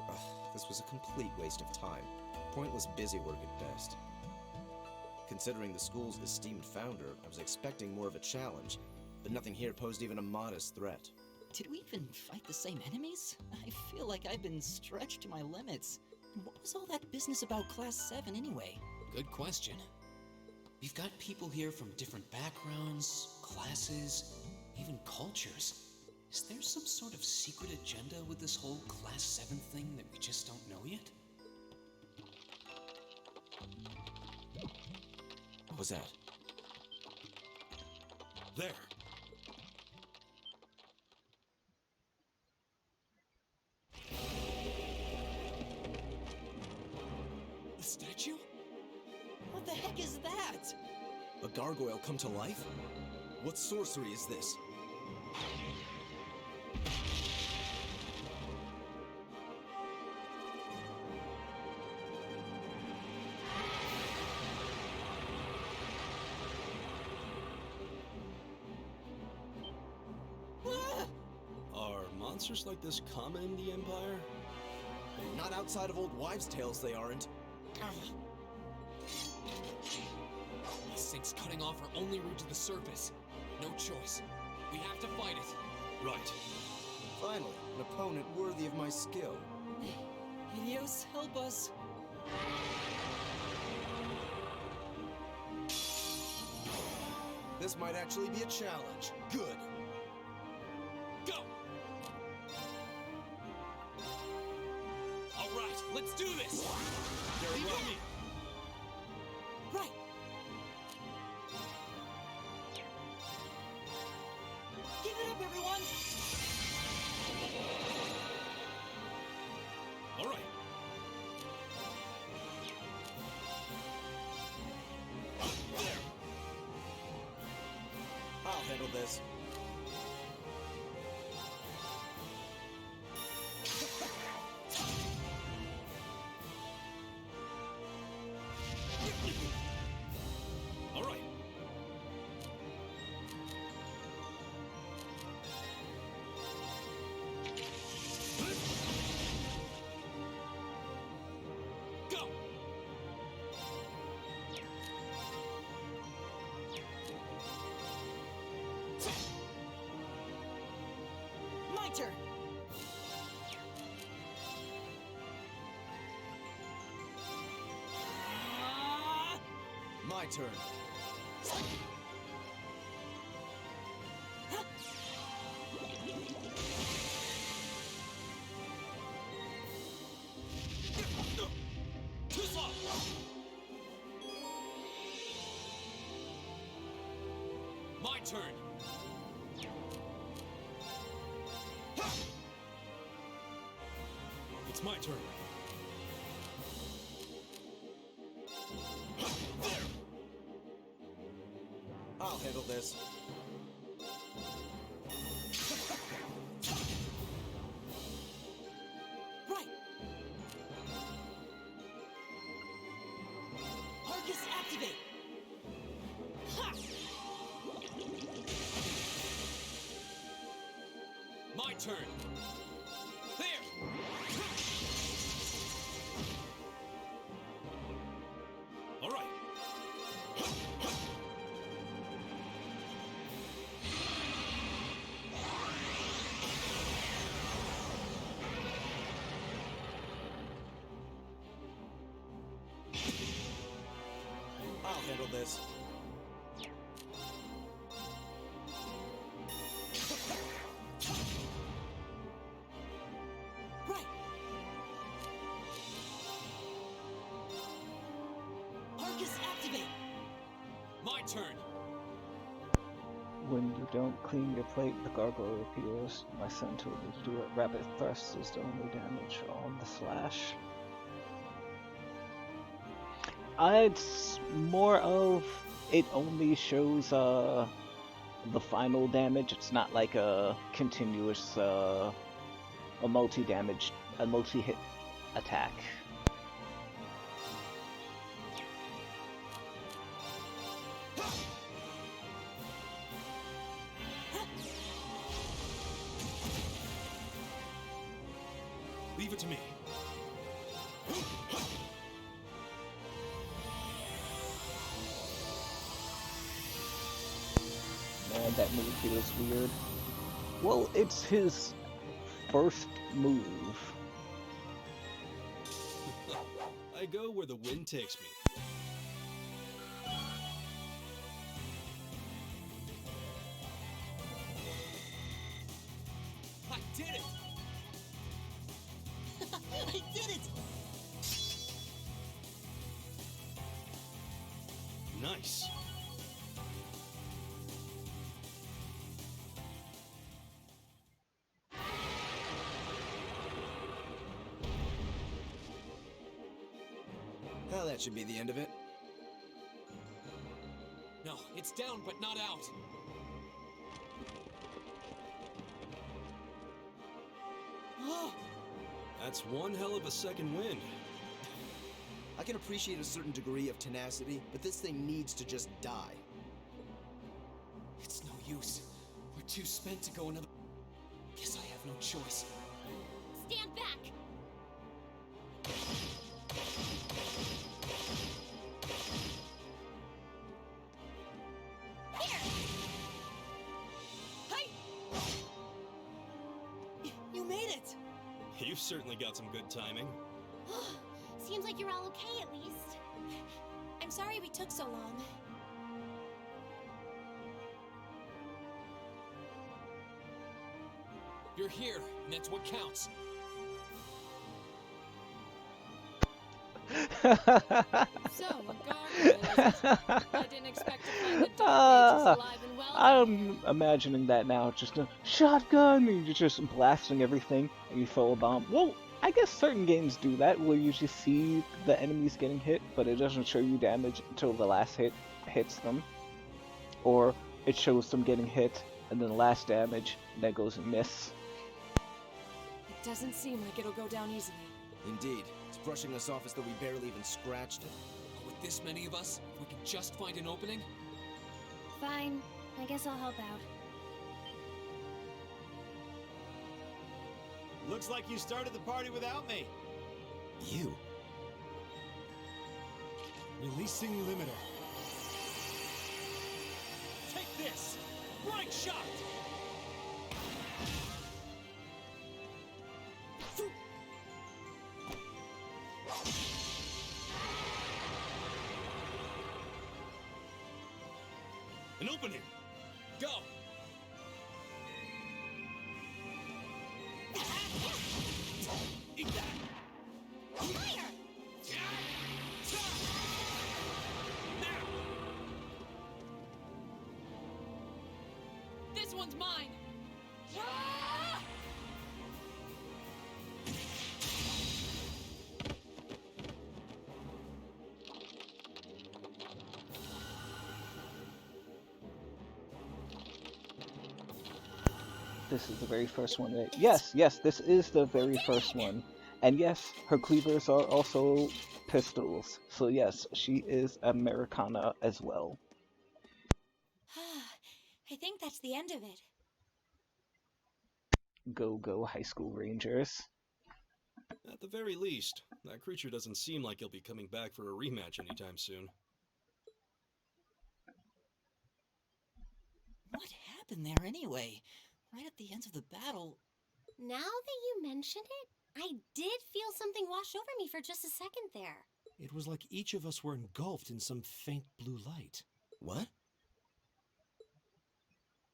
Speaker 5: Ugh, this was a complete waste of time. Pointless busy work at best. Considering the school's esteemed founder, I was expecting more of a challenge, but nothing here posed even a modest threat.
Speaker 7: Did we even fight the same enemies? I feel like I've been stretched to my limits. And what was all that business about Class 7 anyway?
Speaker 9: Good question. We've got people here from different backgrounds, classes, even cultures. Is there some sort of secret agenda with this whole Class 7 thing that we just don't know yet?
Speaker 5: What was that?
Speaker 14: There.
Speaker 9: The statue?
Speaker 7: What the heck is that?
Speaker 5: A gargoyle come to life? What sorcery is this?
Speaker 13: Are monsters like this common in the Empire?
Speaker 5: Not outside of old wives' tales, they aren't.
Speaker 9: I thinks cutting off our only route to the surface. No choice. We have to fight it.
Speaker 13: Right.
Speaker 5: Finally, an opponent worthy of my skill.
Speaker 7: Helios, help us.
Speaker 5: This might actually be a challenge. Good.
Speaker 9: Go! All right, let's do this!
Speaker 14: Very well.
Speaker 7: Right. Give it up, everyone!
Speaker 14: All right. There.
Speaker 5: I'll handle this.
Speaker 14: All right.
Speaker 9: Go!
Speaker 7: My turn!
Speaker 5: My turn.
Speaker 9: Too slow! My turn!
Speaker 14: It's my turn.
Speaker 5: I'll handle this.
Speaker 7: Right! Arcus, activate! Ha!
Speaker 9: My turn! There!
Speaker 14: All right.
Speaker 5: I'll handle this.
Speaker 7: Right! Arcus, activate!
Speaker 9: My turn!
Speaker 8: When you don't clean your plate, the gargoyle appears. My son told me to do it. Rapid thrust is the only damage on the slash. It's more of it only shows the final damage. It's not like a continuous a multi-hit attack.
Speaker 14: Leave it to me.
Speaker 8: Man, that move feels weird. Well, it's his first move.
Speaker 13: I go where the wind takes me.
Speaker 9: I did it!
Speaker 7: I did it!
Speaker 13: Nice.
Speaker 5: Well, that should be the end of it.
Speaker 9: No, it's down but not out.
Speaker 7: Oh,
Speaker 13: That's one hell of a second wind.
Speaker 5: I can appreciate a certain degree of tenacity, but this thing needs to just die.
Speaker 9: It's no use. We're too spent to go another. Guess I have no choice.
Speaker 10: Stand back!
Speaker 13: You've certainly got some good timing.
Speaker 10: Seems like you're all okay at least.
Speaker 17: I'm sorry we took so long.
Speaker 1: You're here, and that's what counts.
Speaker 6: So, a gargoyle. I didn't expect to find the Dark Ages alive and well.
Speaker 8: I'm imagining that now. Just a shotgun, and you're just blasting everything, and you throw a bomb. Well, I guess certain games do that, where you just see the enemies getting hit, but it doesn't show you damage until the last hit hits them. Or it shows them getting hit, and then the last damage, that goes and miss.
Speaker 6: It doesn't seem like it'll go down easily.
Speaker 5: Indeed. It's brushing us off as though we barely even scratched it.
Speaker 1: With this many of us, if we can just find an opening.
Speaker 10: Fine. I guess I'll help out.
Speaker 14: Looks like you started the party without me.
Speaker 5: You?
Speaker 14: Releasing limiter. Take this! Bright shot! An opening!
Speaker 1: Go!
Speaker 14: Eat that!
Speaker 10: Fire!
Speaker 6: This one's mine!
Speaker 8: This is the very first one, right? Yes, this is the very first one. And yes, her cleavers are also pistols. So yes, she is Americana as well.
Speaker 17: I think that's the end of it.
Speaker 8: Go, go, High School Rangers.
Speaker 13: At the very least, that creature doesn't seem like he'll be coming back for a rematch anytime soon.
Speaker 7: What happened there anyway? Right at the end of the battle.
Speaker 10: Now that you mention it, I did feel something wash over me for just a second there.
Speaker 14: It was like each of us were engulfed in some faint blue light.
Speaker 5: What?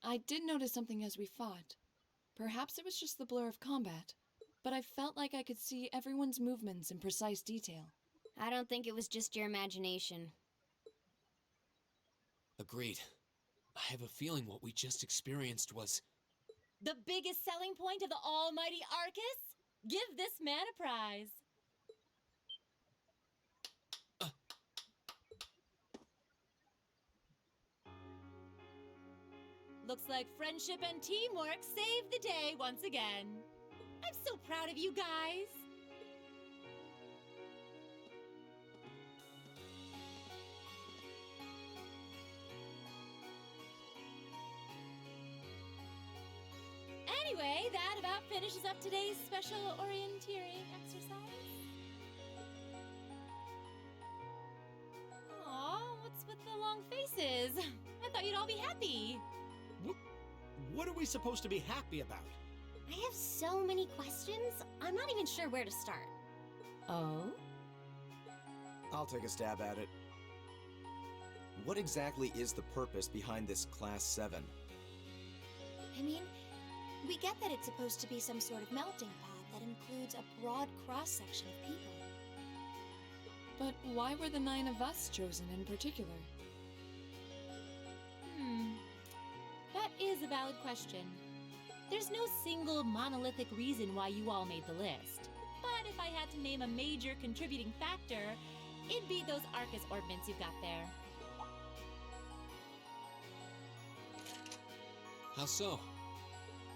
Speaker 6: I did notice something as we fought. Perhaps it was just the blur of combat, but I felt like I could see everyone's movements in precise detail.
Speaker 10: I don't think it was just your imagination.
Speaker 1: Agreed. I have a feeling what we just experienced was...
Speaker 4: The biggest selling point of the almighty Arcus? Give this man a prize. Looks like friendship and teamwork saved the day once again. I'm so proud of you guys. Anyway, that about finishes up today's special orienteering exercise. Aw, what's with the long faces? I thought you'd all be happy.
Speaker 14: What are we supposed to be happy about?
Speaker 10: I have so many questions, I'm not even sure where to start.
Speaker 4: Oh?
Speaker 5: I'll take a stab at it. What exactly is the purpose behind this Class 7?
Speaker 17: I mean, we get that it's supposed to be some sort of melting pot that includes a broad cross-section of people.
Speaker 6: But why were the 9 of us chosen in particular?
Speaker 4: That is a valid question. There's no single monolithic reason why you all made the list. But if I had to name a major contributing factor, it'd be those Arcus ordnance you've got there.
Speaker 1: How so?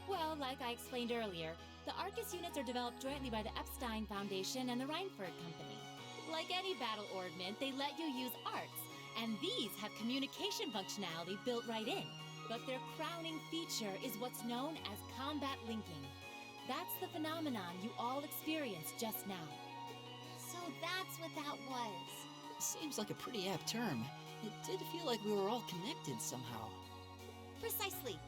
Speaker 4: Well, like I explained earlier, the Arcus units are developed jointly by the Epstein Foundation and the Reinford Company. Like any battle ordnance, they let you use arts, and these have communication functionality built right in. But their crowning feature is what's known as combat linking. That's the phenomenon you all experienced just now.
Speaker 10: So that's what that was.
Speaker 7: Seems like a pretty apt term. It did feel like we were all connected somehow.
Speaker 10: Precisely.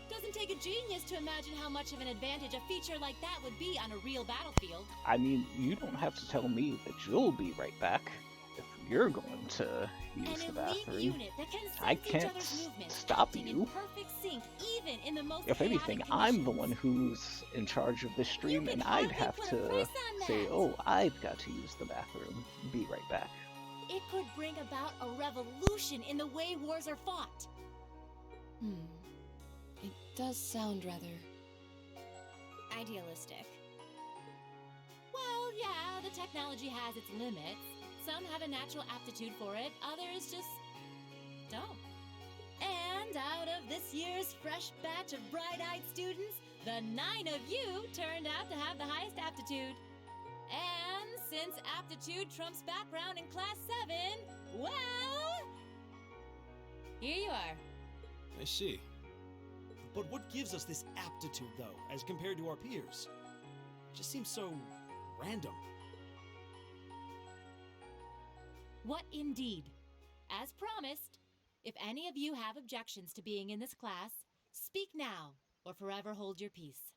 Speaker 4: Doesn't take a genius to imagine how much of an advantage a feature like that would be on a real battlefield.
Speaker 8: I mean, you don't have to tell me that you'll be right back if you're going to use the bathroom.
Speaker 4: Unit that can
Speaker 8: I
Speaker 4: sense each
Speaker 8: can't
Speaker 4: other's movements,
Speaker 8: stop
Speaker 4: acting
Speaker 8: you.
Speaker 4: in perfect sync, even in the most
Speaker 8: If anything,
Speaker 4: chaotic
Speaker 8: I'm the
Speaker 4: conditions.
Speaker 8: one who's in charge of this stream, and I'd
Speaker 4: hardly
Speaker 8: have
Speaker 4: put a
Speaker 8: to
Speaker 4: price on
Speaker 8: say,
Speaker 4: that.
Speaker 8: oh, I've got to use the bathroom. Be right back.
Speaker 4: It could bring about a revolution in the way wars are fought.
Speaker 6: It does sound rather
Speaker 16: idealistic.
Speaker 4: Well, yeah, the technology has its limits. Some have a natural aptitude for it, others just don't. And out of this year's fresh batch of bright-eyed students, the 9 of you turned out to have the highest aptitude. And since aptitude trumps background in Class 7, well, here you are.
Speaker 13: I see.
Speaker 14: But what gives us this aptitude, though, as compared to our peers? It just seems so random.
Speaker 4: What indeed? As promised, if any of you have objections to being in this class, speak now or forever hold your peace.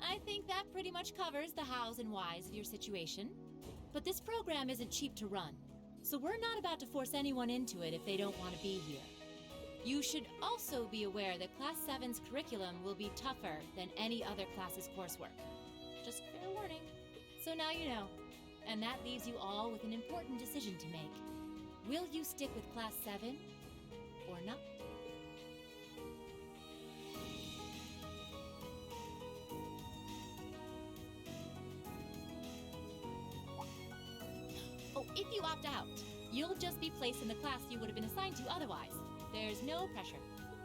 Speaker 4: I think that pretty much covers the hows and whys of your situation. But this program isn't cheap to run, so we're not about to force anyone into it if they don't want to be here. You should also be aware that Class 7's curriculum will be tougher than any other class's coursework. Just fair warning. So now you know, and that leaves you all with an important decision to make. Will you stick with Class 7 or not? Oh, if you opt out, you'll just be placed in the class you would have been assigned to otherwise. There's no pressure.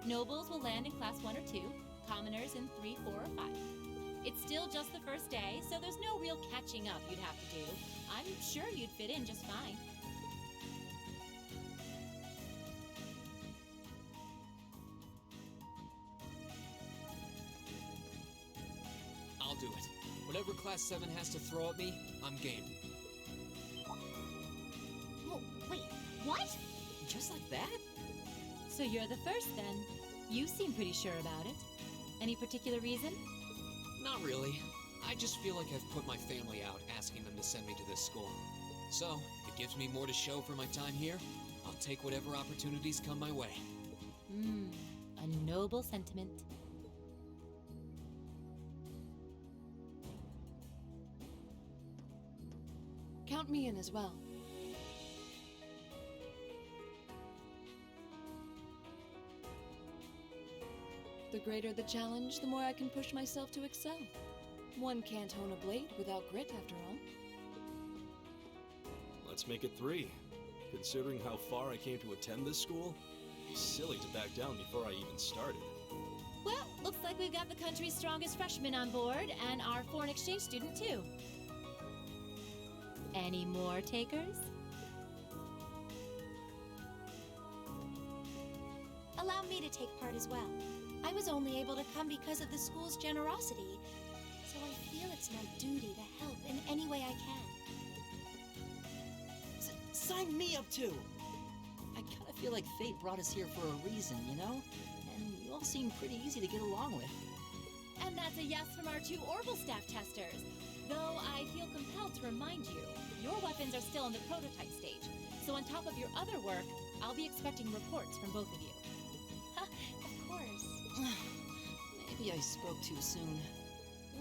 Speaker 4: Nobles will land in Class 1 or 2, commoners in 3, 4, or 5. It's still just the first day, so there's no real catching up you'd have to do. I'm sure you'd fit in just fine.
Speaker 9: I'll do it. Whatever Class 7 has to throw at me, I'm game.
Speaker 10: Whoa, wait, what?
Speaker 7: Just like that?
Speaker 4: So you're the first then. You seem pretty sure about it. Any particular reason?
Speaker 9: Not really. I just feel like I've put my family out asking them to send me to this school. So, if it gives me more to show for my time here, I'll take whatever opportunities come my way.
Speaker 4: A noble sentiment.
Speaker 6: count me in as well. The greater the challenge, the more I can push myself to excel. One can't hone a blade without grit, after all.
Speaker 13: Let's make it 3. Considering how far I came to attend this school, it'd be silly to back down before I even started.
Speaker 4: Well, looks like we've got the country's strongest freshman on board, and our foreign exchange student, too. Any more takers?
Speaker 17: Allow me to take part as well. I was only able to come because of the school's generosity, so I feel it's my duty to help in any way I can.
Speaker 7: Sign me up too! I kinda feel like fate brought us here for a reason, you know? And you all seem pretty easy to get along with.
Speaker 4: And that's a yes from our 2 Orbital staff testers. Though I feel compelled to remind you, your weapons are still in the prototype stage. So on top of your other work, I'll be expecting reports from both of you.
Speaker 17: Of course.
Speaker 7: Maybe I spoke too soon.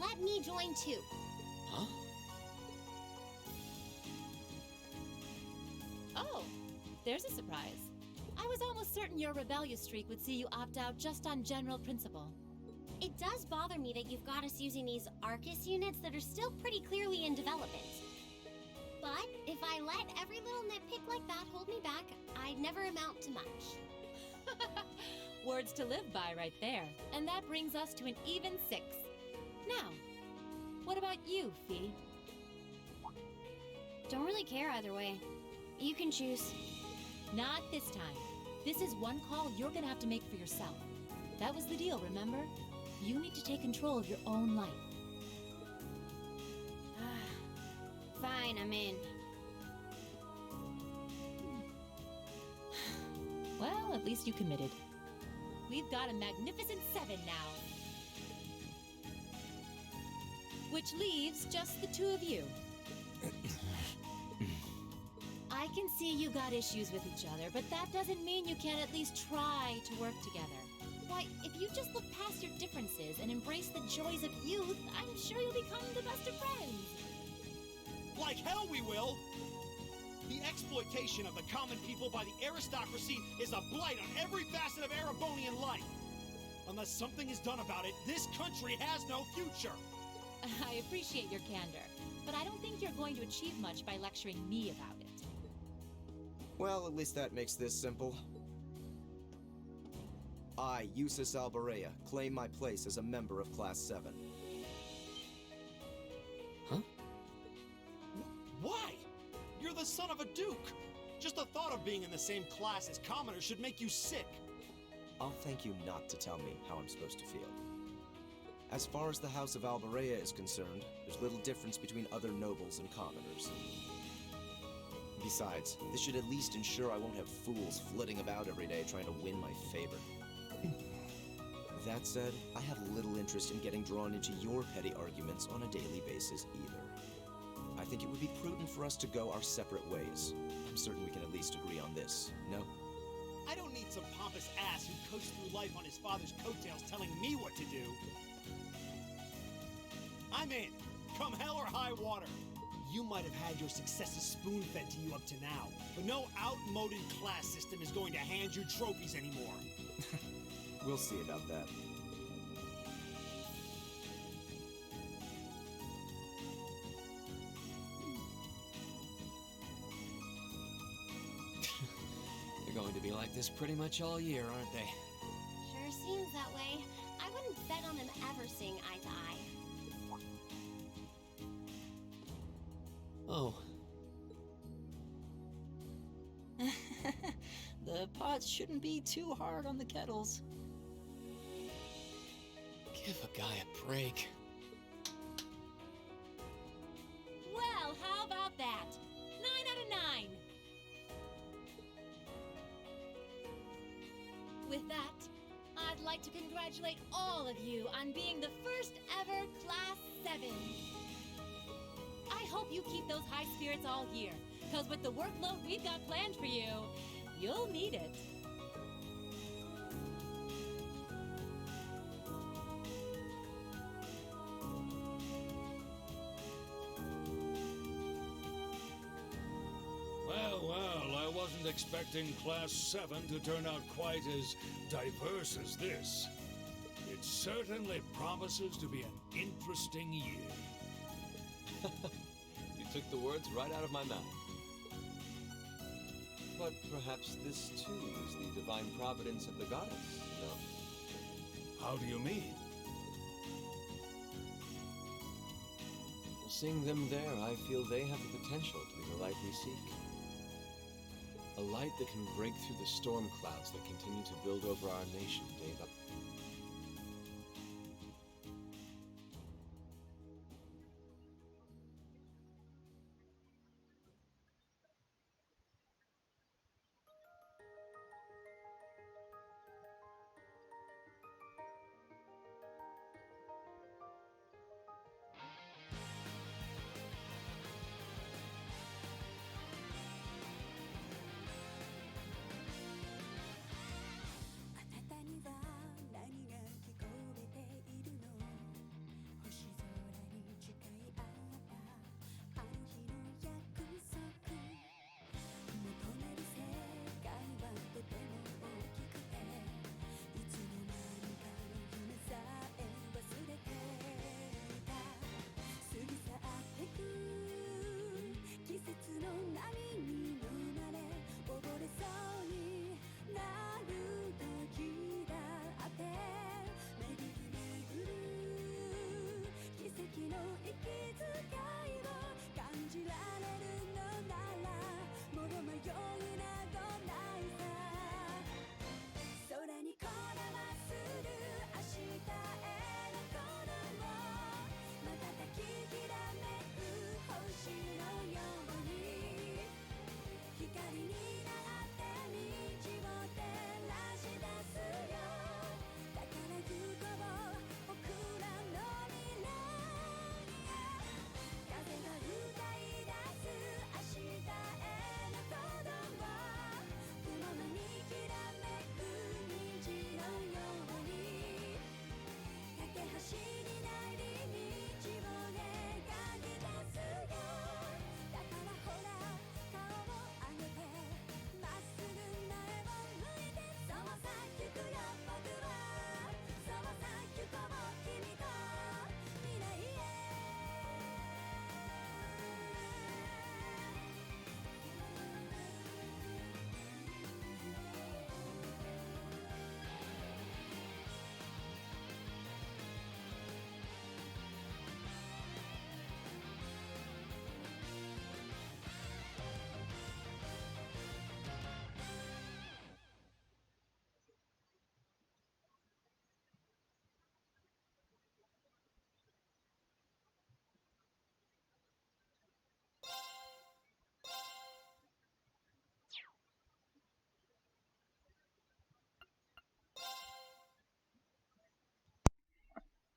Speaker 10: Let me join too.
Speaker 9: Huh?
Speaker 4: Oh, there's a surprise. I was almost certain your rebellious streak would see you opt out just on general principle.
Speaker 10: It does bother me that you've got us using these Arcus units that are still pretty clearly in development. But if I let every little nitpick like that hold me back, I'd never amount to much.
Speaker 4: Words to live by right there. And that brings us to an even 6. Now, what about you, Fee?
Speaker 10: Don't really care either way. You can choose.
Speaker 4: Not this time. This is one call you're gonna have to make for yourself. That was the deal, remember? You need to take control of your own life.
Speaker 10: Fine, I'm in.
Speaker 4: Well, at least you committed. We've got a magnificent 7 now. Which leaves just the 2 of you. I can see you got issues with each other, but that doesn't mean you can't at least try to work together. Why, if you just look past your differences and embrace the joys of youth, I'm sure you'll become the best of friends.
Speaker 14: Like hell we will! The exploitation of the common people by the aristocracy is a blight on every facet of Erebonian life. Unless something is done about it, this country has no future.
Speaker 4: I appreciate your candor, but I don't think you're going to achieve much by lecturing me about it.
Speaker 5: Well, at least that makes this simple. I, Eustace Alberea, claim my place as a member of Class 7.
Speaker 9: Huh?
Speaker 14: Why? You're the son of a duke! Just the thought of being in the same class as commoners should make you sick!
Speaker 5: I'll thank you not to tell me how I'm supposed to feel. As far as the House of Alberea is concerned, there's little difference between other nobles and commoners. Besides, this should at least ensure I won't have fools flitting about every day trying to win my favor. That said, I have little interest in getting drawn into your petty arguments on a daily basis either. I think it would be prudent for us to go our separate ways. I'm certain we can at least agree on this, no?
Speaker 14: I don't need some pompous ass who coasts through life on his father's coattails telling me what to do. I'm in, come hell or high water. You might have had your successes spoon-fed to you up to now, but no outmoded class system is going to hand you trophies anymore.
Speaker 5: We'll see about that.
Speaker 9: They're going to be like this pretty much all year, aren't they?
Speaker 10: Sure seems that way. I wouldn't bet on them ever seeing eye to eye.
Speaker 9: Oh.
Speaker 7: The pots shouldn't be too hard on the kettles.
Speaker 9: Give a guy a break.
Speaker 4: Well, how about that? 9 out of 9. With that, I'd like to congratulate all of you on being the first ever Class 7. I hope you keep those high spirits all year, because with the workload we've got planned for you, you'll need it.
Speaker 11: Well, I wasn't expecting Class 7 to turn out quite as diverse as this. It certainly promises to be an interesting year.
Speaker 18: You took the words right out of my mouth. But perhaps this too is the divine providence of the goddess, no?
Speaker 11: How do you mean?
Speaker 18: Well, seeing them there, I feel they have the potential to be the light we seek. A light that can break through the storm clouds that continue to build over our nation day by day.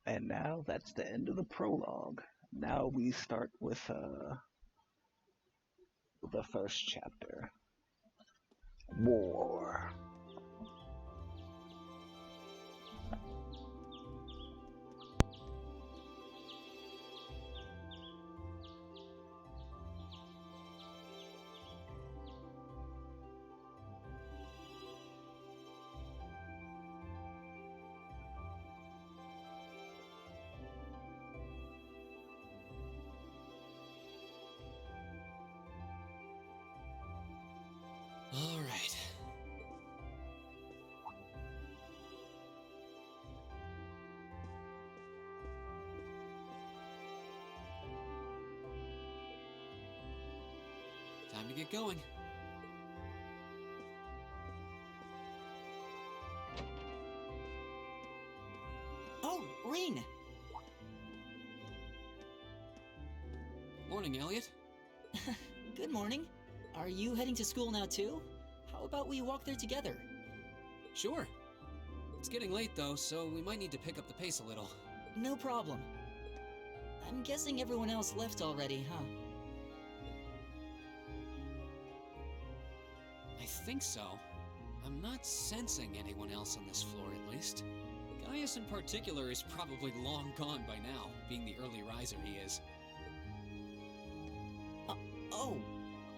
Speaker 8: And now that's the end of the prologue. Now we start with the first chapter. War.
Speaker 9: All right. Time to get going.
Speaker 7: Oh, Reen!
Speaker 9: Morning, Elliot.
Speaker 7: Good morning. Are you heading to school now too? How about we walk there together?
Speaker 9: Sure. It's getting late though, so we might need to pick up the pace a little.
Speaker 7: No problem. I'm guessing everyone else left already, huh?
Speaker 9: I think so. I'm not sensing anyone else on this floor, at least. Gaius in particular is probably long gone by now, being the early riser he is.
Speaker 7: Oh,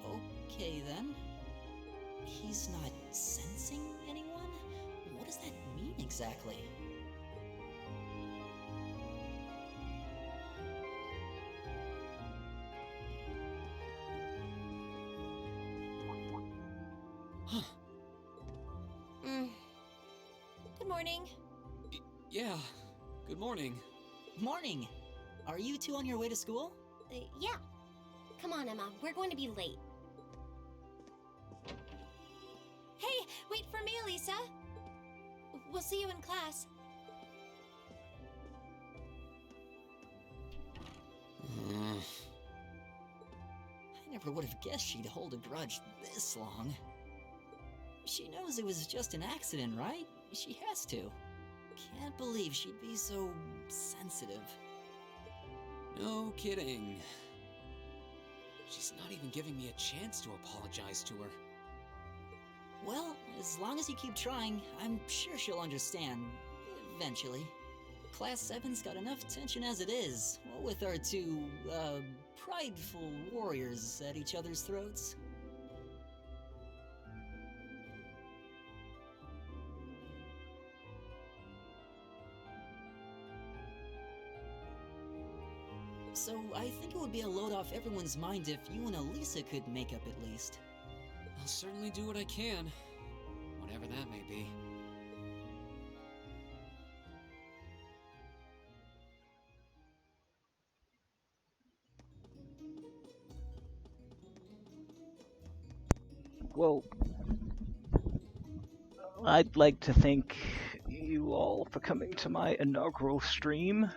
Speaker 7: okay then. He's not sensing anyone? What does that mean exactly?
Speaker 9: Huh.
Speaker 17: Good morning.
Speaker 9: Yeah, good morning.
Speaker 7: Morning! Are you two on your way to school?
Speaker 10: Yeah. Come on, Emma. We're going to be late.
Speaker 17: Hey, wait for me, Elisa. We'll see you in class.
Speaker 7: I never would have guessed she'd hold a grudge this long. She knows it was just an accident, right? She has to. Can't believe she'd be so sensitive.
Speaker 9: No kidding. She's not even giving me a chance to apologize to her.
Speaker 7: Well, as long as you keep trying, I'm sure she'll understand. Eventually. Class 7's got enough tension as it is, what with our two, prideful warriors at each other's throats. So I think it would be a load off everyone's mind if you and Elisa could make up at least.
Speaker 9: I'll certainly do what I can, whatever that may be.
Speaker 8: Well, I'd like to thank you all for coming to my inaugural stream.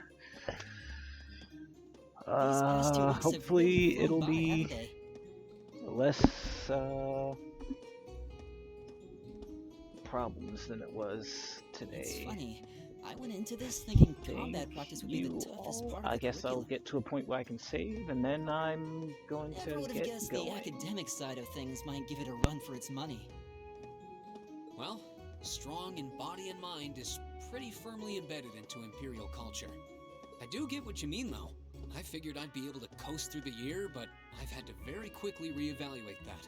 Speaker 8: Hopefully it'll be less problems than it was today.
Speaker 7: It's funny. I went into this thinking combat practice would be the toughest part of
Speaker 8: I
Speaker 7: the
Speaker 8: guess I'll
Speaker 7: curriculum.
Speaker 8: get to a point where I can save, and then I'm going
Speaker 7: Never
Speaker 8: to
Speaker 7: would have
Speaker 8: get
Speaker 7: guessed
Speaker 8: going.
Speaker 7: the academic side of things might give it a run for its money.
Speaker 9: Well, strong in body and mind is pretty firmly embedded into Imperial culture. I do get what you mean, though. I figured I'd be able to coast through the year, but I've had to very quickly reevaluate that.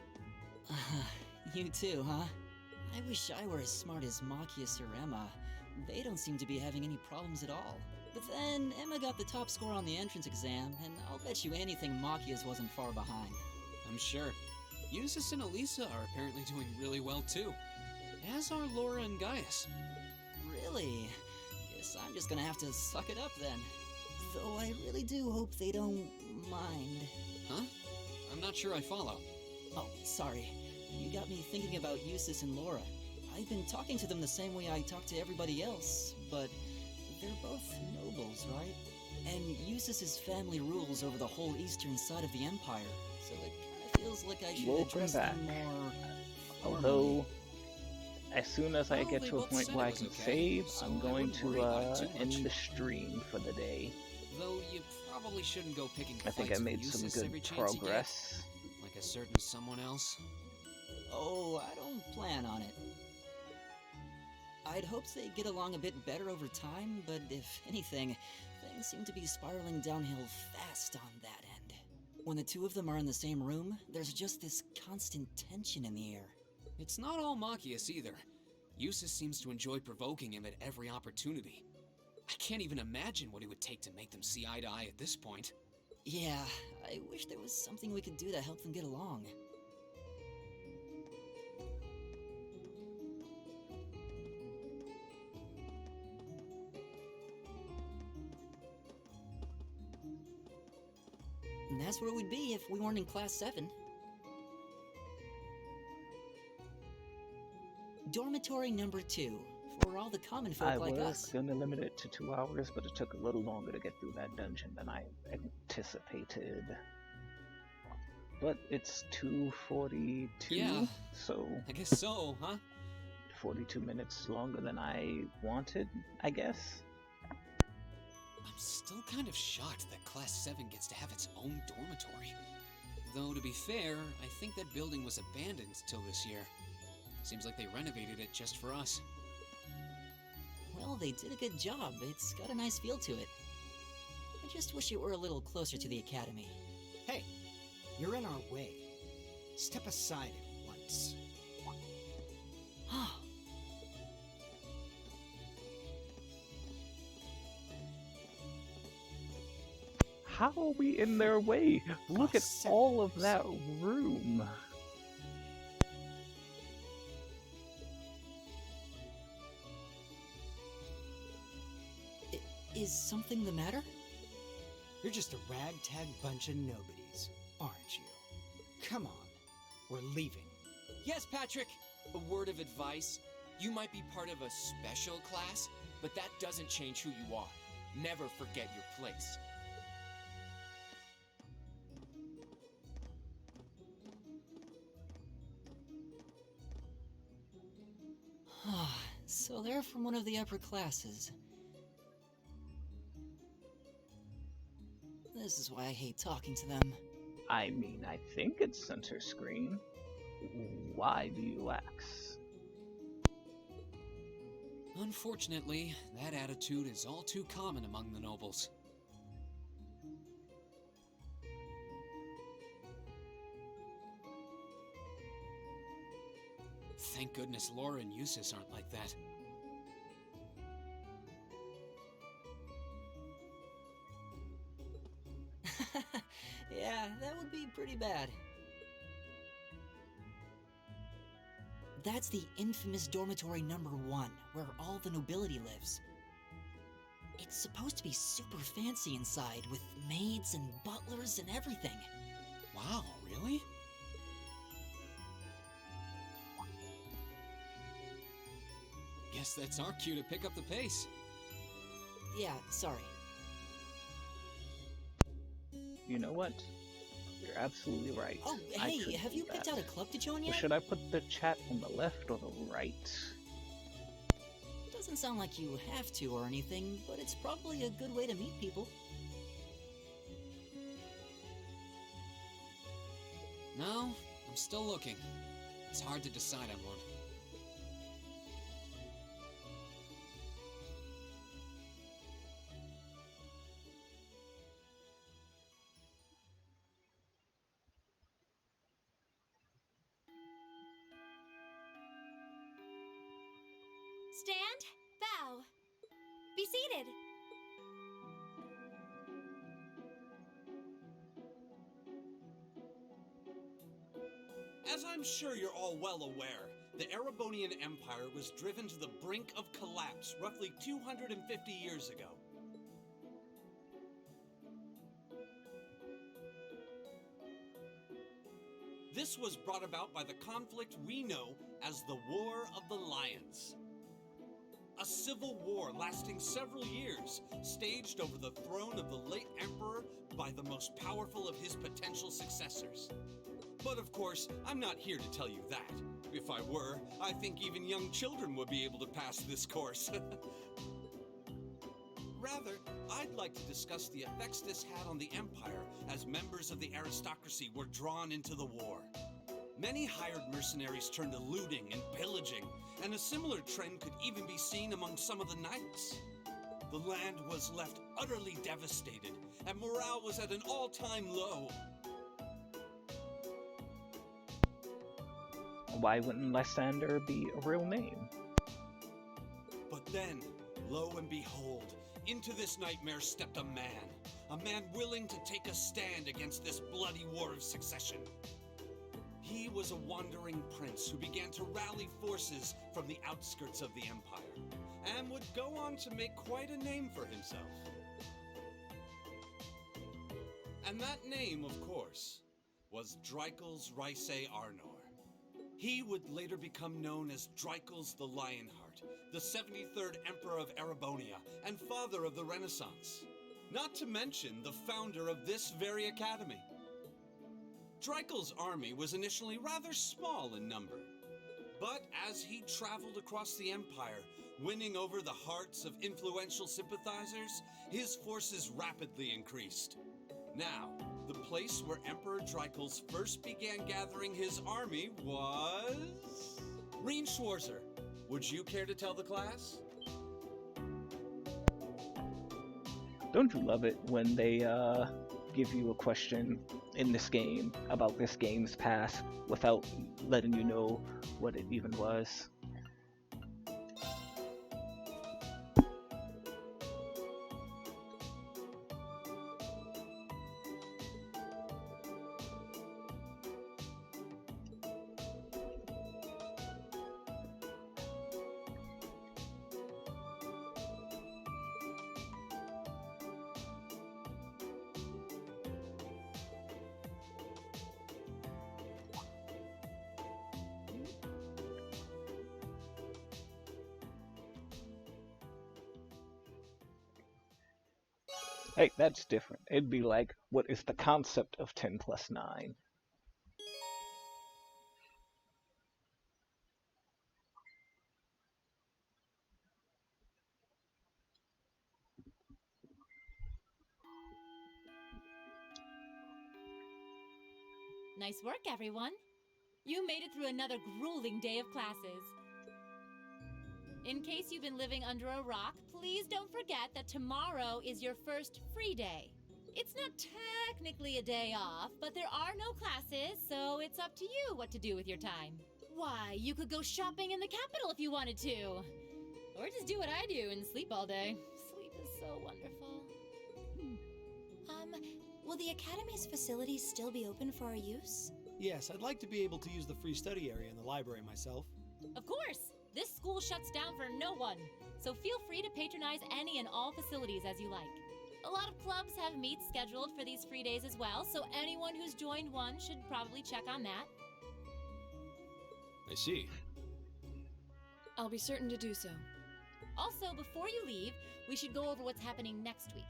Speaker 7: You too, huh? I wish I were as smart as Machias or Emma. They don't seem to be having any problems at all. But then, Emma got the top score on the entrance exam, and I'll bet you anything Machias wasn't far behind.
Speaker 9: I'm sure. Eustace and Elisa are apparently doing really well, too. As are Laura and Gaius.
Speaker 7: Really? Guess I'm just gonna have to suck it up then. Though I really do hope they don't mind.
Speaker 9: Huh? I'm not sure I follow.
Speaker 7: Oh, sorry. You got me thinking about Eustace and Laura. I've been talking to them the same way I talk to everybody else, but they're both nobles, right? And Eustace's family rules over the whole eastern side of the Empire, so it kind of feels like I should
Speaker 8: Welcome
Speaker 7: address
Speaker 8: back.
Speaker 7: them more
Speaker 8: Although, as soon as I
Speaker 9: Well,
Speaker 8: get
Speaker 9: they
Speaker 8: to a
Speaker 9: both
Speaker 8: point
Speaker 9: said
Speaker 8: where I
Speaker 9: it was
Speaker 8: can
Speaker 9: okay,
Speaker 8: save,
Speaker 9: so
Speaker 8: I'm
Speaker 9: I
Speaker 8: going
Speaker 9: wouldn't worry about
Speaker 8: to
Speaker 9: it too
Speaker 8: end
Speaker 9: much.
Speaker 8: the stream for the day.
Speaker 9: Though you probably shouldn't go picking
Speaker 8: I think I
Speaker 9: fights with
Speaker 8: made some
Speaker 9: Eustace
Speaker 8: good
Speaker 9: every chance you get,
Speaker 8: progress.
Speaker 9: like a certain someone else.
Speaker 7: Oh, I don't plan on it. I'd hoped they'd get along a bit better over time, but if anything, things seem to be spiraling downhill fast on that end. When the two of them are in the same room, there's just this constant tension in the air.
Speaker 9: It's not all Machias either. Eustace seems to enjoy provoking him at every opportunity. I can't even imagine what it would take to make them see eye to eye at this point.
Speaker 7: Yeah, I wish there was something we could do to help them get along. And that's where we'd be if we weren't in Class 7. Dormitory number 2, for all the common folk
Speaker 8: I
Speaker 7: like
Speaker 8: was
Speaker 7: us.
Speaker 8: going to limit it to 2 hours, but it took a little longer to get through that dungeon than I anticipated. But it's 2:42,
Speaker 9: Yeah,
Speaker 8: so
Speaker 9: I guess so, huh?
Speaker 8: 42 minutes longer than I wanted, I guess.
Speaker 9: I'm still kind of shocked that Class 7 gets to have its own dormitory. Though, to be fair, I think that building was abandoned till this year. Seems like they renovated it just for us.
Speaker 7: Well, they did a good job. It's got a nice feel to it. I just wish it were a little closer to the academy.
Speaker 19: Hey, you're in our way. Step aside at once.
Speaker 8: How are we in their way? Look at all of that room.
Speaker 7: Is something the matter?
Speaker 19: You're just a ragtag bunch of nobodies, aren't you? Come on, we're leaving.
Speaker 20: Yes, Patrick! A word of advice. You might be part of a special class, but that doesn't change who you are. Never forget your place.
Speaker 7: So they're from one of the upper classes. This is why I hate talking to them.
Speaker 8: I mean, I think it's center screen. Why do you ask?
Speaker 9: Unfortunately, that attitude is all too common among the nobles. Thank goodness Laura and Eustace aren't like that.
Speaker 7: Yeah, that would be pretty bad. That's the infamous dormitory number 1, where all the nobility lives. It's supposed to be super fancy inside, with maids and butlers and everything.
Speaker 9: Wow, really? Guess that's our cue to pick up the pace.
Speaker 7: Yeah, sorry.
Speaker 8: You know what? You're absolutely right.
Speaker 7: Oh,
Speaker 8: I
Speaker 7: hey,
Speaker 8: could
Speaker 7: have
Speaker 8: do
Speaker 7: you picked
Speaker 8: that.
Speaker 7: out a club to join
Speaker 8: Well,
Speaker 7: yet?
Speaker 8: should I put the chat on the left or the right?
Speaker 7: Doesn't sound like you have to or anything, but it's probably a good way to meet people.
Speaker 9: No, I'm still looking. It's hard to decide on one.
Speaker 10: Stand, bow, be seated.
Speaker 12: As I'm sure you're all well aware, the Erebonian Empire was driven to the brink of collapse roughly 250 years ago. This was brought about by the conflict we know as the War of the Lions. A civil war lasting several years, staged over the throne of the late Emperor by the most powerful of his potential successors. But of course, I'm not here to tell you that. If I were, I think even young children would be able to pass this course. Rather, I'd like to discuss the effects this had on the Empire as members of the aristocracy were drawn into the war. Many hired mercenaries turned to looting and pillaging, and a similar trend could even be seen among some of the knights. The land was left utterly devastated, and morale was at an all-time low.
Speaker 8: Why wouldn't Lysander be a real name?
Speaker 12: But then, lo and behold, into this nightmare stepped a man willing to take a stand against this bloody war of succession. He was a wandering prince who began to rally forces from the outskirts of the Empire, and would go on to make quite a name for himself. And that name, of course, was Dreikel's Rhysei Arnor. He would later become known as Dreikel's the Lionheart, the 73rd Emperor of Erebonia, and father of the Renaissance. Not to mention the founder of this very academy. Dreikel's army was initially rather small in number, but as he traveled across the Empire, winning over the hearts of influential sympathizers, his forces rapidly increased. Now, the place where Emperor Dreikel first began gathering his army was... Reen Schwarzer, would you care to tell the class?
Speaker 8: Don't you love it when they give you a question in this game about this game's past without letting you know what it even was? Hey, that's different. It'd be like, what is the concept of 10 plus 9?
Speaker 4: Nice work, everyone. You made it through another grueling day of classes. In case you've been living under a rock, please don't forget that tomorrow is your first free day. It's not technically a day off, but there are no classes, so it's up to you what to do with your time. Why, you could go shopping in the capital if you wanted to. Or just do what I do and sleep all day. Sleep is so wonderful.
Speaker 17: Will the Academy's facilities still be open for our use?
Speaker 13: Yes, I'd like to be able to use the free study area in the library myself.
Speaker 4: Of course! This school shuts down for no one, so feel free to patronize any and all facilities as you like. A lot of clubs have meets scheduled for these free days as well, so anyone who's joined one should probably check on that.
Speaker 13: I see.
Speaker 6: I'll be certain to do so.
Speaker 4: Also, before you leave, we should go over what's happening next week.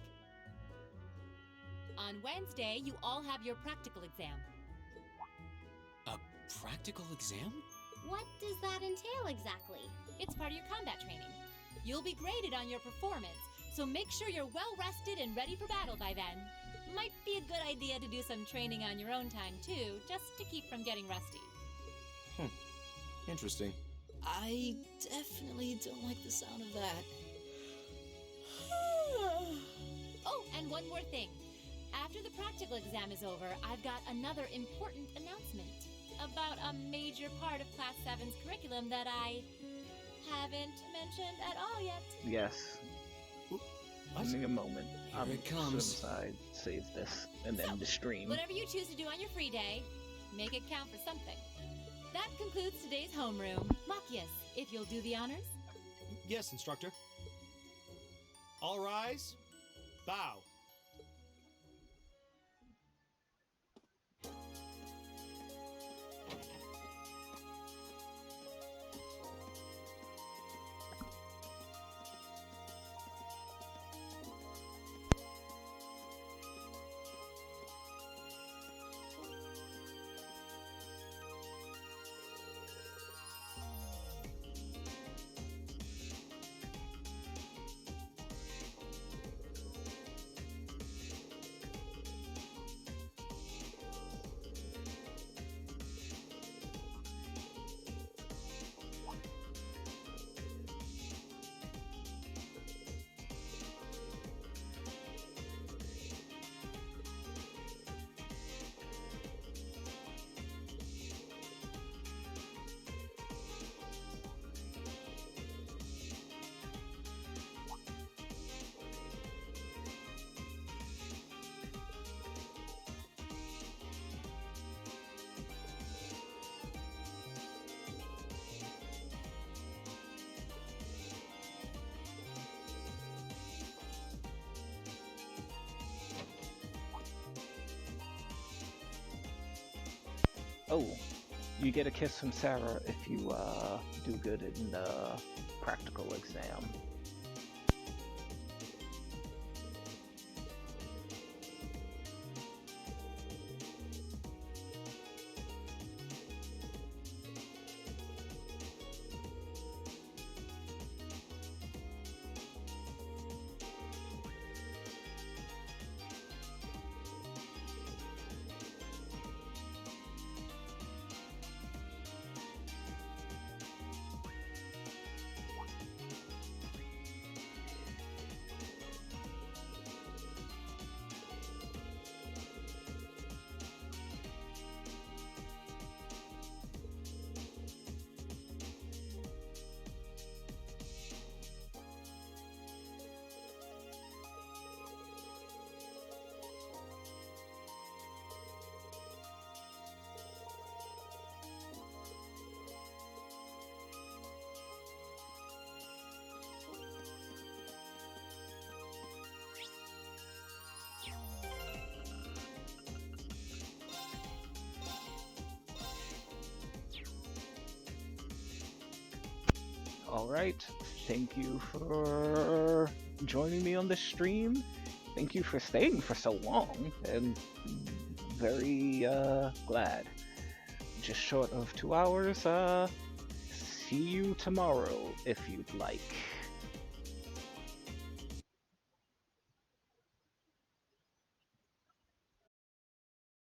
Speaker 4: On Wednesday, you all have your practical exam.
Speaker 20: A practical exam?
Speaker 10: What does that entail exactly?
Speaker 4: It's part of your combat training. You'll be graded on your performance, so make sure you're well rested and ready for battle by then. Might be a good idea to do some training on your own time too, just to keep from getting rusty.
Speaker 18: Interesting.
Speaker 7: I definitely don't like the sound of that.
Speaker 4: Oh, and one more thing. After the practical exam is over, I've got another important announcement about a major part of Class 7's curriculum that I haven't mentioned at all yet.
Speaker 8: Yes. Give me a moment.
Speaker 20: Here it comes.
Speaker 8: Save this, and then the stream.
Speaker 4: Whatever you choose to do on your free day, make it count for something. That concludes today's homeroom. Machias, if you'll do the honors.
Speaker 14: Yes, instructor. All rise. Bow.
Speaker 8: Oh, you get a kiss from Sarah if you do good in the practical exam. Alright, thank you for joining me on this stream. Thank you for staying for so long, and very glad. Just short of 2 hours. See you tomorrow if you'd like.